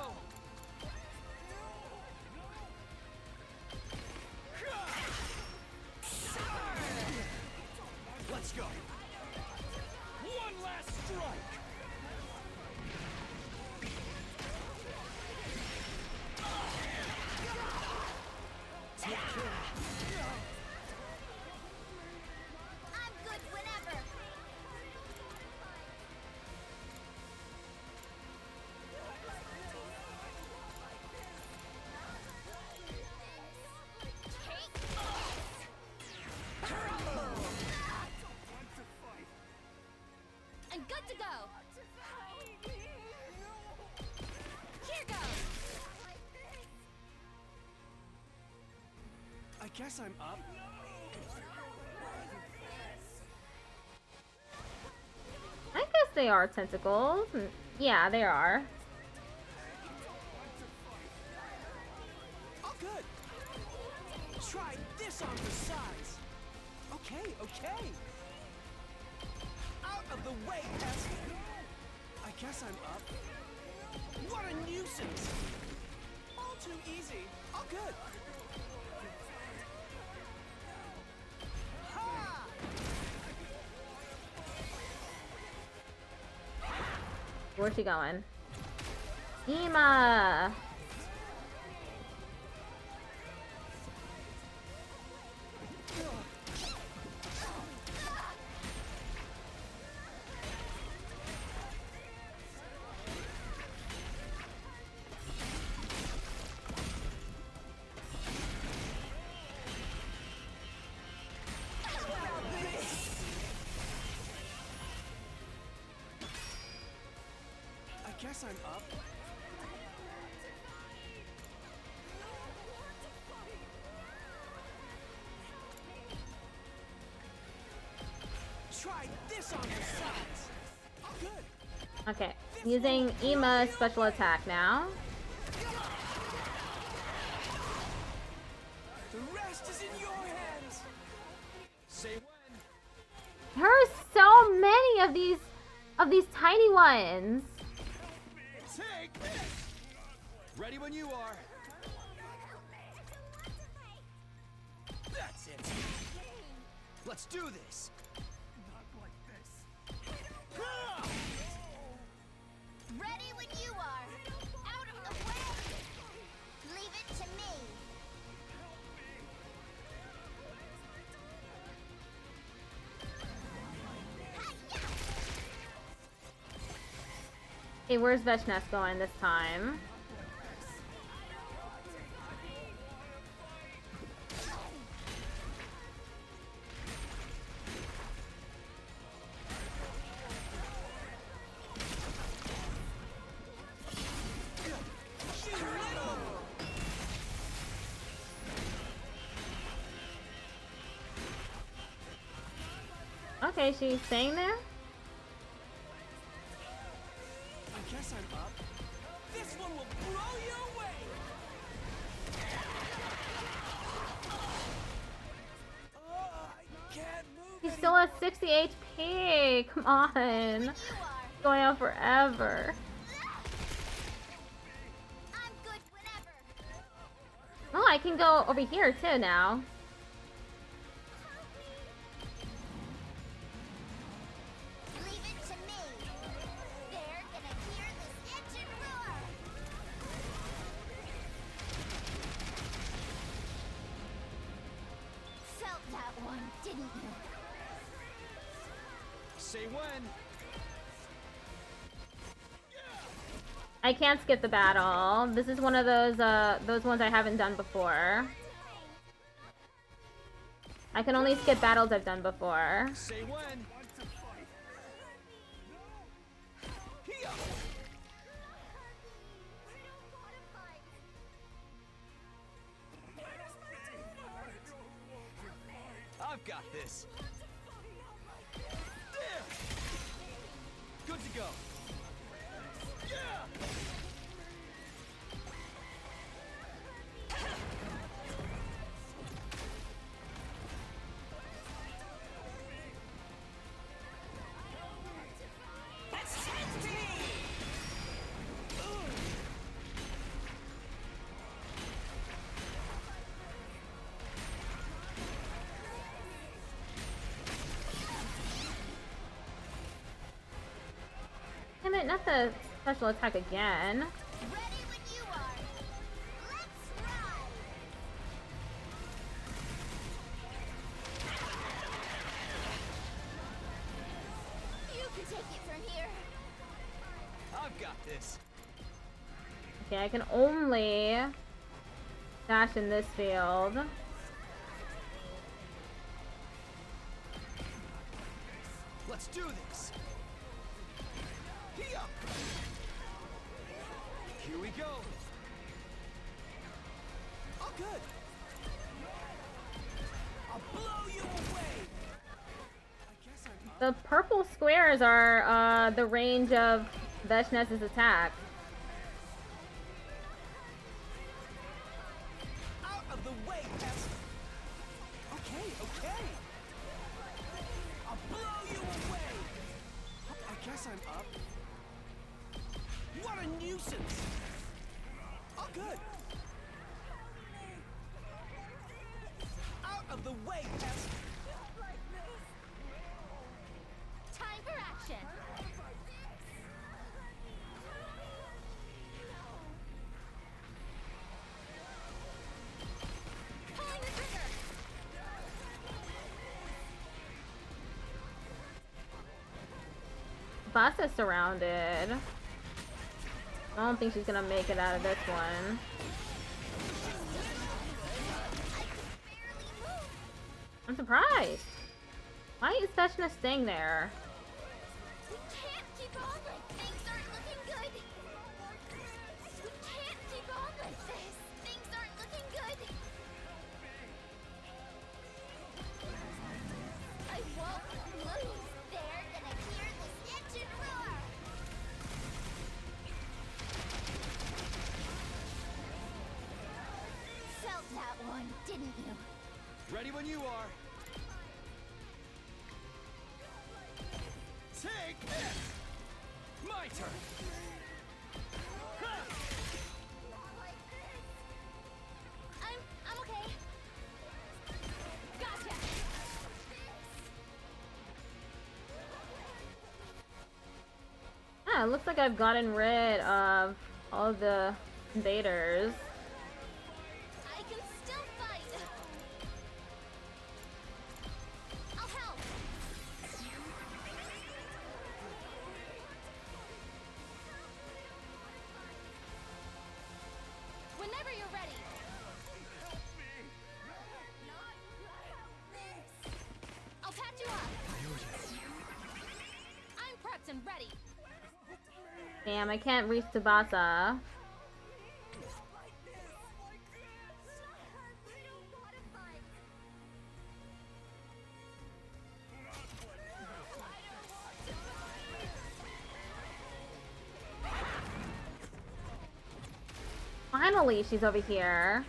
guess I'm up.
I guess they are tentacles. Yeah, they are.
Oh, good. Try this on the sides. Okay, okay. Out of the way, Tess. I guess I'm up. What a nuisance. All too easy. Oh, good. Ha!
Where's she going? Ema!
I guess I'm up. Try this on the sides. Oh, good.
Okay, using Ema's special attack now.
The rest is in your hands.
Say when.
There are so many of these tiny ones.
Take this! Ready when you are. That's it. Let's do this. Not like this.
Ready when you are. Out of the way. Leave it to me.
Okay, where's Veshness going this time? Okay, she's staying there?
I guess I'm up. This one will blow you away. Oh, I can't move.
He's still at 60 HP! Come on! Going on forever.
I'm good whenever.
Oh, I can go over here too now.
Leave it to me. They're gonna hear this engine roar. Felt that one, didn't you?
Say when.
I can't skip the battle. This is one of those ones I haven't done before. I can only skip battles I've done before.
Say when. I've got this. There. Good to go.
Damn it, not the special attack again.
Ready when you are. Let's ride. You can take it from here.
I've got this.
Okay, I can only dash in this field.
Let's do this. Here we go.
Oh, good.
The purple squares are the range of Veshness's attack.
Out of the way, Tess. Okay, okay. I'll blow you away. I guess I'm up. What a nuisance. Oh, good. Out of the way, Tess.
Time for action. Pulling the trigger.
Basa's surrounded. I don't think she's gonna make it out of this one. I'm surprised. Why is Veshness staying there?
We can't keep on like things aren't looking good. We can't keep on like this. Things aren't looking good. I won't lose. They're gonna hear this engine roar. Felt that one, didn't you?
Ready when you are. Take this! My turn!
I'm okay. Gotcha.
Yeah, it looks like I've gotten rid of all the invaders.
I can still fight. I'll help. Whenever you're ready. I'll patch you up. I'm prepped and ready.
Damn, I can't reach Tsubasa. Finally, she's over here.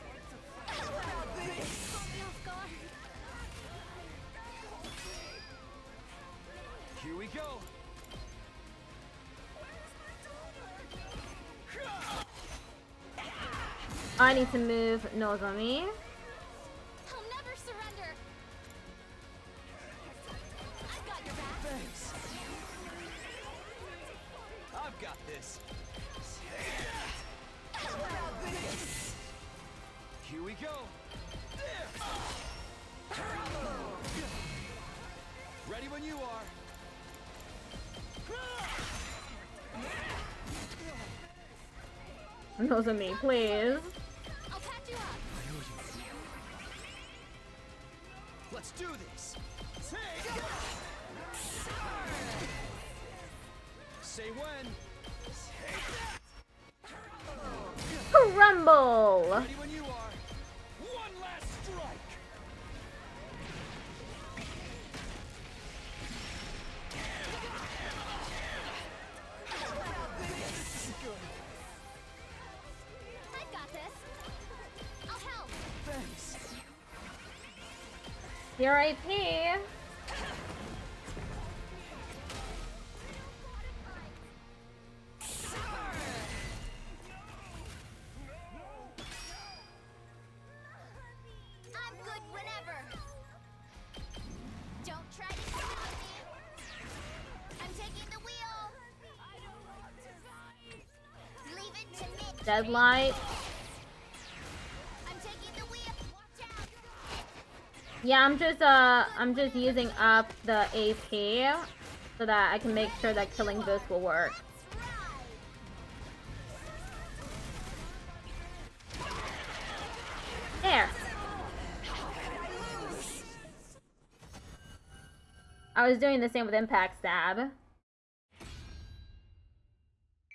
Here we go!
I need to move Nozomi.
I'll never surrender. I've got your back.
Thanks! I've got this! Here we go! Ready when you are!
Nozomi, please.
I'll patch you up.
Let's do this! Say when!
Crumble!
Ready when you are! One last strike!
I've got this. I'll help.
Thanks!
Your IP.
I'm good whenever. Don't try to stop me. I'm taking the wheel. Leave it to me.
Deadlight.
I'm taking the wheel. Watch out.
Yeah, I'm just using up the AP so that I can make sure that killing this will work. There. I was doing the same with Impact Stab.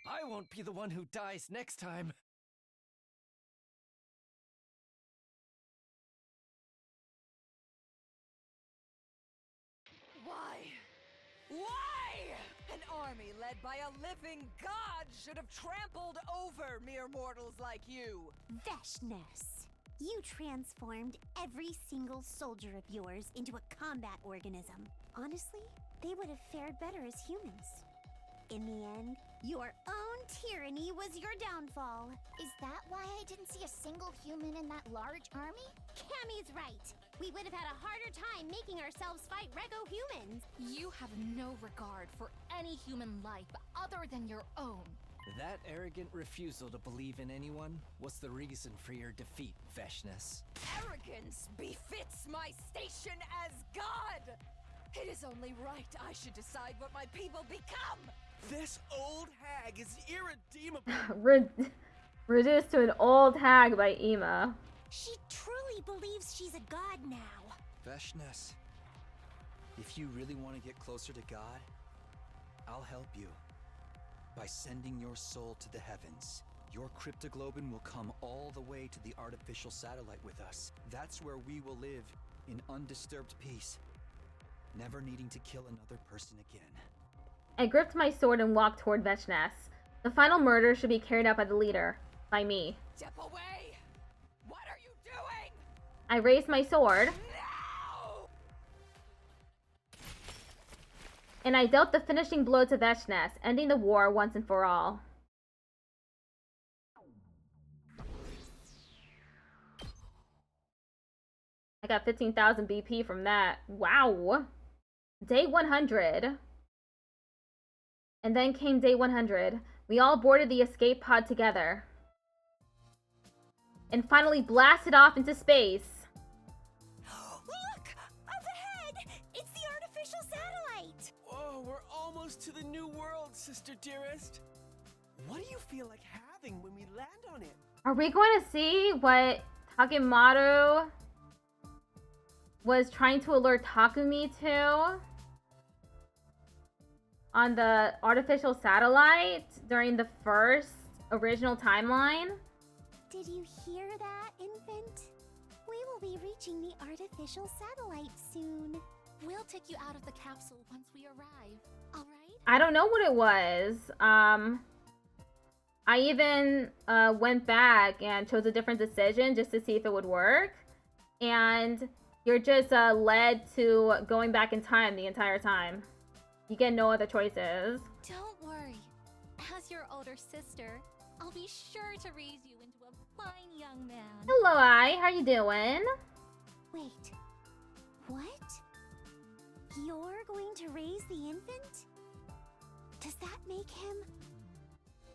I won't be the one who dies next time.
Why? army led by a living god should have trampled over mere mortals like you.
Veshness. You transformed every single soldier of yours into a combat organism. Honestly, they would have fared better as humans. In the end, your own tyranny was your downfall.
Is that why I didn't see a single human in that large army?
Cammy's right. We would have had a harder time making ourselves fight Rego humans.
You have no regard for any human life other than your own.
That arrogant refusal to believe in anyone was the reason for your defeat, Veshness.
Arrogance befits my station as god! It is only right I should decide what my people become!
This old hag is irredeemable.
Reduced to an old hag by Ema.
She truly believes she's a god now.
Veshness, if you really want to get closer to God, I'll help you. By sending your soul to the heavens, your cryptoglobin will come all the way to the artificial satellite with us. That's where we will live in undisturbed peace, never needing to kill another person again.
I gripped my sword and walked toward Veshness. The final murder should be carried out by the leader, by me.
Step away! What are you doing?
I raised my sword.
No!
And I dealt the finishing blow to Veshness, ending the war once and for all. I got 15,000 BP from that. Wow. Day 100. And then came day 100. We all boarded the escape pod together. And finally blasted off into space.
Look! Up ahead! It's the artificial satellite!
Whoa, we're almost to the new world, sister dearest. What do you feel like having when we land on it?
Are we going to see what Takemaru was trying to alert Takumi to on the artificial satellite during the first original timeline?
Did you hear that, infant? We will be reaching the artificial satellite soon.
We'll take you out of the capsule once we arrive, alright?
I don't know what it was. I even went back and chose a different decision just to see if it would work. And you're just led to going back in time the entire time. You get no other choices.
Don't worry. As your older sister, I'll be sure to raise you into a fine young man.
Hello, I. How you doing?
Wait. What? You're going to raise the infant? Does that make him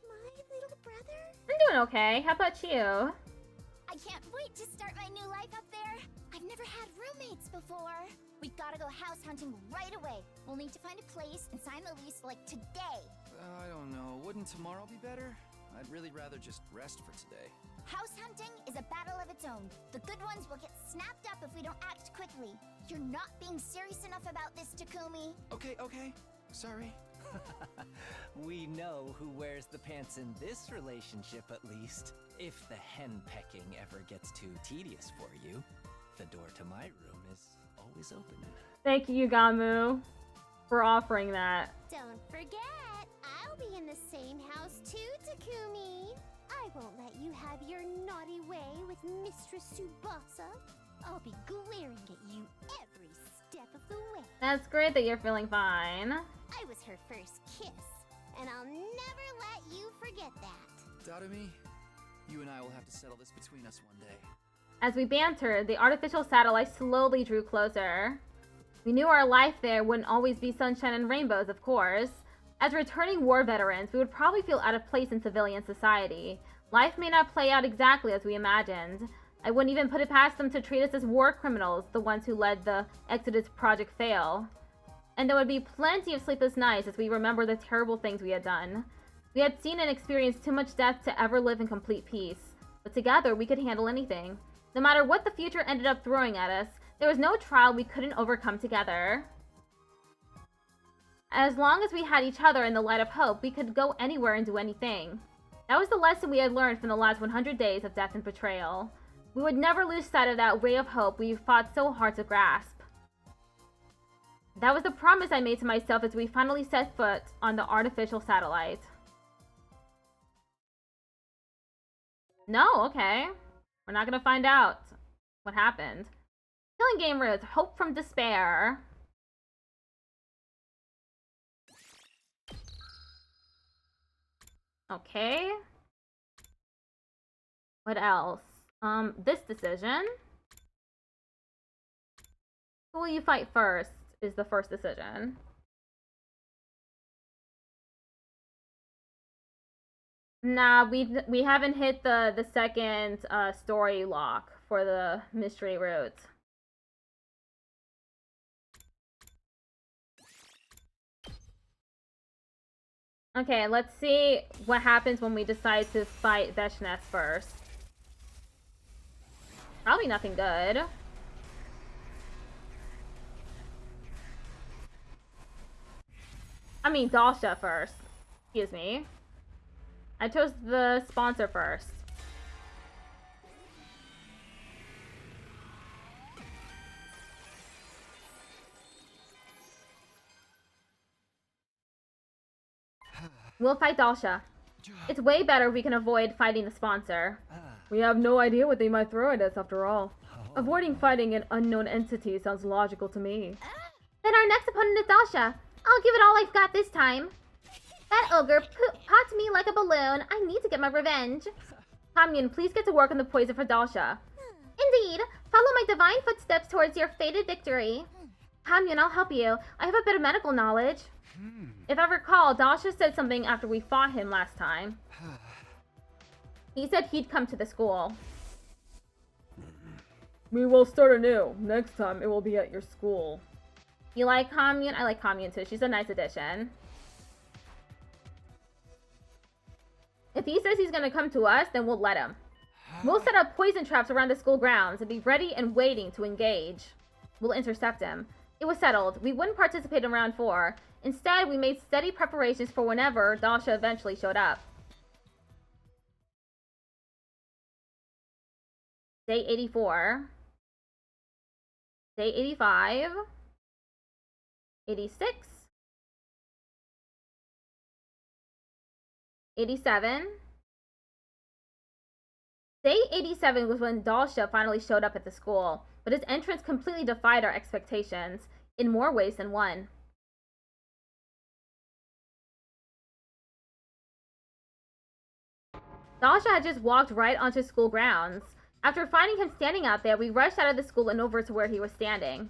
my little brother?
I'm doing okay. How about you?
I can't wait to start my new life up there. I've never had roommates before. We've got to go house hunting right away. We'll need to find a place and sign the lease like today.
I don't know. Wouldn't tomorrow be better? I'd really rather just rest for today.
House hunting is a battle of its own. The good ones will get snapped up if we don't act quickly. You're not being serious enough about this, Takumi.
Okay. Sorry.
We know who wears the pants in this relationship, at least. If the henpecking ever gets too tedious for you, the door to my room is always open.
Thank you, Gamu, for offering that.
Don't forget, I'll be in the same house too, Takumi. I won't let you have your naughty way with Mistress Tsubasa. I'll be glaring at you every step of the way.
That's great that you're feeling fine.
I was her first kiss, and I'll never let you forget that.
Darumi, you and I will have to settle this between us one day.
As we bantered, the artificial satellite slowly drew closer. We knew our life there wouldn't always be sunshine and rainbows, of course. As returning war veterans, we would probably feel out of place in civilian society. Life may not play out exactly as we imagined. I wouldn't even put it past them to treat us as war criminals, the ones who let the Exodus project fail. And there would be plenty of sleepless nights as we remember the terrible things we had done. We had seen and experienced too much death to ever live in complete peace. But together, we could handle anything. No matter what the future ended up throwing at us, there was no trial we couldn't overcome together. As long as we had each other in the light of hope, we could go anywhere and do anything. That was the lesson we had learned from the last 100 days of death and betrayal. We would never lose sight of that ray of hope we fought so hard to grasp.
That was the promise I made to myself as we finally set foot on the artificial satellite. No, okay. We're not gonna find out what happened. Killing game roots, hope from despair. Okay. What else? This decision. Who will you fight first is the first decision. Nah, we haven't hit the second story lock for the mystery route. Okay, let's see what happens when we decide to fight Veshness first. Probably nothing good. I mean, Dalsha first. Excuse me. I chose the sponsor first. We'll fight Dalsha. It's way better if we can avoid fighting the sponsor.
We have no idea what they might throw at us after all. Avoiding fighting an unknown entity sounds logical to me.
Then our next opponent is Dalsha. I'll give it all I've got this time. That ogre popped me like a balloon. I need to get my revenge. Kamyun, please get to work on the poison for Dalsha. Indeed. Follow my divine footsteps towards your fated victory. Kamyun, I'll help you. I have a bit of medical knowledge. If I recall, Dalsha said something after we fought him last time. He said he'd come to the school.
We will start anew. Next time, it will be at your school.
You like Kamyun? I like Kamyun too. She's a nice addition. If he says he's gonna come to us, then we'll let him. We'll set up poison traps around the school grounds and be ready and waiting to engage. We'll intercept him. It was settled. We wouldn't participate in round 4. Instead, we made steady preparations for whenever Dalsha eventually showed up. Day 84. Day 85. 86. 87. Day 87 was when Dalsha finally showed up at the school, but his entrance completely defied our expectations, in more ways than one. Dalsha had just walked right onto school grounds. After finding him standing out there, we rushed out of the school and over to where he was standing.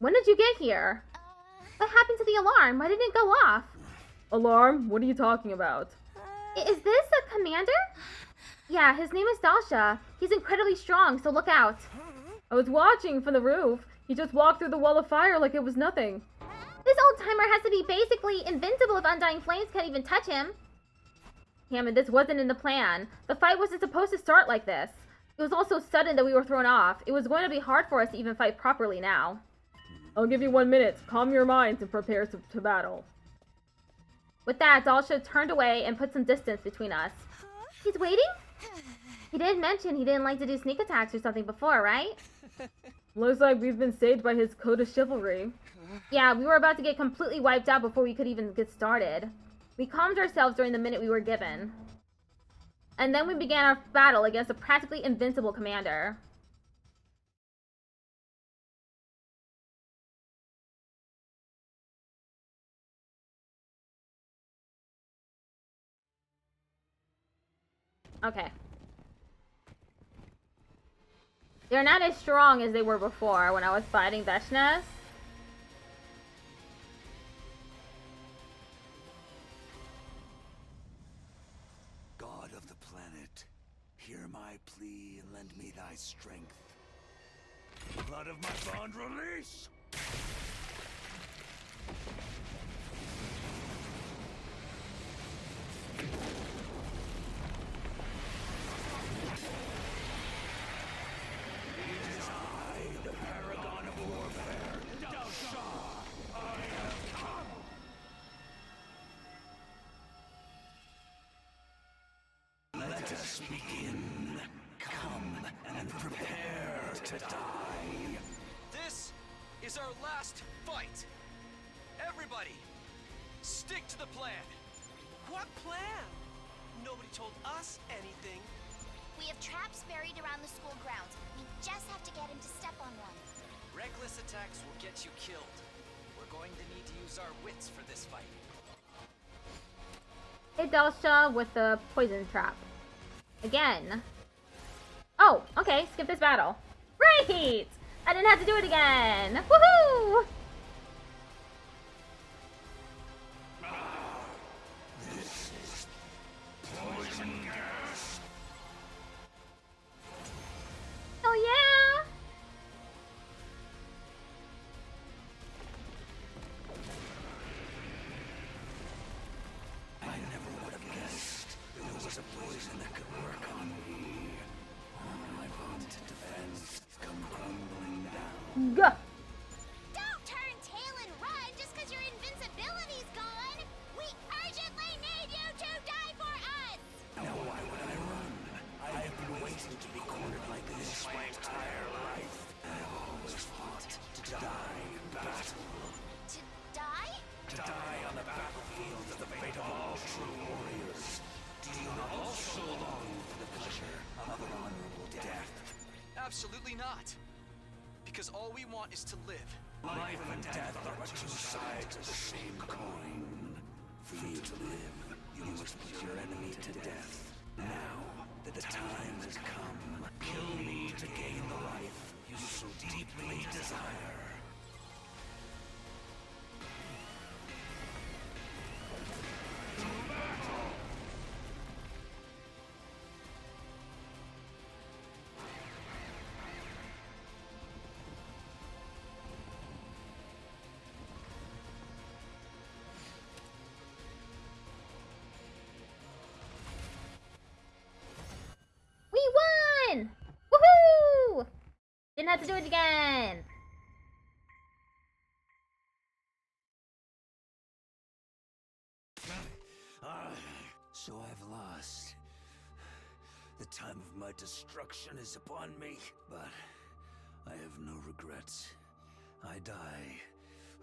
When did you get here? What happened to the alarm? Why didn't it go off?
Alarm? What are you talking about?
Is this a commander? Yeah, his name is Dalsha. He's incredibly strong, so look out.
I was watching from the roof. He just walked through the wall of fire like it was nothing.
This old-timer has to be basically invincible if Undying Flames can't even touch him. Damn it, this wasn't in the plan. The fight wasn't supposed to start like this. It was all so sudden that we were thrown off. It was going to be hard for us to even fight properly now.
I'll give you 1 minute. Calm your minds and prepare to battle.
With that, Dalsha turned away and put some distance between us. He's waiting? He didn't mention he didn't like to do sneak attacks or something before, right?
Looks like we've been saved by his code of chivalry.
Yeah, we were about to get completely wiped out before we could even get started. We calmed ourselves during the minute we were given. And then we began our battle against a practically invincible commander. Okay. They're not as strong as they were before when I was fighting Veshness.
God of the planet, hear my plea and lend me thy strength. Blood of my bond release! Let us begin. Come and prepare to die.
This is
is our last fight. Everybody, stick to the plan.
What plan? Nobody told us anything.
We have traps buried around the school grounds. We just have to get him to step on one.
Reckless attacks will get you killed. We're going to need to use our wits for this fight.
Hey, Delsha with the poison trap. Again. Oh, okay, skip this battle. Great! I didn't have to do it again! Woohoo!
This is poison gas.
Oh yeah!
I never would have guessed there was a poison that could work on me. All my vaunted defense come crumbling down.
Gah!
Don't turn tail and run just because your invincibility's gone! We urgently need you to die for us!
Now why would I run? I have been waiting to be cornered like this my entire life. I've always fought to die in battle.
To die?
To die on the battlefield of the fate of all true warriors. Do you not also long for the pleasure of an honorable death?
Absolutely not. Because all we want is to live.
Life and death are two sides of the same coin. For you to live, you must put your enemy to death. Now that the time has come, kill me to gain the life you so deeply desire.
We won! Woohoo! Didn't have to do it again.
So I've lost. The time of my destruction is upon me, but I have no regrets. I die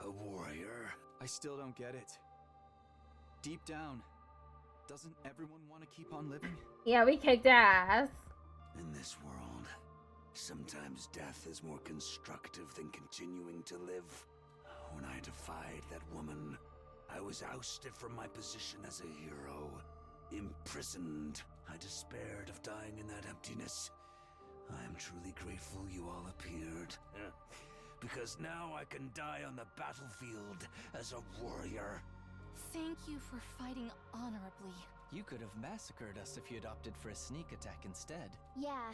a warrior.
I still don't get it. Deep down, doesn't everyone want to keep on living?
Yeah, we kicked ass.
In this world, sometimes death is more constructive than continuing to live. When I defied that woman, I was ousted from my position as a hero. Imprisoned. I despaired of dying in that emptiness. I am truly grateful you all appeared. Because now I can die on the battlefield as a warrior.
Thank you for fighting honorably.
You could have massacred us if you'd opted for a sneak attack instead.
Yeah.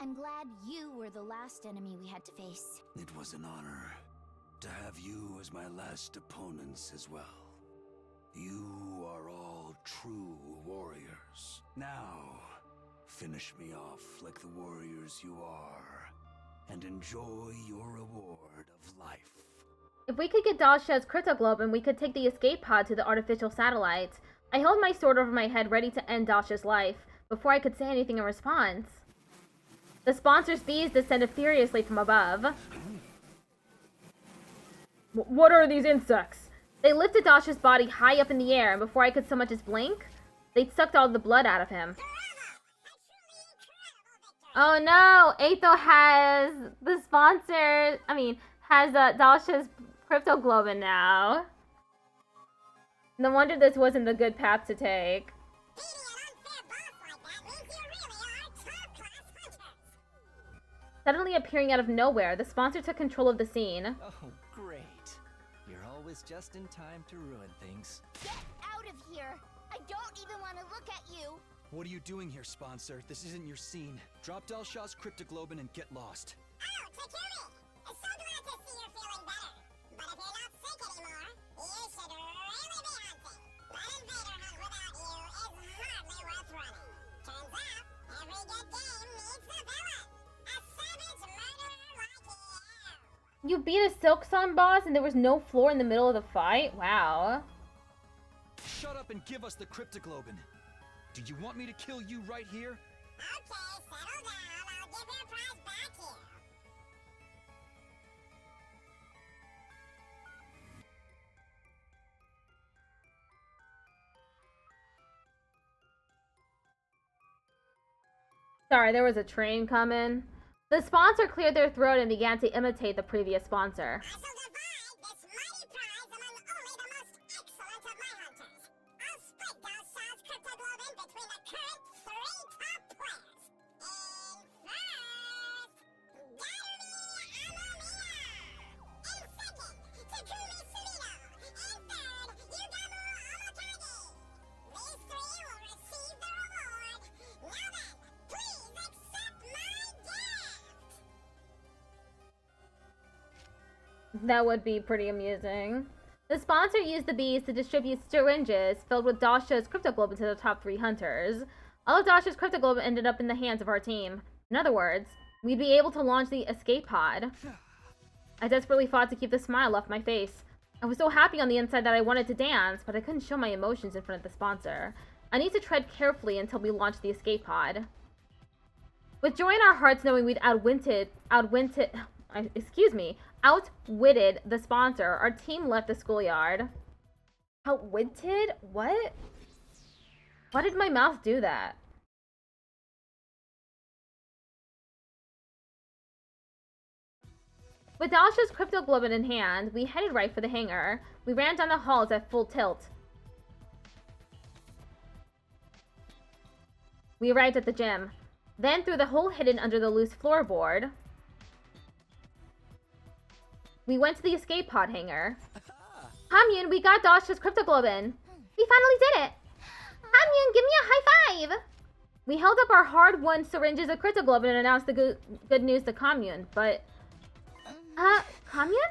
I'm glad you were the last enemy we had to face.
It was an honor to have you as my last opponents as well. You are all true warriors. Now, finish me off like the warriors you are, and enjoy your reward of life.
If we could get Dasha's cryptoglobin, we could take the escape pod to the artificial satellite. I held my sword over my head ready to end Dasha's life before I could say anything in response. The sponsor's bees descended furiously from above. What are these insects? They lifted Dasha's body high up in the air, and before I could so much as blink, they'd sucked all the blood out of him. Oh no! Aetho has the sponsor, has Dasha's cryptoglobin now. No wonder this wasn't the good path to take. Suddenly appearing out of nowhere, the sponsor took control of the scene.
Oh, great. You're always just in time to ruin things.
Get out of here! I don't even want to look at you!
What are you doing here, sponsor? This isn't your scene. Drop Delshaw's cryptoglobin and get lost.
Oh, Takumi! I'm so glad to see you're feeling better. But if you're not sick anymore, you should really be hunting. That invader hunt without you is hardly worth running. Turns out, every good game needs a villain. A savage murderer like you.
You beat a Silk Sun boss and there was no floor in the middle of the fight? Wow.
Shut up and give us the cryptoglobin. Do you want me to kill you right here?
Okay, settle down. I'll give your prize back here.
Sorry, there was a train coming. The sponsor cleared their throat and began to imitate the previous sponsor.
I shall divide this mighty prize among only the most excellent of my hunters. I'll split Dalshaw's cryptoglobin between the current 3 top players. And first, Gallery Amamina. And second, Takumi Surino. And third, Yugamu Omotagi. These 3 will receive the reward. Now then, please accept my gift.
That would be pretty amusing. The sponsor used the bees to distribute syringes filled with Dasha's cryptoglobin to the top 3 hunters. All of Dasha's cryptoglobin ended up in the hands of our team. In other words, we'd be able to launch the escape pod. I desperately fought to keep the smile off my face. I was so happy on the inside that I wanted to dance, but I couldn't show my emotions in front of the sponsor. I need to tread carefully until we launch the escape pod. With joy in our hearts knowing we'd outwitted the sponsor, our team left the schoolyard. Outwitted? What? Why did my mouth do that? With Dasha's cryptoglobin in hand, we headed right for the hangar. We ran down the halls at full tilt. We arrived at the gym, then through the hole hidden under the loose floorboard. We went to the escape pod hangar. Hamyun, we got Dasha's cryptoglobin. We finally did it. Hamyun, give me a high five. We held up our hard-won syringes of cryptoglobin and announced the good news to Hamyun, but... Hamyun?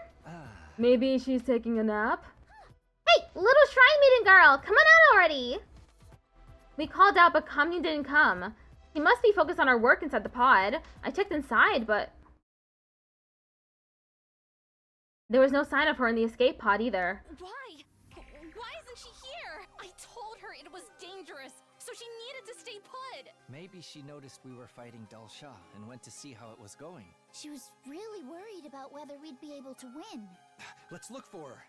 Maybe she's taking a nap?
Hey, little shrine maiden girl, come on out already.
We called out, but Hamyun didn't come. He must be focused on our work inside the pod. I checked inside, but... there was no sign of her in the escape pod either.
Why? Why isn't she here? I told her it was dangerous, so she needed to stay put.
Maybe she noticed we were fighting Dalsha and went to see how it was going.
She was really worried about whether we'd be able to win.
Let's look for her.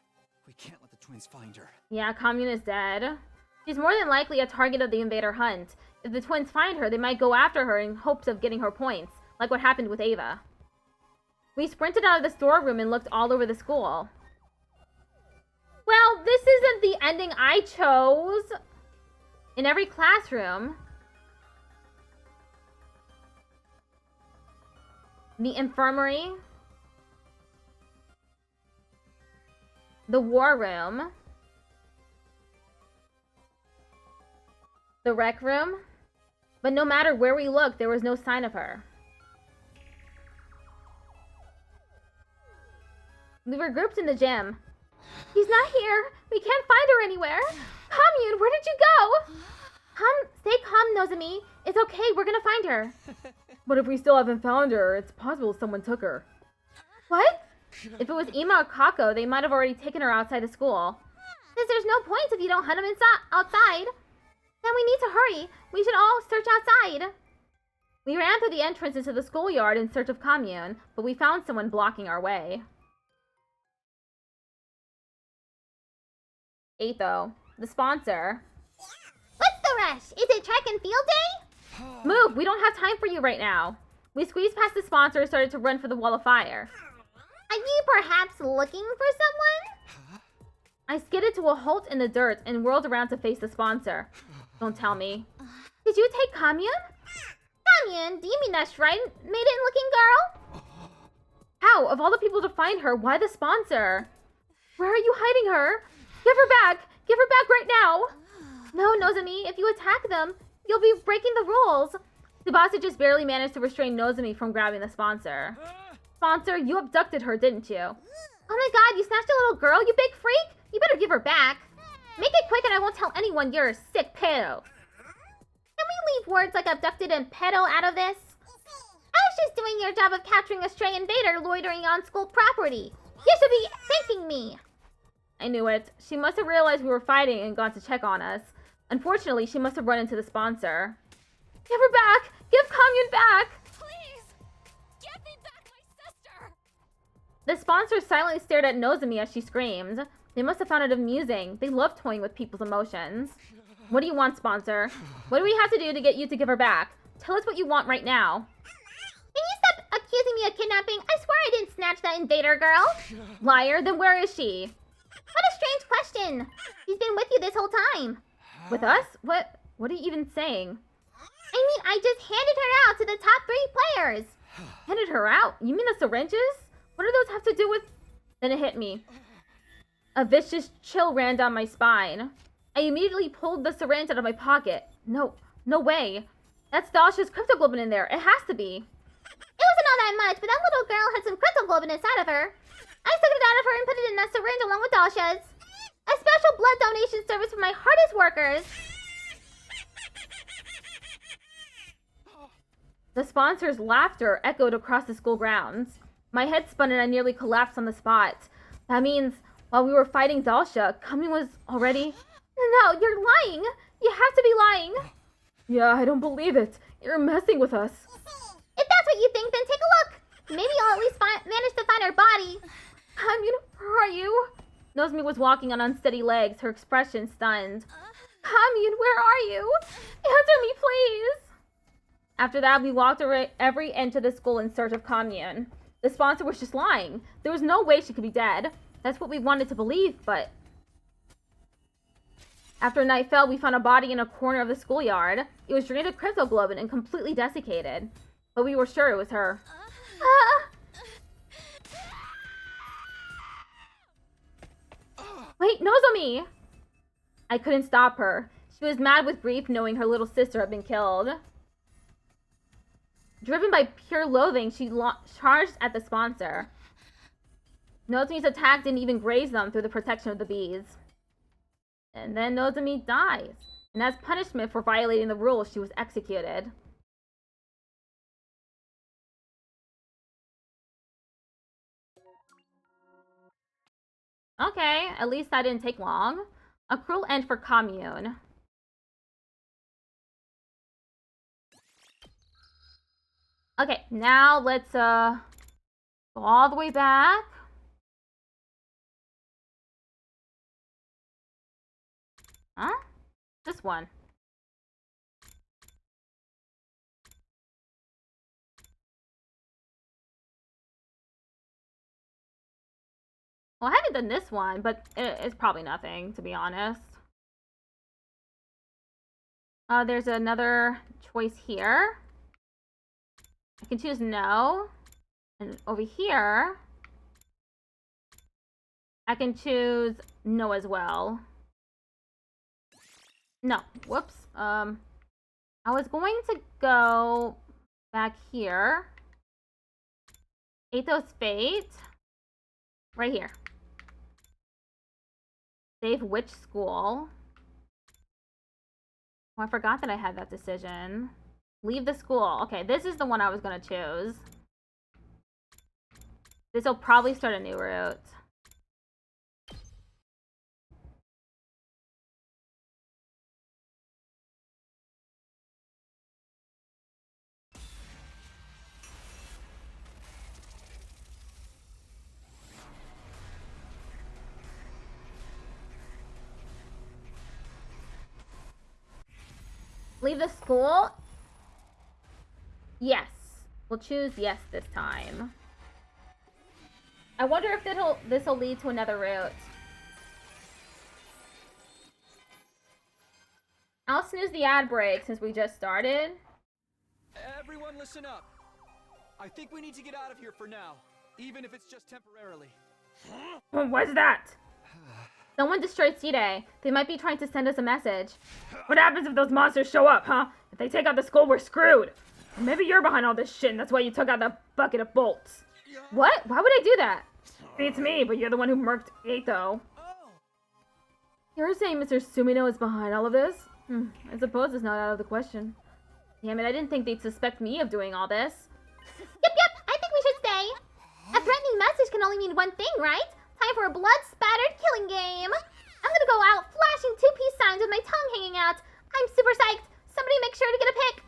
We can't let the twins find her.
Yeah, Hamyun is dead. She's more than likely a target of the invader hunt. If the twins find her, they might go after her in hopes of getting her points, like what happened with Ava. We sprinted out of the storeroom and looked all over the school. Well, this isn't the ending I chose. In every classroom, the infirmary, the war room, the rec room, but no matter where we looked, there was no sign of her. We were grouped in the gym. She's not here. We can't find her anywhere. Hamyun, where did you go? Stay calm, Nozomi. It's okay, we're gonna find her. But if we still haven't found her, it's possible someone took her. What? If it was Ima or Kako, they might have already taken her outside the school. Since there's no point if you don't hunt them outside. Then we need to hurry. We should all search outside. We ran through the entrance into the schoolyard in search of Hamyun, but we found someone blocking our way. Atho, the sponsor.
What's the rush? Is it track and field day?
Move! We don't have time for you right now. We squeezed past the sponsor and started to run for the wall of fire.
Are you perhaps looking for someone?
I skidded to a halt in the dirt and whirled around to face the sponsor. Don't tell me. Did you take Hamyun?
Hamyun, do you mean that shrine maiden-looking girl?
How? Of all the people to find her, why the sponsor? Where are you hiding her? Give her back! Give her back right now! No, Nozomi, if you attack them, you'll be breaking the rules. Tsubasa just barely managed to restrain Nozomi from grabbing the sponsor. Sponsor, you abducted her, didn't you?
Oh my god, you snatched a little girl, you big freak! You better give her back. Make it quick and I won't tell anyone you're a sick pedo. Can we leave words like abducted and pedo out of this? I was just doing your job of capturing a stray invader loitering on school property. You should be thanking me.
I knew it. She must have realized we were fighting and gone to check on us. Unfortunately, she must have run into the sponsor. Give her back! Give Hamyun back!
Please! Get me back my sister!
The sponsor silently stared at Nozomi as she screamed. They must have found it amusing. They love toying with people's emotions. What do you want, sponsor? What do we have to do to get you to give her back?
Tell us what you want right now. Can you stop accusing me of kidnapping? I swear I didn't snatch that invader girl. Liar, then where is she? What a strange question. She's been with you this whole time.
With us? What are you even saying?
I mean, I just handed her out to the top 3 players.
Handed her out? You mean the syringes? What do those have to do with... Then it hit me. A vicious chill ran down my spine. I immediately pulled the syringe out of my pocket. No way. That's Dasha's cryptoglobin in there. It has to be.
It wasn't all that much, but that little girl had some cryptoglobin inside of her. I took it out of her and put it in that syringe along with Dasha's. A special blood donation service for my hardest workers.
The sponsor's laughter echoed across the school grounds. My head spun and I nearly collapsed on the spot. That means, while we were fighting Dalsha, Kami was already...
No, you're lying. You have to be lying.
Yeah, I don't believe it. You're messing with us.
If that's what you think, then take a look. Maybe I'll at least manage to find her body.
Where are you? Nozomi was walking on unsteady legs, her expression stunned. Kamyun, where are you? Answer me, please. After that, we walked every inch of the school in search of Kamyun. The sponsor was just lying. There was no way she could be dead. That's what we wanted to believe, but... After night fell, we found a body in a corner of the schoolyard. It was drained of cryptoglobin and completely desiccated. But we were sure it was her. Wait, Nozomi! I couldn't stop her. She was mad with grief knowing her little sister had been killed. Driven by pure loathing, she charged at the sponsor. Nozomi's attack didn't even graze them through the protection of the bees. And then Nozomi dies. And as punishment for violating the rules, she was executed. Okay, at least that didn't take long. A cruel end for Kamyun. Okay, now let's go all the way back. Huh? This one. Well, I haven't done this one, but it's probably nothing, to be honest. There's another choice here. I can choose no. And over here, I can choose no as well. No, whoops. I was going to go back here. Athos Fate. Right here. Save which school? Oh, I forgot that I had that decision. Leave the school. Okay, this is the one I was going to choose. This will probably start a new route. Leave the school? Yes. We'll choose yes this time. I wonder if this'll lead to another route. I'll snooze the ad break since we just started.
Everyone listen up. I think we need to get out of here for now, even if it's just temporarily.
What's that? Someone destroyed C-Day. They might be trying to send us a message. What happens if those monsters show up, huh? If they take out the school, we're screwed. Or maybe you're behind all this shit and that's why you took out that bucket of bolts. What? Why would I do that? Beats me, but you're the one who murked Ato. You're saying Mr. Sumino is behind all of this? I suppose it's not out of the question. Damn it, I didn't think they'd suspect me of doing all this.
Yep, I think we should stay. A threatening message can only mean one thing, right? Time for a blood-spattered killing game. I'm gonna go out flashing 2-piece signs with my tongue hanging out. I'm super psyched. Somebody make sure to get a pic.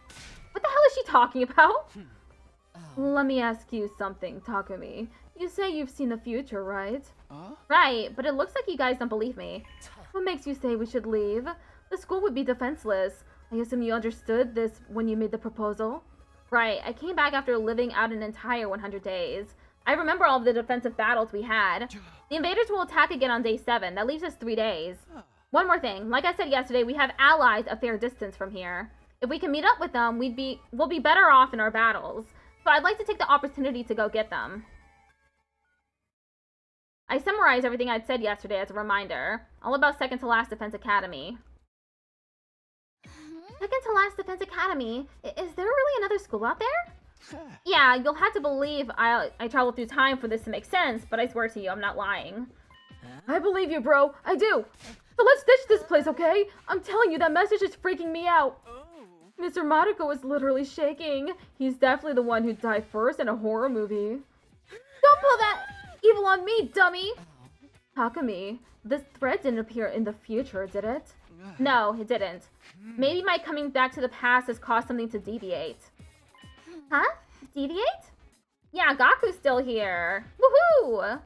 What the hell is she talking about? Let me ask you something, Takumi. You say you've seen the future, right? Right, but it looks like you guys don't believe me. What makes you say we should leave? The school would be defenseless. I assume you understood this when you made the proposal?
Right, I came back after living out an entire 100 days. I remember all of the defensive battles we had. The invaders will attack again on day 7. That leaves us 3 days. One more thing. Like I said yesterday, we have allies a fair distance from here. If we can meet up with them, we'll be better off in our battles. So I'd like to take the opportunity to go get them. I summarized everything I'd said yesterday as a reminder. All about Second to Last Defense Academy. Second to Last Defense Academy? Is there really another school out there? Yeah, you'll have to believe I traveled through time for this to make sense, but I swear to you, I'm not lying.
I believe you, bro. I do. So let's ditch this place, okay? I'm telling you, that message is freaking me out. Mr. Mariko is literally shaking. He's definitely the one who'd die first in a horror movie. Don't pull that evil on me, dummy! Takumi, this thread didn't appear in the future, did it?
No, it didn't. Maybe my coming back to the past has caused something to deviate. Huh? Deviate? Yeah, Gaku's still here. Woohoo!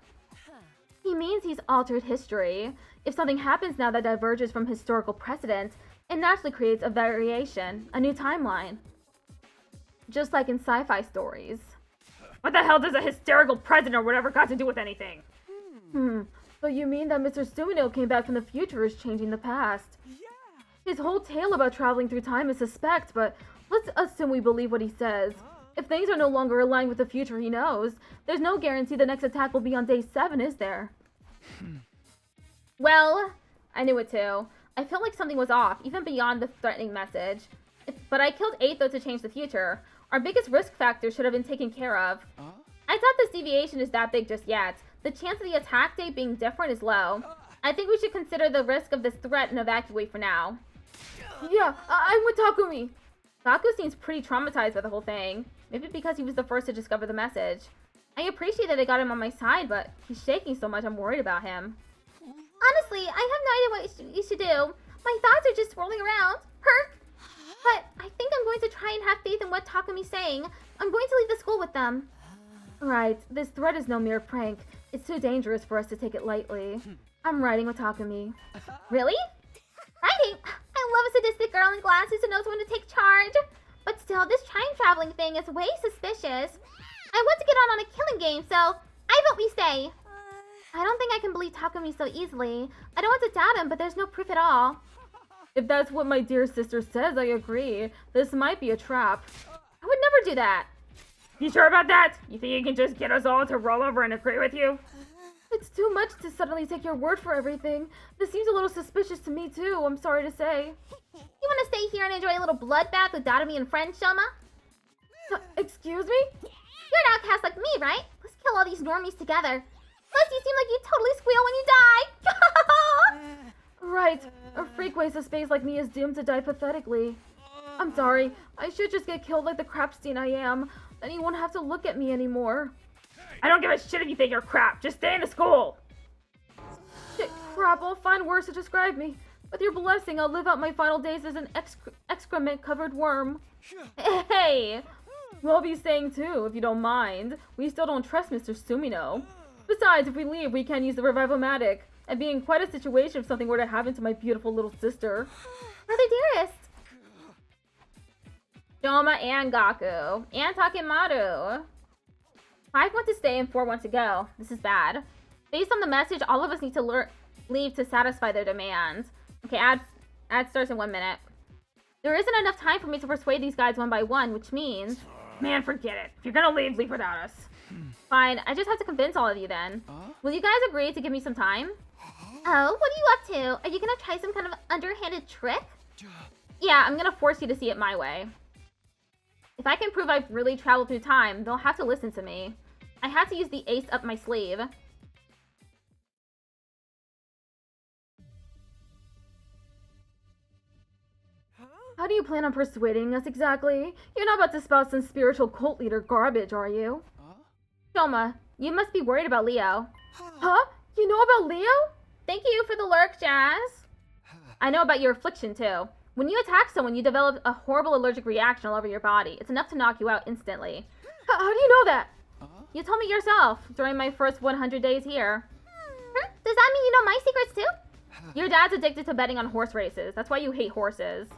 He means he's altered history. If something happens now that diverges from historical precedent, it naturally creates a variation, a new timeline. Just like in sci-fi stories.
What the hell does a hysterical president or whatever got to do with anything? So you mean that Mr. Sumino came back from the future is changing the past? Yeah. His whole tale about traveling through time is suspect, but let's assume we believe what he says. If things are no longer aligned with the future he knows, there's no guarantee the next attack will be on day 7, is there?
Well, I knew it too. I felt like something was off, even beyond the threatening message. But I killed 8 though to change the future. Our biggest risk factor should have been taken care of. I doubt this deviation is that big just yet. The chance of the attack date being different is low. I think we should consider the risk of this threat and evacuate for now.
Yeah, I'm with Takumi.
Gaku seems pretty traumatized by the whole thing. Maybe because he was the first to discover the message. I appreciate that I got him on my side, but he's shaking so much I'm worried about him. Honestly, I have no idea what you should do. My thoughts are just swirling around. But I think I'm going to try and have faith in what Takumi's saying. I'm going to leave the school with them.
Right, this threat is no mere prank. It's too dangerous for us to take it lightly. I'm riding with Takumi.
Really? Riding? I love a sadistic girl in glasses who knows when to take charge. But still, this time traveling thing is way suspicious. I want to get on a killing game, so I vote we stay. I don't think I can believe Takumi so easily. I don't want to doubt him, but there's no proof at all.
If that's what my dear sister says, I agree. This might be a trap.
I would never do that.
You sure about that? You think you can just get us all to roll over and agree with you? It's too much to suddenly take your word for everything. This seems a little suspicious to me too, I'm sorry to say.
You want to stay here and enjoy a little bloodbath with Dadami and friends, Shoma?
Excuse me?
You're an outcast like me, right? Let's kill all these normies together. Plus, you seem like you totally squeal when you die.
Right. A freak waste of space like me is doomed to die pathetically. I'm sorry. I should just get killed like the crapstein I am. Then you won't have to look at me anymore. I don't give a shit if you think you're crap. Just stay in the school. Shit, crap. I'll find words to describe me. With your blessing, I'll live out my final days as an excrement-covered worm.
Hey!
We'll be staying too, if you don't mind. We still don't trust Mr. Sumino. Besides, if we leave, we can't use the revival-matic. I'd be in quite a situation if something were to happen to my beautiful little sister.
Brother dearest! Shoma and Gaku. And Takemaru. 5 want to stay and 4 want to go. This is bad. Based on the message, all of us need to leave to satisfy their demands. Okay, ad starts in 1 minute. There isn't enough time for me to persuade these guys one by one, which means...
Man, forget it. If you're gonna leave without us.
Fine, I just have to convince all of you then. Will you guys agree to give me some time? Oh, what are you up to? Are you gonna try some kind of underhanded trick? Yeah, I'm gonna force you to see it my way. If I can prove I've really traveled through time, they'll have to listen to me. I have to use the ace up my sleeve.
How do you plan on persuading us exactly? You're not about to spout some spiritual cult leader garbage, are you?
Shoma, you must be worried about Leo.
Huh? You know about Leo?
Thank you for the lurk, Jazz. I know about your affliction, too. When you attack someone, you develop a horrible allergic reaction all over your body. It's enough to knock you out instantly.
How do you know that?
You told me yourself during my first 100 days here. Does that mean you know my secrets, too? Your dad's addicted to betting on horse races. That's why you hate horses.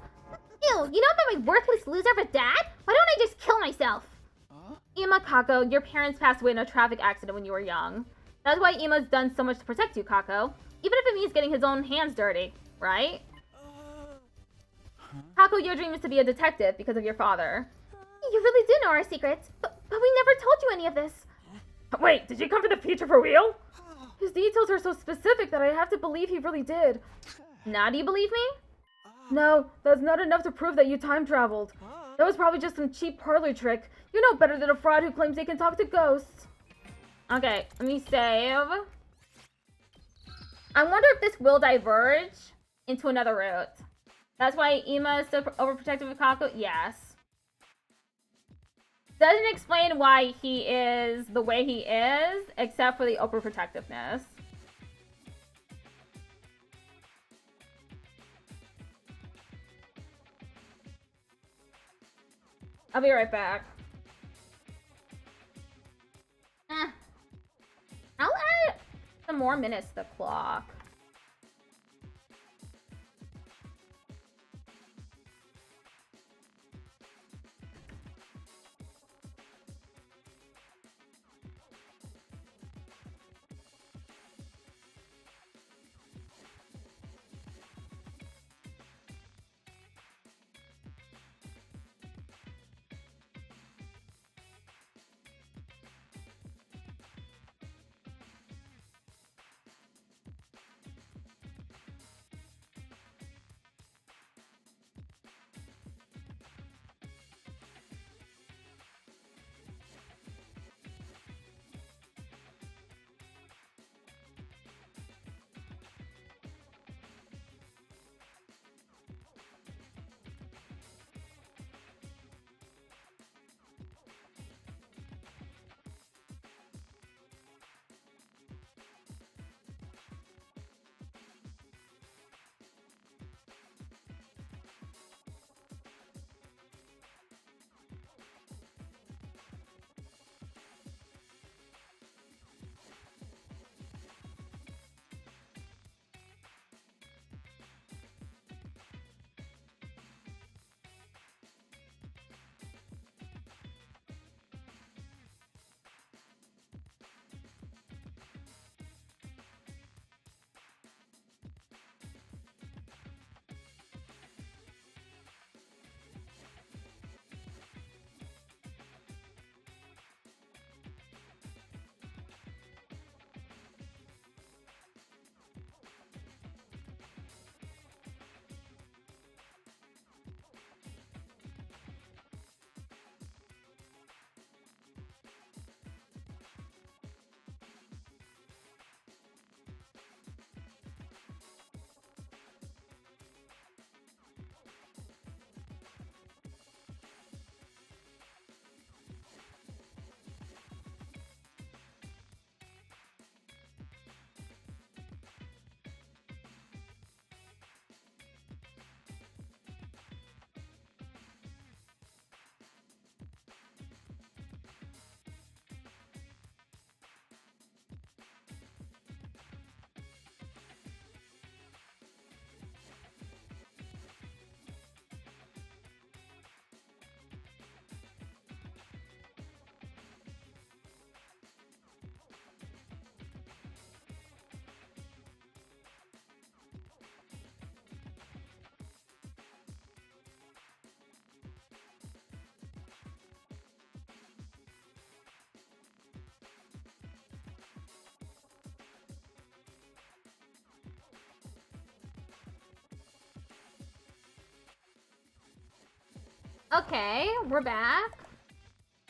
You know about my worthless loser of a dad? Why don't I just kill myself? Ima, Kako, your parents passed away in a traffic accident when you were young. That's why Ima's done so much to protect you, Kako. Even if it means getting his own hands dirty, right? Kako, your dream is to be a detective because of your father. You really do know our secrets, but we never told you any of this.
Wait, did you come from the future for real? His details are so specific that I have to believe he really did.
Now do you believe me?
No, that's not enough to prove that you time traveled. That was probably just some cheap parlor trick. You're no better than a fraud who claims they can talk to ghosts.
Okay, let me save. I wonder if this will diverge into another route. That's why Ima is so overprotective of Kako? Yes. Doesn't explain why he is the way he is, except for the overprotectiveness. I'll be right back. I'll add some more minutes to the clock. Okay, we're back.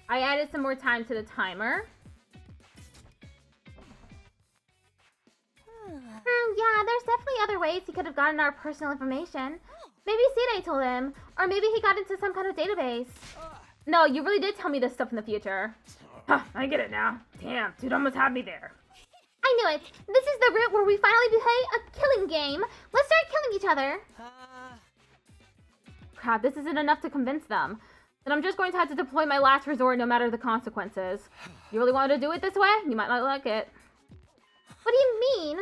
I added some more time to the timer. Yeah, there's definitely other ways he could have gotten our personal information. Maybe Sine told him, or maybe he got into some kind of database. No, you really did tell me this stuff in the future.
Huh, I get it now. Damn, dude almost had me there.
I knew it. This is the route where we finally play a killing game. Let's start killing each other. Crap, this isn't enough to convince them. Then I'm just going to have to deploy my last resort no matter the consequences. You really wanted to do it this way? You might not like it. What do you mean?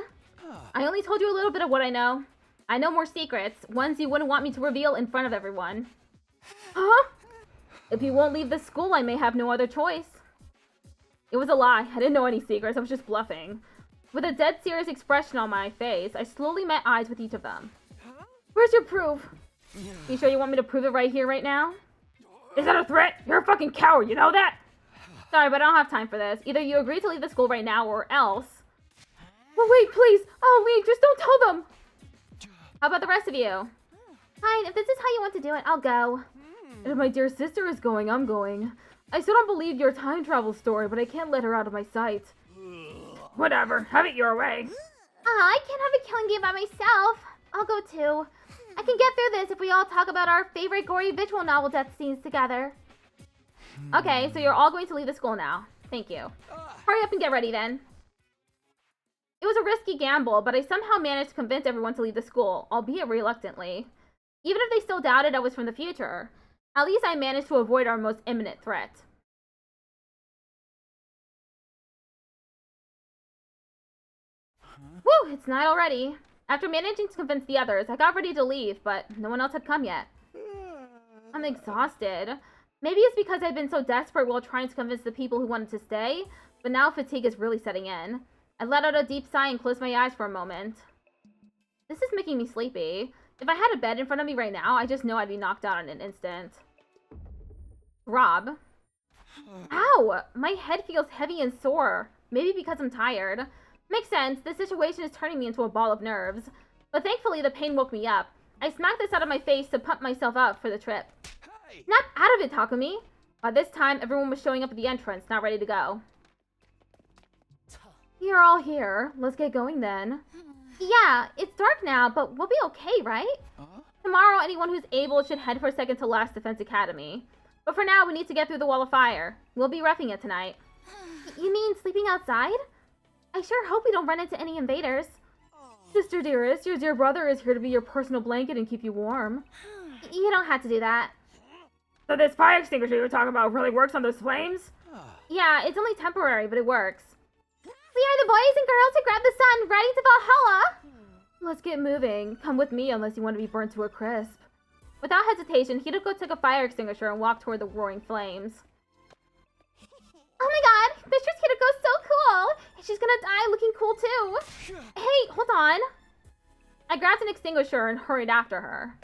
I only told you a little bit of what I know. I know more secrets, ones you wouldn't want me to reveal in front of everyone. Huh? If you won't leave the school, I may have no other choice. It was a lie. I didn't know any secrets. I was just bluffing. With a dead serious expression on my face, I slowly met eyes with each of them. Where's your proof? You sure you want me to prove it right here, right now? Is that a threat? You're a fucking coward, you know that? Sorry, but I don't have time for this. Either you agree to leave the school right now, or else... Well, wait, please! I'll leave! Just don't tell them! How about the rest of you? Fine, if this is how you want to do it, I'll go. And if my dear sister is going, I'm going. I still don't believe your time travel story, but I can't let her out of my sight. Whatever, have it your way. I can't have a killing game by myself. I'll go too. I can get through this if we all talk about our favorite gory visual novel death scenes together. Okay, so you're all going to leave the school now. Thank you. Hurry up and get ready then. It was a risky gamble, but I somehow managed to convince everyone to leave the school, albeit reluctantly. Even if they still doubted I was from the future, at least I managed to avoid our most imminent threat. Woo, it's night already. After managing to convince the others, I got ready to leave, but no one else had come yet. I'm exhausted. Maybe it's because I've been so desperate while trying to convince the people who wanted to stay, but now fatigue is really setting in. I let out a deep sigh and closed my eyes for a moment. This is making me sleepy. If I had a bed in front of me right now, I just know I'd be knocked out in an instant. Rob. Ow! My head feels heavy and sore. Maybe because I'm tired. Makes sense, this situation is turning me into a ball of nerves. But thankfully, the pain woke me up. I smacked this out of my face to pump myself up for the trip. Hey. Snap out of it, Takumi! By this time, everyone was showing up at the entrance, not ready to go. You're all here. Let's get going then. Yeah, it's dark now, but we'll be okay, right? Tomorrow, anyone who's able should head for second to last Defense Academy. But for now, we need to get through the wall of fire. We'll be roughing it tonight. You mean sleeping outside? I sure hope we don't run into any invaders. Sister dearest, your dear brother is here to be your personal blanket and keep you warm. You don't have to do that. So this fire extinguisher you were talking about really works on those flames? Yeah, it's only temporary, but it works. We are the boys and girls who grab the sun, ready to Valhalla! Let's get moving. Come with me unless you want to be burnt to a crisp. Without hesitation, Hideko took a fire extinguisher and walked toward the roaring flames. Oh my god, Mistress Hideko's so cool! And she's gonna die looking cool too! Hey, hold on! I grabbed an extinguisher and hurried after her.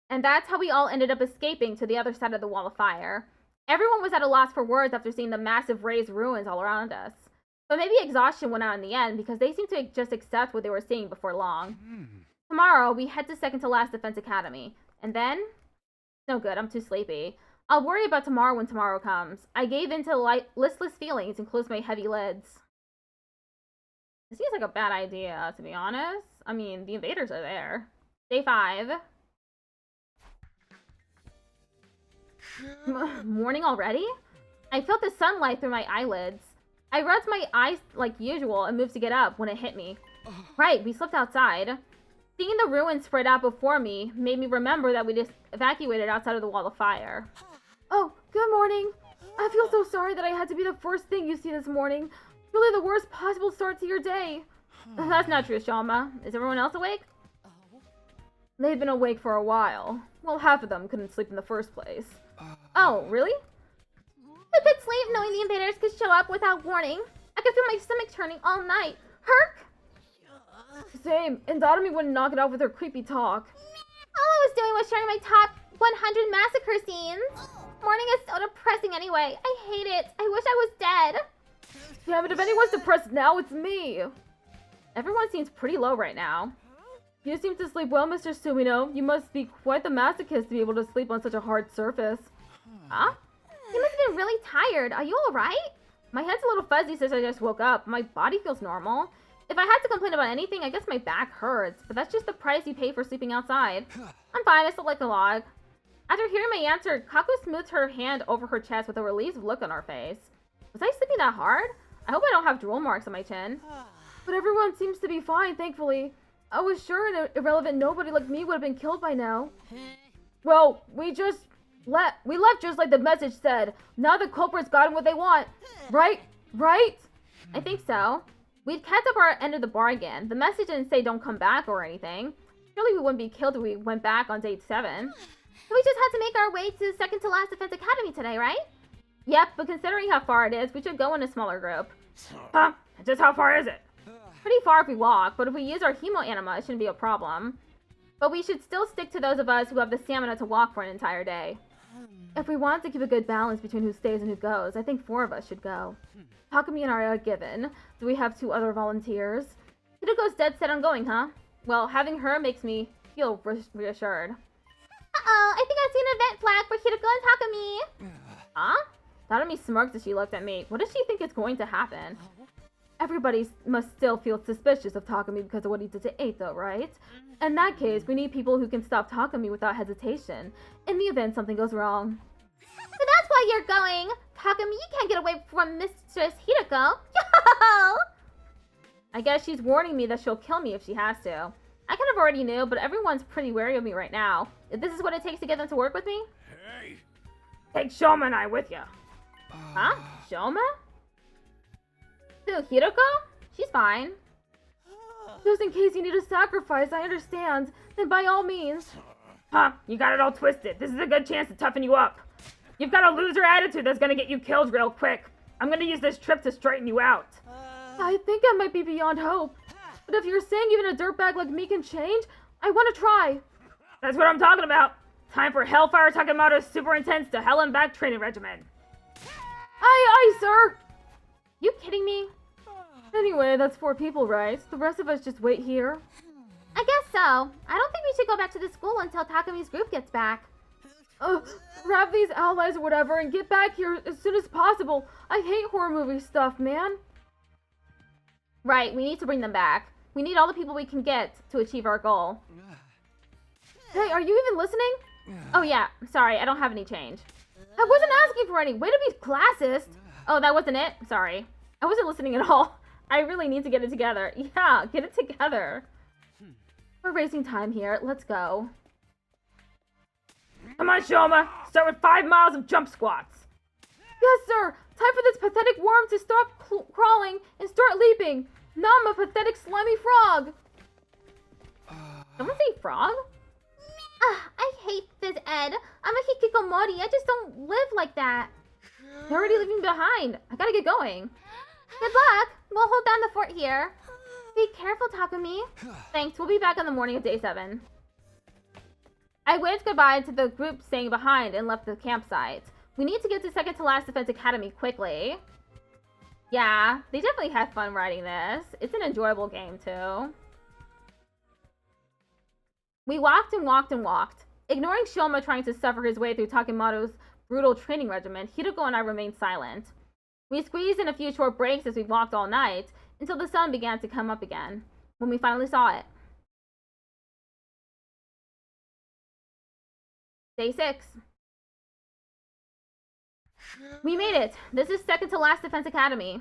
And that's how we all ended up escaping to the other side of the wall of fire. Everyone was at a loss for words after seeing the massive razed ruins all around us. But maybe exhaustion went out in the end because they seemed to just accept what they were seeing before long. Tomorrow, we head to second to last Defense Academy. And then? No good, I'm too sleepy. I'll worry about tomorrow when tomorrow comes. I gave in to listless feelings and closed my heavy lids. This seems like a bad idea, to be honest. I mean, the invaders are there. Day 5. Morning already? I felt the sunlight through my eyelids. I rubbed my eyes like usual and moved to get up when it hit me. Right, we slept outside. Seeing the ruins spread out before me made me remember that we just evacuated outside of the wall of fire. Oh, good morning. I feel so sorry that I had to be the first thing you see this morning. Really the worst possible start to your day. That's not true, Shama. Is everyone else awake? They've been awake for a while. Well, half of them couldn't sleep in the first place. Oh, really? I could sleep knowing the invaders could show up without warning. I could feel my stomach turning all night. Herc? Same, and Daughter-me wouldn't knock it off with her creepy talk. All I was doing was sharing my top 100 massacre scenes. Morning is so depressing anyway. I hate it. I wish I was dead. Yeah, but if anyone's depressed now, it's me. Everyone seems pretty low right now. You seem to sleep well, Mr. Sumino. You must be quite the masochist to be able to sleep on such a hard surface. Huh? You must have been really tired. Are you alright? My head's a little fuzzy since I just woke up. My body feels normal. If I had to complain about anything, I guess my back hurts. But that's just the price you pay for sleeping outside. I'm fine. I slept like a log. After hearing my answer, Kaku smoothed her hand over her chest with a relieved look on her face. Was I sleeping that hard? I hope I don't have drool marks on my chin. But everyone seems to be fine, thankfully. I was sure an irrelevant nobody like me would have been killed by now. Well, we just
We left just like the message said. Now the culprit's gotten what they want. Right? Right?
I think so. We'd kept up our end of the bargain. The message didn't say don't come back or anything. Surely we wouldn't be killed if we went back on date 7. So we just had to make our way to second to last Defense Academy today, right? Yep, but considering how far it is, we should go in a smaller group.
Huh? Just how far is it?
Pretty far if we walk, but if we use our hemo anima, it shouldn't be a problem. But we should still stick to those of us who have the stamina to walk for an entire day. If we want to keep a good balance between who stays and who goes, I think 4 of us should go. Takumi and I are given. Do we have 2 other volunteers? Hideko's dead set on going, huh? Well, having her makes me feel reassured. Uh-oh, I think I see an event flag for Hideko and Takumi. Huh? Takumi smirked as she looked at me. What does she think is going to happen? Everybody must still feel suspicious of Takumi because of what he did to 8, though, right? In that case, we need people who can stop Takumi without hesitation, in the event something goes wrong. So that's why you're going! Takumi, you can't get away from Mistress Hideko! Yo! I guess she's warning me that she'll kill me if she has to. I kind of already knew, but everyone's pretty wary of me right now. If this is what it takes to get them to work with me?
Hey!
Take Shoma and I with you.
Huh? Shoma? Who, Hideko? She's fine.
Just in case you need a sacrifice, I understand. Then by all means.
Huh, you got it all twisted. This is a good chance to toughen you up. You've got a loser attitude that's gonna get you killed real quick. I'm gonna use this trip to straighten you out.
I think I might be beyond hope. But if you're saying even a dirtbag like me can change, I want to try.
That's what I'm talking about. Time for Hellfire Takemoto's super intense to hell and back training regimen.
Aye, sir.
You kidding me?
Anyway, that's 4 people, right? The rest of us just wait here.
I guess so. I don't think we should go back to the school until Takumi's group gets back.
Grab these allies or whatever and get back here as soon as possible. I hate horror movie stuff, man.
Right, we need to bring them back. We need all the people we can get to achieve our goal.
Hey, are you even listening?
Oh yeah, sorry, I don't have any change.
I wasn't asking for any. Way to be classist.
Oh, that wasn't it? Sorry. I wasn't listening at all. I really need to get it together. Yeah, get it together.
We're wasting time here. Let's go.
Come on, Shoma. Start with 5 miles of jump squats.
Yes, sir. Time for this pathetic worm to stop crawling and start leaping. Now I'm a pathetic slimy frog.
Someone say frog? I hate this, Ed. I'm a hikikomori. I just don't live like that. You're already leaving behind. I gotta get going. Good luck. We'll hold down the fort here. Be careful, Takumi. Thanks. We'll be back on the morning of day 7. I waved goodbye to the group staying behind and left the campsite. We need to get to second to last Defense Academy quickly. Yeah, they definitely had fun writing this. It's an enjoyable game, too. We walked and walked and walked. Ignoring Shoma trying to suffer his way through Takemoto's brutal training regimen, Hideko and I remained silent. We squeezed in a few short breaks as we walked all night, until the sun began to come up again, when we finally saw it. Day 6. We made it. This is second to last Defense Academy.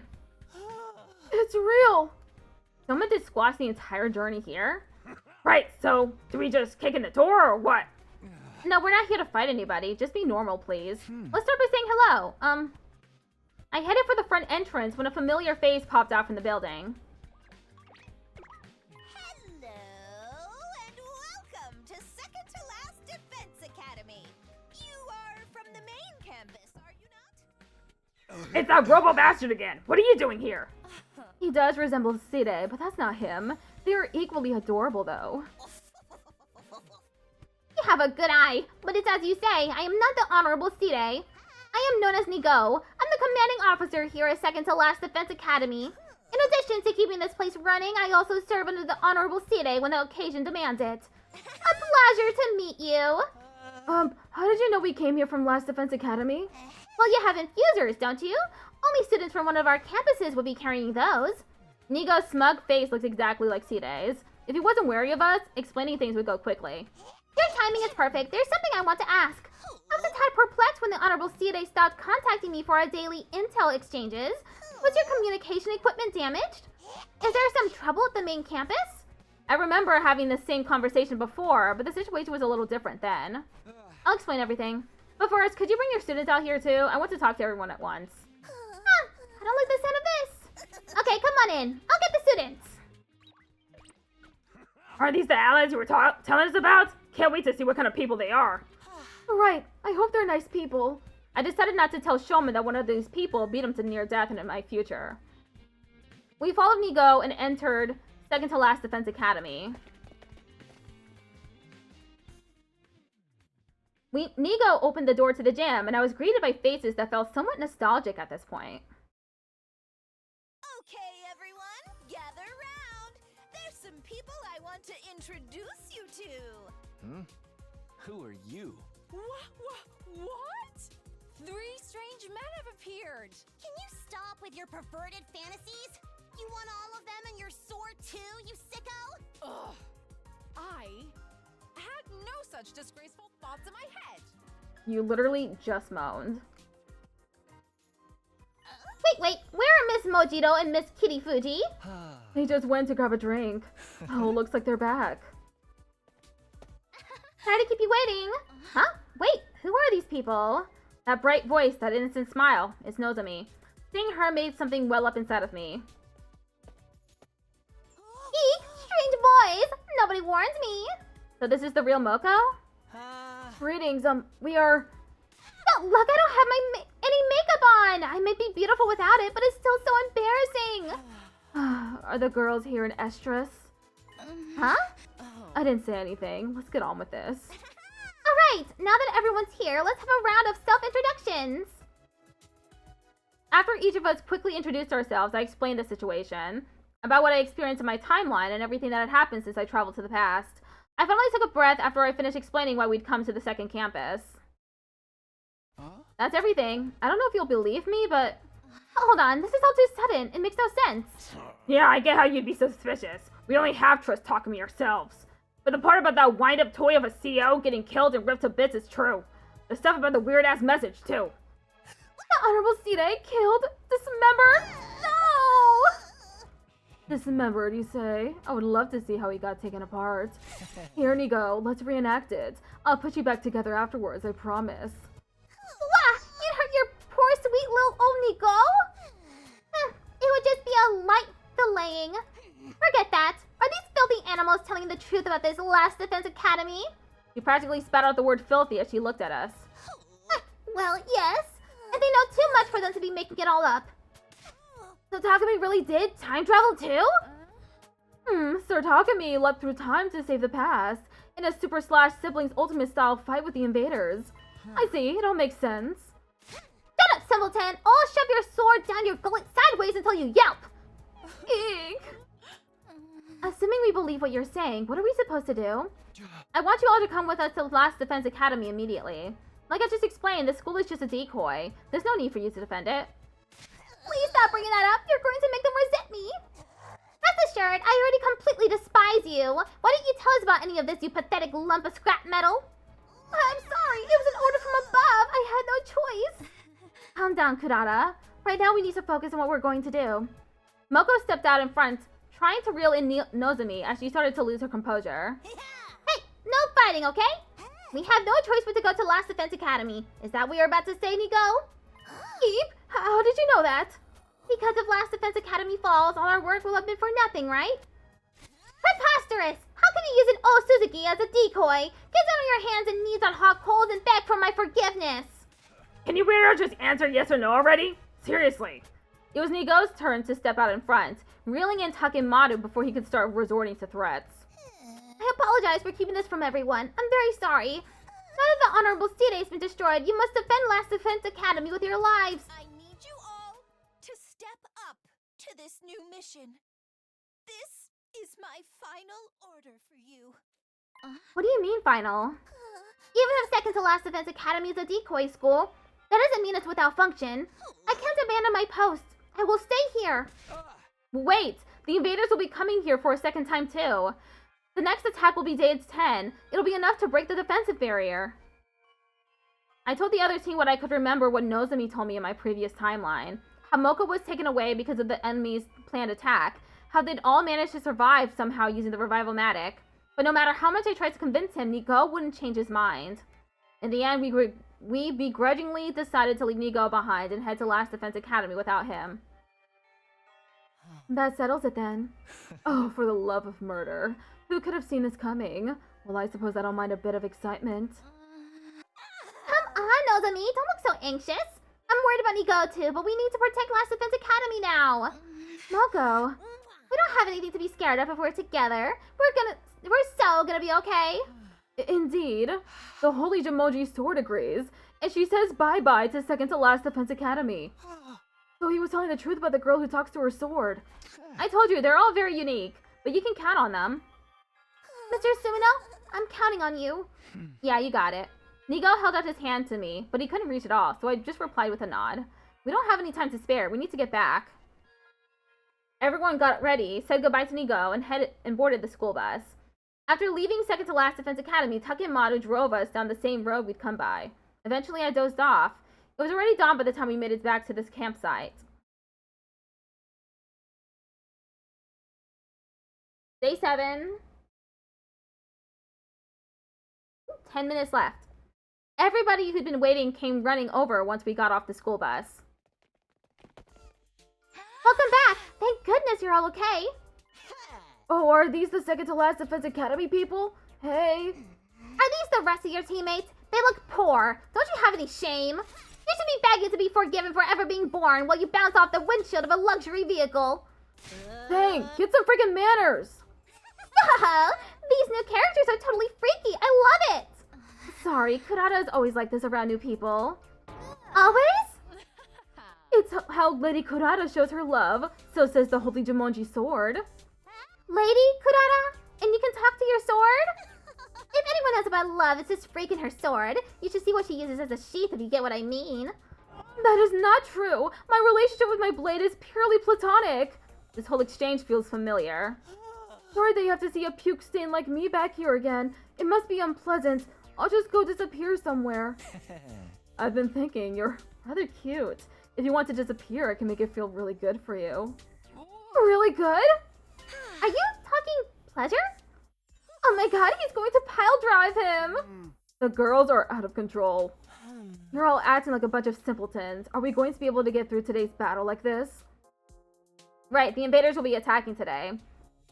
It's real.
Someone did squash the entire journey here?
Right, so do we just kick in the door or what?
No, we're not here to fight anybody. Just be normal, please. Let's start by saying hello. I headed for the front entrance when a familiar face popped out from the building.
Hello, and welcome to second to last Defense Academy. You are from the main campus, are you not?
It's that Robo Bastard again. What are you doing here?
He does resemble Sire, but that's not him. They are equally adorable, though.
You have a good eye, but it's as you say, I am not the Honorable Sire. I am known as Nigo. I'm the commanding officer here at second to last Defense Academy. In addition to keeping this place running, I also serve under the Honorable Sire when the occasion demands it. A pleasure to meet you.
How did you know we came here from Last Defense Academy?
Well, you have infusers, don't you? Only students from one of our campuses would be carrying those. Nigo's smug face looks exactly like Sire's. If he wasn't wary of us, explaining things would go quickly. Your timing is perfect. There's something I want to ask. I was a tad perplexed when the Honorable Sire stopped contacting me for our daily intel exchanges. Was your communication equipment damaged? Is there some trouble at the main campus? I remember having the same conversation before, but the situation was a little different then. I'll explain everything. But first, could you bring your students out here too? I want to talk to everyone at once. Huh, I don't like the sound of this. Okay, come on in. I'll get the students.
Are these the allies you were telling us about? Can't wait to see what kind of people they are.
Right, I hope they're nice people. I decided not to tell Shulman that one of these people beat him to near death in my future. We followed Nigo and entered second to last Defense Academy. Nigo opened the door to the gym, and I was greeted by faces that felt somewhat nostalgic at this point.
Okay, everyone, gather round. There's some people I want to introduce you to.
Who are you?
What? 3 strange men have appeared.
Can you stop with your perverted fantasies? You want all of them in your sword too, you sicko?
Ugh. I had no such disgraceful thoughts in my head.
You literally just moaned. Wait, where are Miss Mojito and Miss Kitty Fuji?
They just went to grab a drink. Oh, looks like they're back.
Sorry to keep you waiting. Huh? Wait, who are these people? That bright voice, that innocent smile. It's Nozomi. Seeing her made something well up inside of me. Eek! Strange boys! Nobody warns me! So this is the real Moko?
Greetings, we are...
No, look, I don't have any makeup on! I might be beautiful without it, but it's still so embarrassing!
Are the girls here in Estrus?
Huh?
I didn't say anything. Let's get on with this.
Alright, now that everyone's here, let's have a round of self-introductions! After each of us quickly introduced ourselves, I explained the situation, about what I experienced in my timeline and everything that had happened since I traveled to the past. I finally took a breath after I finished explaining why we'd come to the second campus. That's everything. I don't know if you'll believe me, but... Hold on, this is all too sudden. It makes no sense.
Yeah, I get how you'd be suspicious. We only have trust Takumi ourselves. But the part about that wind-up toy of a CEO getting killed and ripped to bits is true. The stuff about the weird-ass message, too.
The Honorable Side killed, dismembered? No!
Dismembered, you say? I would love to see how he got taken apart. Here you go, let's reenact it. I'll put you back together afterwards, I promise.
Wah! You hurt your poor sweet little old Nico? It would just be a light filleting. Forget that. Are these filthy animals telling the truth about this last Defense Academy?
She practically spat out the word filthy as she looked at us.
Well, yes. And they know too much for them to be making it all up. So Takumi really did time travel too?
Sir Takumi leapt through time to save the past in a Super Slash Siblings Ultimate style fight with the invaders. I see, it all makes sense.
Shut up, simpleton! I'll shove your sword down your gullet sideways until you yelp!
Eek!
Assuming we believe what you're saying, what are we supposed to do? I want you all to come with us to the last Defense Academy immediately. Like I just explained, the school is just a decoy. There's no need for you to defend it. Please stop bringing that up. You're going to make them resent me. Rest assured, I already completely despise you. Why didn't you tell us about any of this, you pathetic lump of scrap metal? I'm sorry. It was an order from above. I had no choice. Calm down, Kurata. Right now, we need to focus on what we're going to do. Moko stepped out in front, trying to reel in Nozomi as she started to lose her composure. Hey, no fighting, okay? We have no choice but to go to Last Defense Academy. Is that what you're about to say, Nigo? Keep? How did you know that? Because if Last Defense Academy falls, all our work will have been for nothing, right? Preposterous! How can you use an old Suzuki as a decoy? Get down on your hands and knees on hot coals and beg for my forgiveness!
Can you weirdo just answer yes or no already? Seriously.
It was Nigo's turn to step out in front, reeling in Takemaru before he could start resorting to threats.
I apologize for keeping this from everyone. I'm very sorry. Now that the Honorable Side has been destroyed, you must defend Last Defense Academy with your lives.
I need you all to step up to this new mission. This is my final order for you.
What do you mean, final? Even if second to Last Defense Academy is a decoy school, that doesn't mean it's without function. I can't abandon my post. I will stay here.
Wait! The invaders will be coming here for a second time too. The next attack will be day 10. It'll be enough to break the defensive barrier. I told the other team what I could remember what Nozomi told me in my previous timeline. How Moko was taken away because of the enemy's planned attack. How they'd all managed to survive somehow using the revival-matic. But no matter how much I tried to convince him, Nigo wouldn't change his mind. In the end, we we begrudgingly decided to leave Nigo behind and head to Last Defense Academy without him. That settles it then. Oh, for the love of murder. Who could have seen this coming? Well, I suppose I don't mind a bit of excitement.
Come on, Nozomi, don't look so anxious. I'm worried about Nigo too, but we need to protect Last Defense Academy now. Mogo, we don't have anything to be scared of if we're together. We're so gonna be okay.
Indeed. The Holy Jamoji Sword agrees, and she says bye-bye to second to last Defense Academy. So he was telling the truth about the girl who talks to her sword. I told you, they're all very unique, but you can count on them.
Mr. Sumino, I'm counting on you.
Yeah, you got it. Nigo held out his hand to me, but he couldn't reach it all, so I just replied with a nod. We don't have any time to spare. We need to get back. Everyone got ready, said goodbye to Nigo, and boarded the school bus. After leaving second to last Defense Academy, Tuck and Maru drove us down the same road we'd come by. Eventually, I dozed off. It was already dawn by the time we made it back to this campsite. Day 7. 10 minutes left. Everybody who'd been waiting came running over once we got off the school bus.
Welcome back! Thank goodness you're all okay.
Oh, are these the second to last Defense Academy people? Hey.
Are these the rest of your teammates? They look poor. Don't you have any shame? You should be begging to be forgiven for ever being born while you bounce off the windshield of a luxury vehicle.
Dang, get some freaking manners.
These new characters are totally freaky. I love it.
Sorry, Kurata is always like this around new people.
Always?
It's how Lady Kurata shows her love, so says the Holy Jumonji sword.
Lady Kurata? And you can talk to your sword? If anyone knows about love, it's just freaking her sword. You should see what she uses as a sheath if you get what I mean.
That is not true. My relationship with my blade is purely platonic. This whole exchange feels familiar. Sorry that you have to see a puke stain like me back here again. It must be unpleasant. I'll just go disappear somewhere. I've been thinking, you're rather cute. If you want to disappear, I can make it feel really good for you. Really good?
Are you talking pleasure?
Oh my god, he's going to pile drive him! The girls are out of control. You're all acting like a bunch of simpletons. Are we going to be able to get through today's battle like this? Right, the invaders will be attacking today.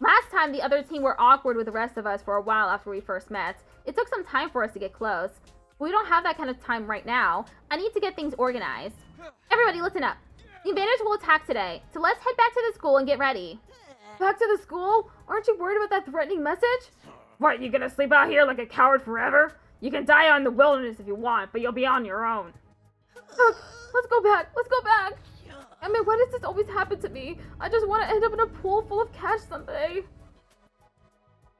Last time, the other team were awkward with the rest of us for a while after we first met. It took some time for us to get close. We don't have that kind of time right now. I need to get things organized. Everybody, listen up. The invaders will attack today, so let's head back to the school and get ready. Back to the school? Aren't you worried about that threatening message? What, you gonna sleep out here like a coward forever? You can die out in the wilderness if you want, but you'll be on your own. Look, let's go back. Let's go back. I mean, why does this always happen to me? I just want to end up in a pool full of cash someday.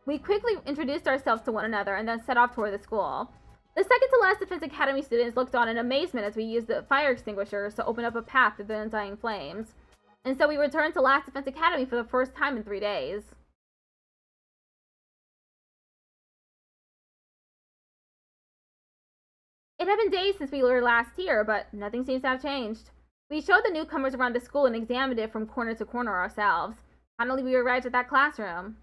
We quickly introduced ourselves to one another and then set off toward the school. The second to last Defense Academy students looked on in amazement as we used the fire extinguishers to open up a path through the undying flames. And so we returned to Last Defense Academy for the first time in 3 days. It had been days since we were last here, but nothing seems to have changed. We showed the newcomers around the school and examined it from corner to corner ourselves. Finally, we arrived at that classroom.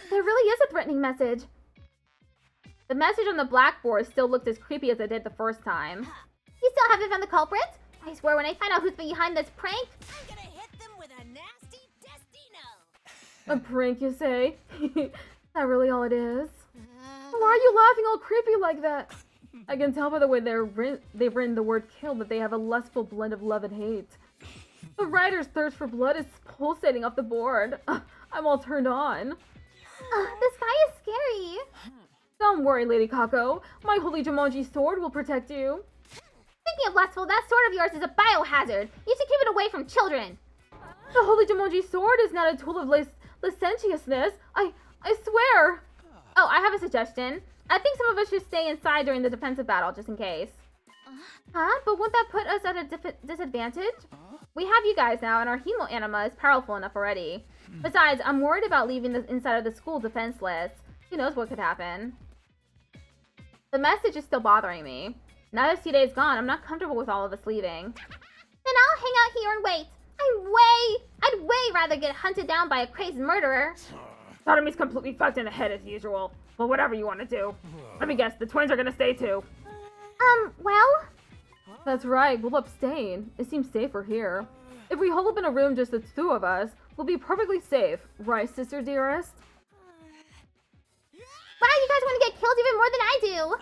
There really is a threatening message. The message on the blackboard still looked as creepy as it did the first time.
You still haven't found the culprit? I swear when I find out who's behind this prank,
I'm gonna hit them with a nasty destino.
A prank, you say? That really all it is? Why are you laughing all creepy like that? I can tell by the way they've written the word kill that they have a lustful blend of love and hate. The writer's thirst for blood is pulsating off the board. I'm all turned on.
this guy is scary.
Don't worry, Lady Kako. My Holy Jumonji sword will protect you.
Speaking of lustful, that sword of yours is a biohazard. You should keep it away from children.
The Holy Jumonji sword is not a tool of licentiousness. I swear. Oh, I have a suggestion. I think some of us should stay inside during the defensive battle, just in case. Huh? But won't that put us at a disadvantage? We have you guys now, and our Hemo Anima is powerful enough already. Besides, I'm worried about leaving the inside of the school defenseless. Who knows what could happen? The message is still bothering me. Now that Side is gone, I'm not comfortable with all of us leaving.
Then I'll hang out here and wait. I'd way rather get hunted down by a crazed murderer.
Sodomy's completely fucked in the head as usual. Well, whatever you want to do. Let me guess, the twins are gonna stay too.
Well?
That's right, we'll abstain. It seems safer here. If we hole up in a room just the two of us, we'll be perfectly safe. Right, sister dearest?
Wow, you guys want to get killed even more than I do.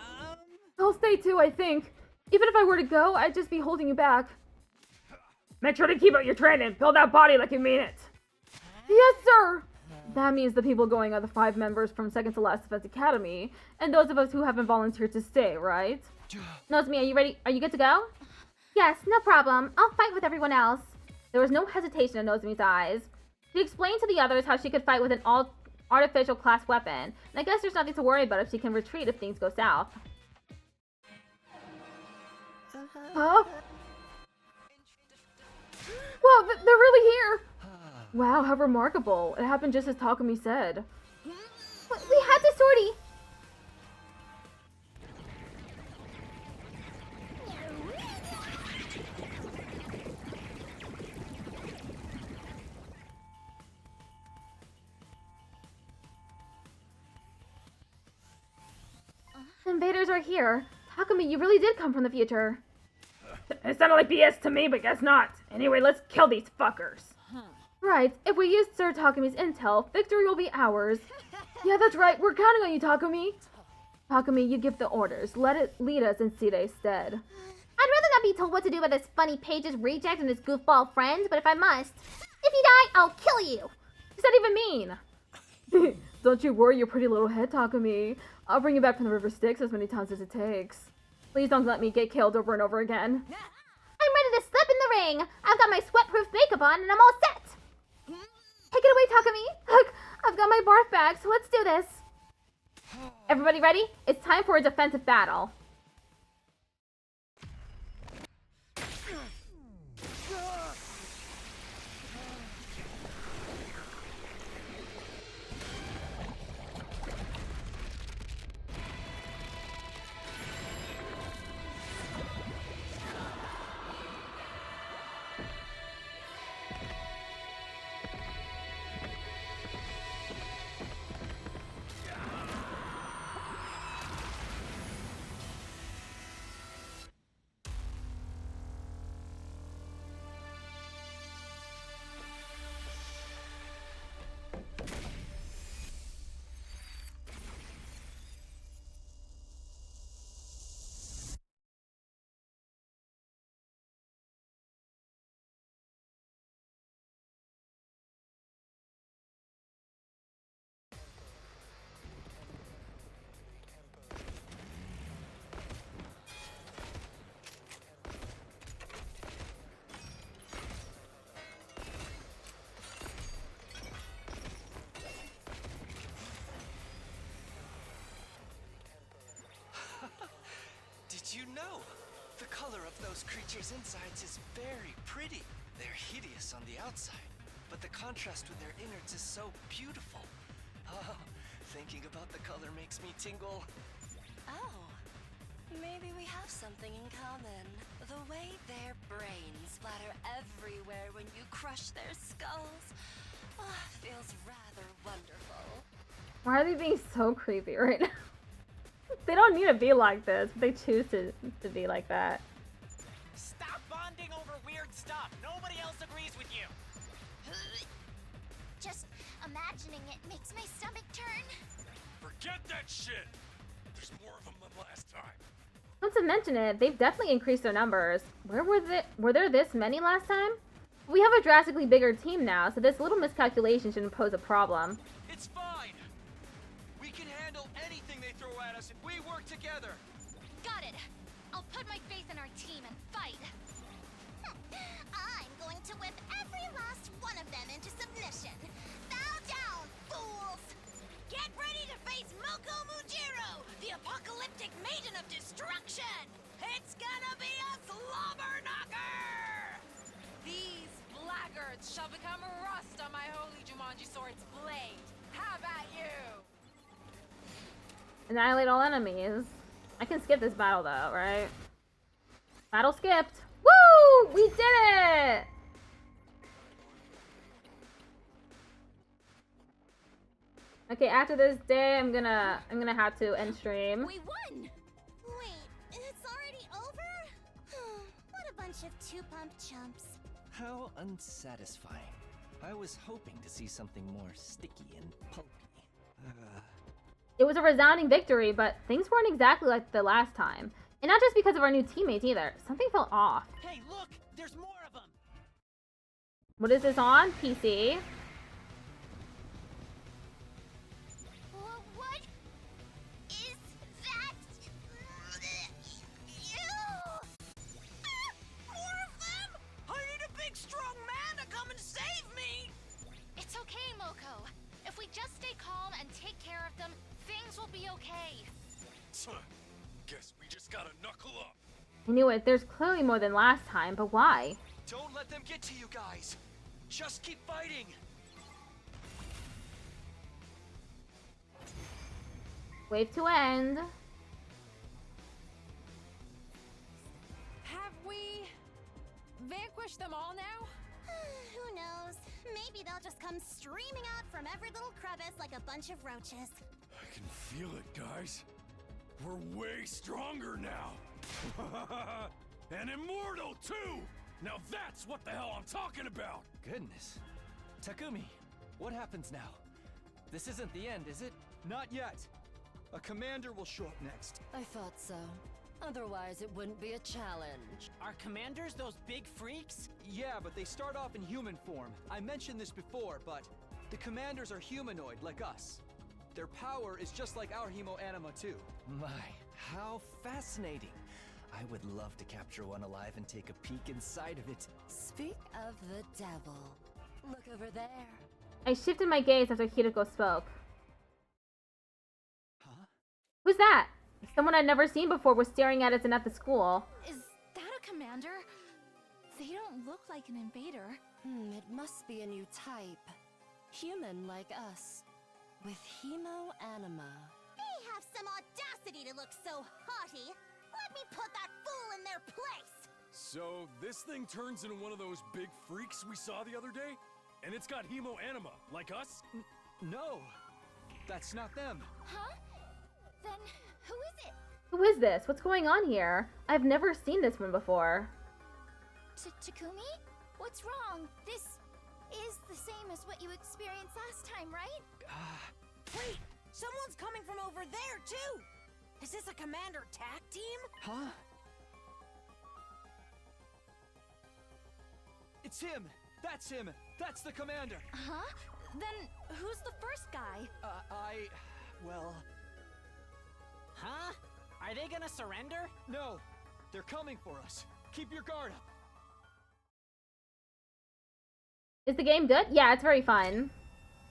I'll stay too, I think. Even if I were to go, I'd just be holding you back.
Make sure to keep up your training. Build that body like you mean it.
Yes, sir! That means the people going are the 5 members from Second to Last Defense Academy, and those of us who haven't volunteered to stay, right?
Nozomi, are you ready? Are you good to go? Yes, no problem. I'll fight with everyone else. There was no hesitation in Nozomi's eyes. She explained to the others how she could fight with an artificial class weapon, and I guess there's nothing to worry about if she can retreat if things go south.
Huh? Whoa, they're really here! Wow, how remarkable. It happened just as Takumi said.
We had the sortie! The invaders are here. Takumi, you really did come from the future.
It sounded like BS to me, but guess not. Anyway, let's kill these fuckers.
Right, if we use Sir Takumi's intel, victory will be ours. Yeah, that's right, we're counting on you, Takumi. Takumi, you give the orders. Let it lead us in Side's stead.
I'd rather not be told what to do by this funny Page's reject and his goofball friends, but if I must, if you die, I'll kill you.
What does that even mean? Don't you worry your pretty little head, Takumi. I'll bring you back from the River Styx as many times as it takes. Please don't let me get killed over and over again.
I'm ready to slip in the ring. I've got my sweat-proof makeup on and I'm all set. Take it away, Takumi. Look, I've got my barf bag, so let's do this. Everybody ready? It's time for a defensive battle.
Did you know? The color of those creatures' insides is very pretty. They're hideous on the outside, but the contrast with their innards is so beautiful. Oh, thinking about the color makes me tingle.
Oh, maybe we have something in common. The way their brains splatter everywhere when you crush their skulls feels rather wonderful.
Why are they being so creepy right now? They don't need to be like this, but they choose to be like that.
Stop bonding over weird stuff. Nobody else agrees with you.
Just imagining it makes my stomach turn.
Forget that shit! There's more of them than last time.
Not to mention it, they've definitely increased their numbers. Were there this many last time? We have a drastically bigger team now, so this little miscalculation shouldn't pose a problem.
It's fine. We can handle anything they throw at us if we work together.
Got it. I'll put my faith in our team and fight.
I'm going to whip every last one of them into submission. Bow down, fools! Get ready to face Moko Mujiro, the apocalyptic maiden of destruction! It's gonna be a slobber knocker!
These blackguards shall become rust on my holy Jumanji sword's blade. How about you?
Annihilate all enemies. I can skip this battle though, right? Battle skipped. Woo! We did it!
Okay, after this day, I'm gonna have to end stream.
We won!
Wait, it's already over? What a bunch of two-pump chumps.
How unsatisfying. I was hoping to see something more sticky and pulpy.
It was a resounding victory, but things weren't exactly like the last time. And not just because of our new teammates either. Something felt off.
Hey, look! There's more of them!
What is this on? PC?
What is that?
More of them? I need a big, strong man to come and save me!
It's okay, Moko. If we just stay calm and take care of them, things will be okay.
Guess we just gotta knuckle up.
I knew it. There's clearly more than last time, but why?
Don't let them get to you guys! Just keep fighting!
Wave to end.
Have we vanquished them all now?
Who knows? Maybe they'll just come streaming out from every little crevice like a bunch of roaches.
I can feel it, guys. We're way stronger now. And immortal, too! Now that's what the hell I'm talking about!
Goodness. Takumi, what happens now? This isn't the end, is it?
Not yet. A commander will show up next.
I thought so. Otherwise, it wouldn't be a challenge.
Are commanders those big freaks?
Yeah, but they start off in human form. I mentioned this before, but the commanders are humanoid, like us. Their power is just like our hemo-anima, too.
My, how fascinating. I would love to capture one alive and take a peek inside of it.
Speak of the devil. Look over there.
I shifted my gaze after Hiriko spoke.
Huh?
Who's that? Someone I'd never seen before was staring at us and at the school.
Is that a commander? They don't look like an invader.
It must be a new type. Human like us. With hemo-anima.
They have some audacity to look so haughty. Let me put that fool in their place!
So, this thing turns into one of those big freaks we saw the other day? And it's got hemo-anima, like us?
No! That's not them.
Huh? Then who is it?
Who is this? What's going on here? I've never seen this one before.
Takumi? What's wrong? This is the same as what you experienced last time, right?
Wait! Someone's coming from over there, too! Is this a commander tag team?
Huh? It's him! That's him! That's the commander!
Huh? Then who's the first guy?
Well...
Huh? Are they gonna surrender?
No! They're coming for us! Keep your guard up!
Is the game good? Yeah, it's very fun.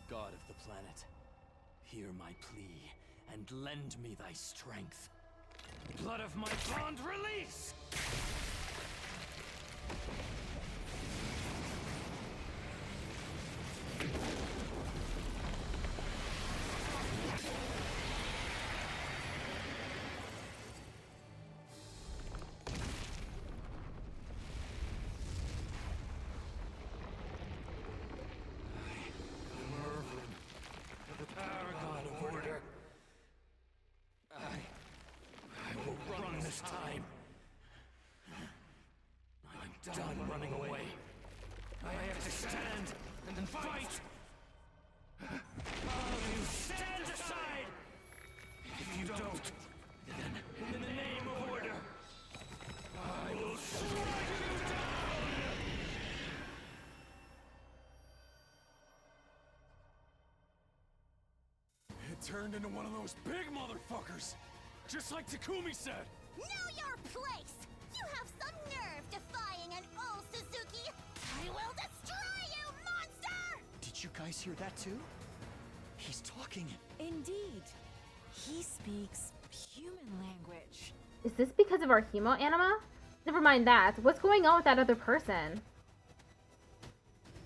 God of the planet, hear my plea and lend me thy strength. Blood of my bond release! Time. I'm done running away. I have to stand and fight. All of you stand aside. If you don't, then in the name of order, I will strike you down. It turned into one of those big motherfuckers, just like Takumi said.
Know your place! You have some nerve defying an old Suzuki! I will destroy you, monster!
Did you guys hear that too? He's talking.
Indeed. He speaks human language.
Is this because of our hemo-anima? Never mind that. What's going on with that other person?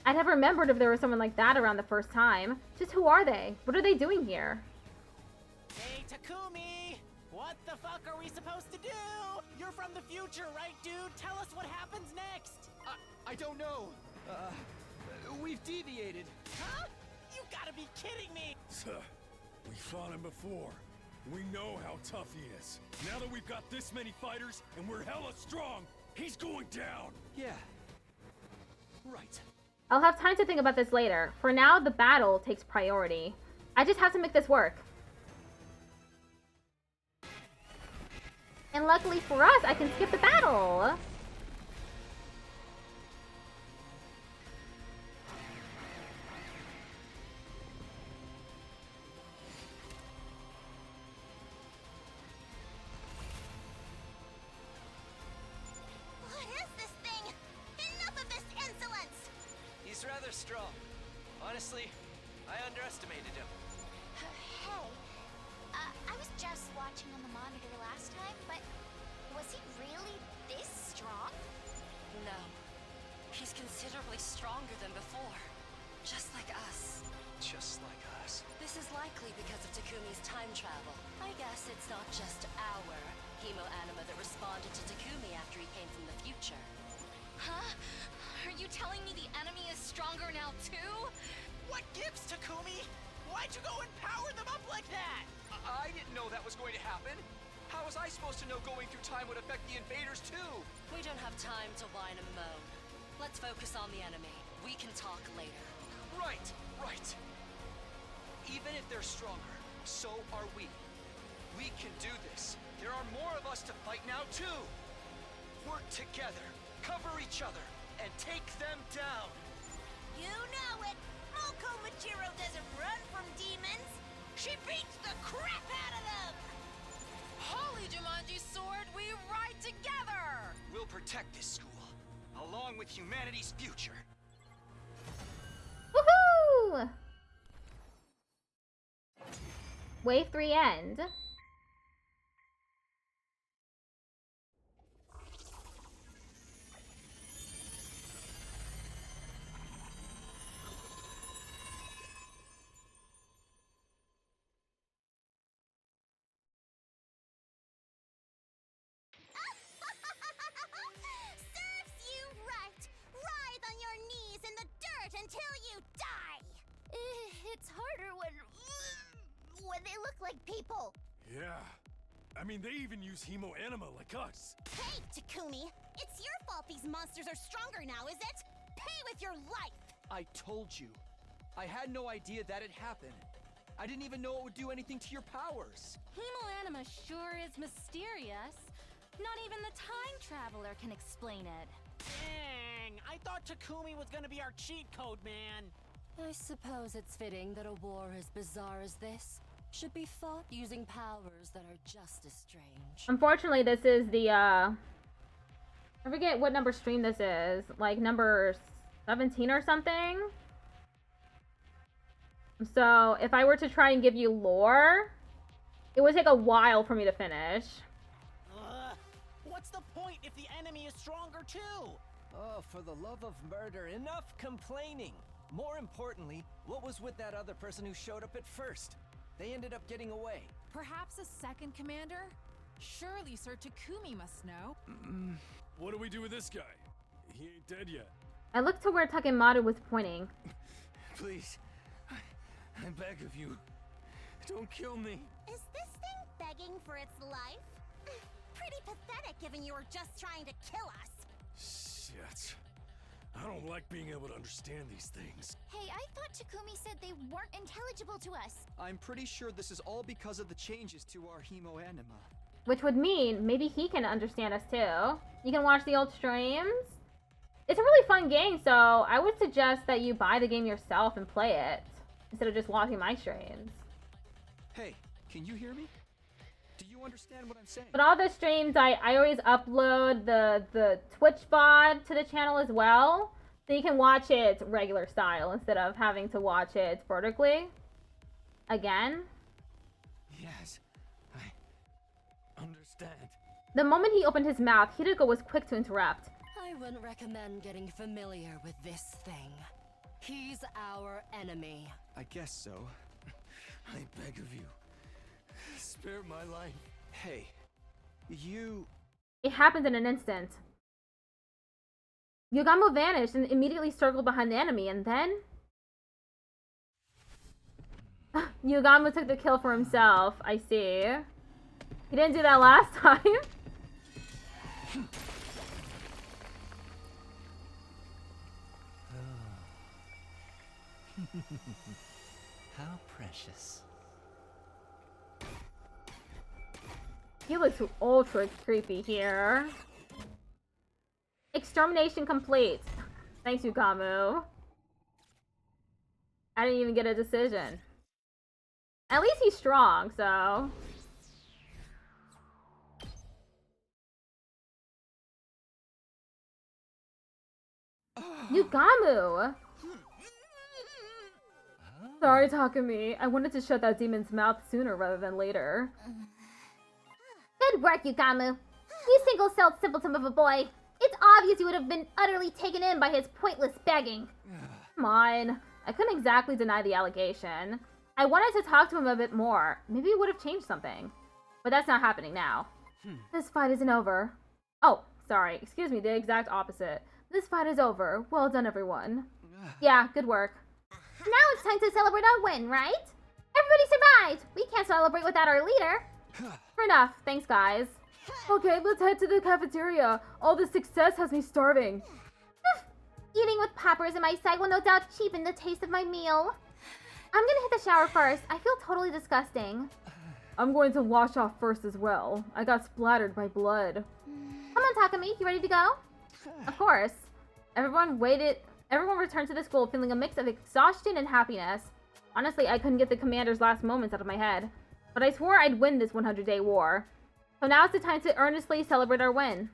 I'd have remembered if there was someone like that around the first time. Just who are they? What are they doing here?
Hey, Takumi! What the fuck are we supposed to do? You're from the future, right, dude? Tell us what happens next!
I don't know. We've deviated.
Huh? You gotta be kidding me!
We fought him before. We know how tough he is. Now that we've got this many fighters and we're hella strong, he's going down!
Yeah. Right.
I'll have time to think about this later. For now, the battle takes priority. I just have to make this work. And luckily for us, I can skip the battle.
What is this thing? Enough of this insolence!
He's rather strong. Honestly, I underestimated him.
Hey, I was just watching on the monitor last time, but was he really this strong?
No. He's considerably stronger than before. Just like us.
Just like us.
This is likely because of Takumi's time travel. I guess it's not just our hemo-anima that responded to Takumi after he came from the future.
Huh? Are you telling me the enemy is stronger now too?
What gives, Takumi? Why'd you go and power them up like that?
I didn't know that was going to happen. How was I supposed to know going through time would affect the invaders too?
We don't have time to whine and moan. Let's focus on the enemy. We can talk later.
Right, right. Even if they're stronger, so are we. We can do this. There are more of us to fight now too. Work together, cover each other, and take them down.
You know it! Moko Machiro doesn't run from demons! She beats the crap out of them!
Holy Jumanji sword, we ride together!
We'll protect this school, along with humanity's future.
Woohoo! Wave 3 end.
Serves you right! Writhe on your knees in the dirt until you die! It's harder when they look like people.
Yeah. I mean, they even use hemo-anima like us.
Hey, Takumi! It's your fault these monsters are stronger now, is it? Pay with your life!
I told you. I had no idea that it happened. I didn't even know it would do anything to your powers.
Hemo-anima sure is mysterious. Not even the time traveler can explain it.
Dang, I thought Takumi was gonna be our cheat code, man.
I suppose it's fitting that a war as bizarre as this should be fought using powers that are just as strange.
Unfortunately, this is the, I forget what number stream this is. Like, number 17 or something? So, if I were to try and give you lore, it would take a while for me to finish.
What's the point if the enemy is stronger too?
Oh, for the love of murder, enough complaining! More importantly, what was with that other person who showed up at first? They ended up getting away.
Perhaps a second commander? Surely Sir Takumi must know.
What do we do with this guy? He ain't dead yet.
I looked to where Takemaru was pointing.
Please, I beg of you, don't kill me.
Is this thing begging for its life? Pretty pathetic given you were just trying to kill us.
Shit. I don't like being able to understand these things.
Hey, I thought Takumi said they weren't intelligible to us.
I'm pretty sure this is all because of the changes to our hemo-anima.
Which would mean maybe he can understand us too. You can watch the old streams. It's a really fun game, so I would suggest that you buy the game yourself and play it instead of just watching my streams.
Hey, can you hear me? Do you understand what I'm saying?
But all the streams, I always upload the Twitch VOD to the channel as well. So you can watch it regular style instead of having to watch it vertically. Again.
Yes, I understand.
The moment he opened his mouth, Hideko was quick to interrupt.
I wouldn't recommend getting familiar with this thing. He's our enemy.
I guess so. I beg of you. Spare my life.
Hey, you...
It happened in an instant. Yugamu vanished and immediately circled behind the enemy, and then...
Yugamu took the kill for himself. I see. He didn't do that last time.
How precious.
He looks ultra creepy here. Extermination complete. Thanks, Yugamu. I didn't even get a decision. At least he's strong, so... Yugamu! Sorry, Takumi. I wanted to shut that demon's mouth sooner rather than later.
Good work, Yugamu. You single-celled simpleton of a boy. It's obvious you would have been utterly taken in by his pointless begging.
Come on. I couldn't exactly deny the allegation. I wanted to talk to him a bit more. Maybe it would have changed something. But that's not happening now. This fight isn't over. Oh, sorry. Excuse me, the exact opposite. This fight is over. Well done, everyone. Yeah, good work.
Now it's time to celebrate our win, right? Everybody survived! We can't celebrate without our leader.
Fair enough. Thanks, guys. Okay, let's head to the cafeteria. All this success has me starving.
Eating with poppers in my sight will no doubt cheapen the taste of my meal. I'm gonna hit the shower first. I feel totally disgusting.
I'm going to wash off first as well. I got splattered by blood.
Come on, Takumi. You ready to go?
Of course. Everyone returned to the school feeling a mix of exhaustion and happiness. Honestly, I couldn't get the commander's last moments out of my head. But I swore I'd win this 100-day war. So now is the time to earnestly celebrate our win.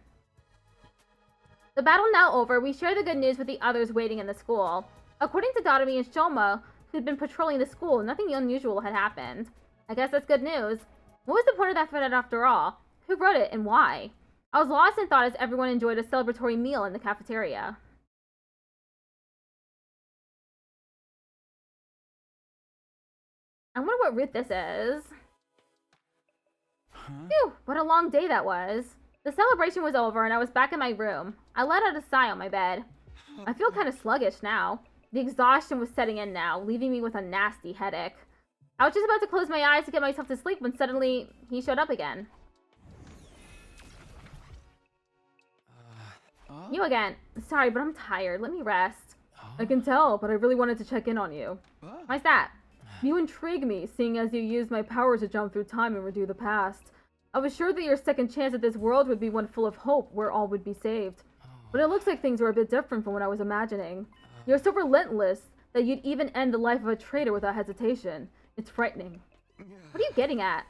The battle now over, we share the good news with the others waiting in the school. According to Doremi and Shoma, who'd been patrolling the school, nothing unusual had happened. I guess that's good news. What was the point of that thread after all? Who wrote it and why? I was lost in thought as everyone enjoyed a celebratory meal in the cafeteria. I wonder what route this is. Phew, what a long day that was. The celebration was over and I was back in my room. I let out a sigh on my bed. I feel kind of sluggish now. The exhaustion was setting in now, leaving me with a nasty headache. I was just about to close my eyes to get myself to sleep when suddenly he showed up again. You again. Sorry, but I'm tired. Let me rest. I can tell, but I really wanted to check in on you. Why's that? You intrigue me, seeing as you used my power to jump through time and redo the past. I was sure that your second chance at this world would be one full of hope, where all would be saved. But it looks like things were a bit different from what I was imagining. You're so relentless that you'd even end the life of a traitor without hesitation. It's frightening. What are you getting at?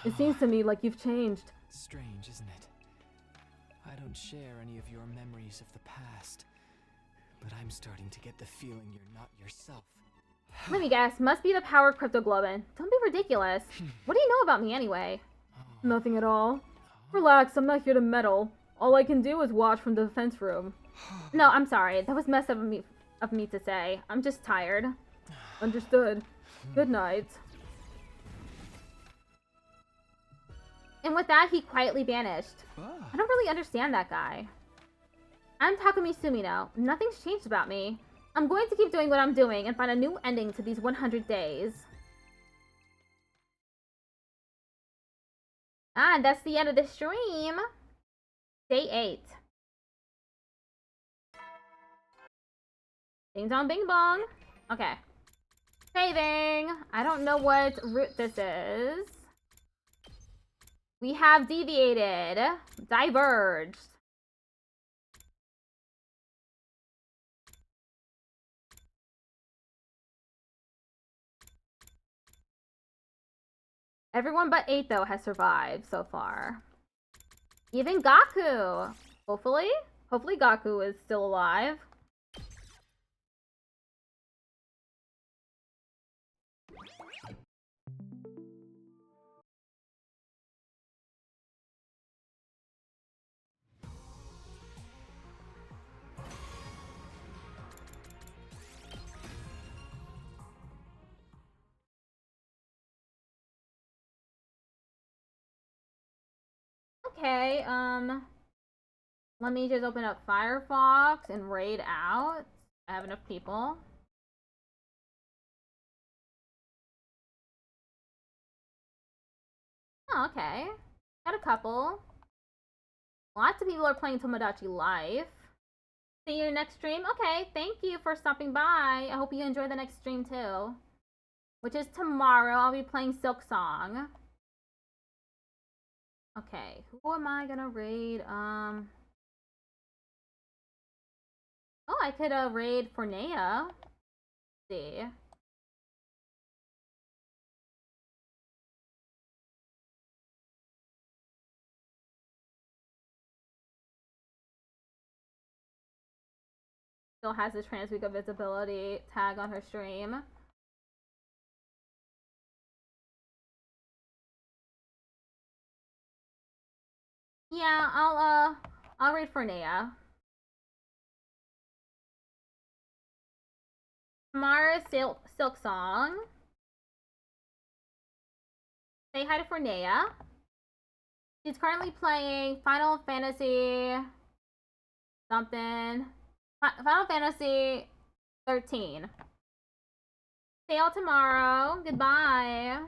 It seems to me like you've changed.
Strange, isn't it? I don't share any of your memories of the past, but I'm starting to get the feeling you're not yourself.
Let me guess, must be the power of cryptoglobin. Don't be ridiculous. What do you know about me anyway? Nothing at all. Relax, I'm not here to meddle. All I can do is watch from the defense room. No, I'm sorry. That was messed up of me to say. I'm just tired. Understood. Good night. And with that, he quietly vanished. I don't really understand that guy. I'm Takumi Sumino. Nothing's changed about me. I'm going to keep doing what I'm doing and find a new ending to these 100 days. And that's the end of the stream. Day 8. Ding dong bing bong. Okay. Saving. I don't know what route this is. We have deviated. Diverged. Everyone but 8, though, has survived so far. Even Gaku! Hopefully? Hopefully Gaku is still alive. Okay, let me just open up Firefox and raid out. I have enough people.
Oh, okay. Got a couple. Lots of people are playing Tomodachi Life. See you next stream? Okay, thank you for stopping by. I hope you enjoy the next stream too. Which is tomorrow. I'll be playing Silk Song. Okay, who am I gonna raid? Oh, I could raid Fornea. Let's see. Still has the trans week of visibility tag on her stream. Yeah, I'll read Fornea. Tomorrow's Silk Song. Say hi to Fornea. She's currently playing Final Fantasy something. Final Fantasy 13. See y'all tomorrow. Goodbye.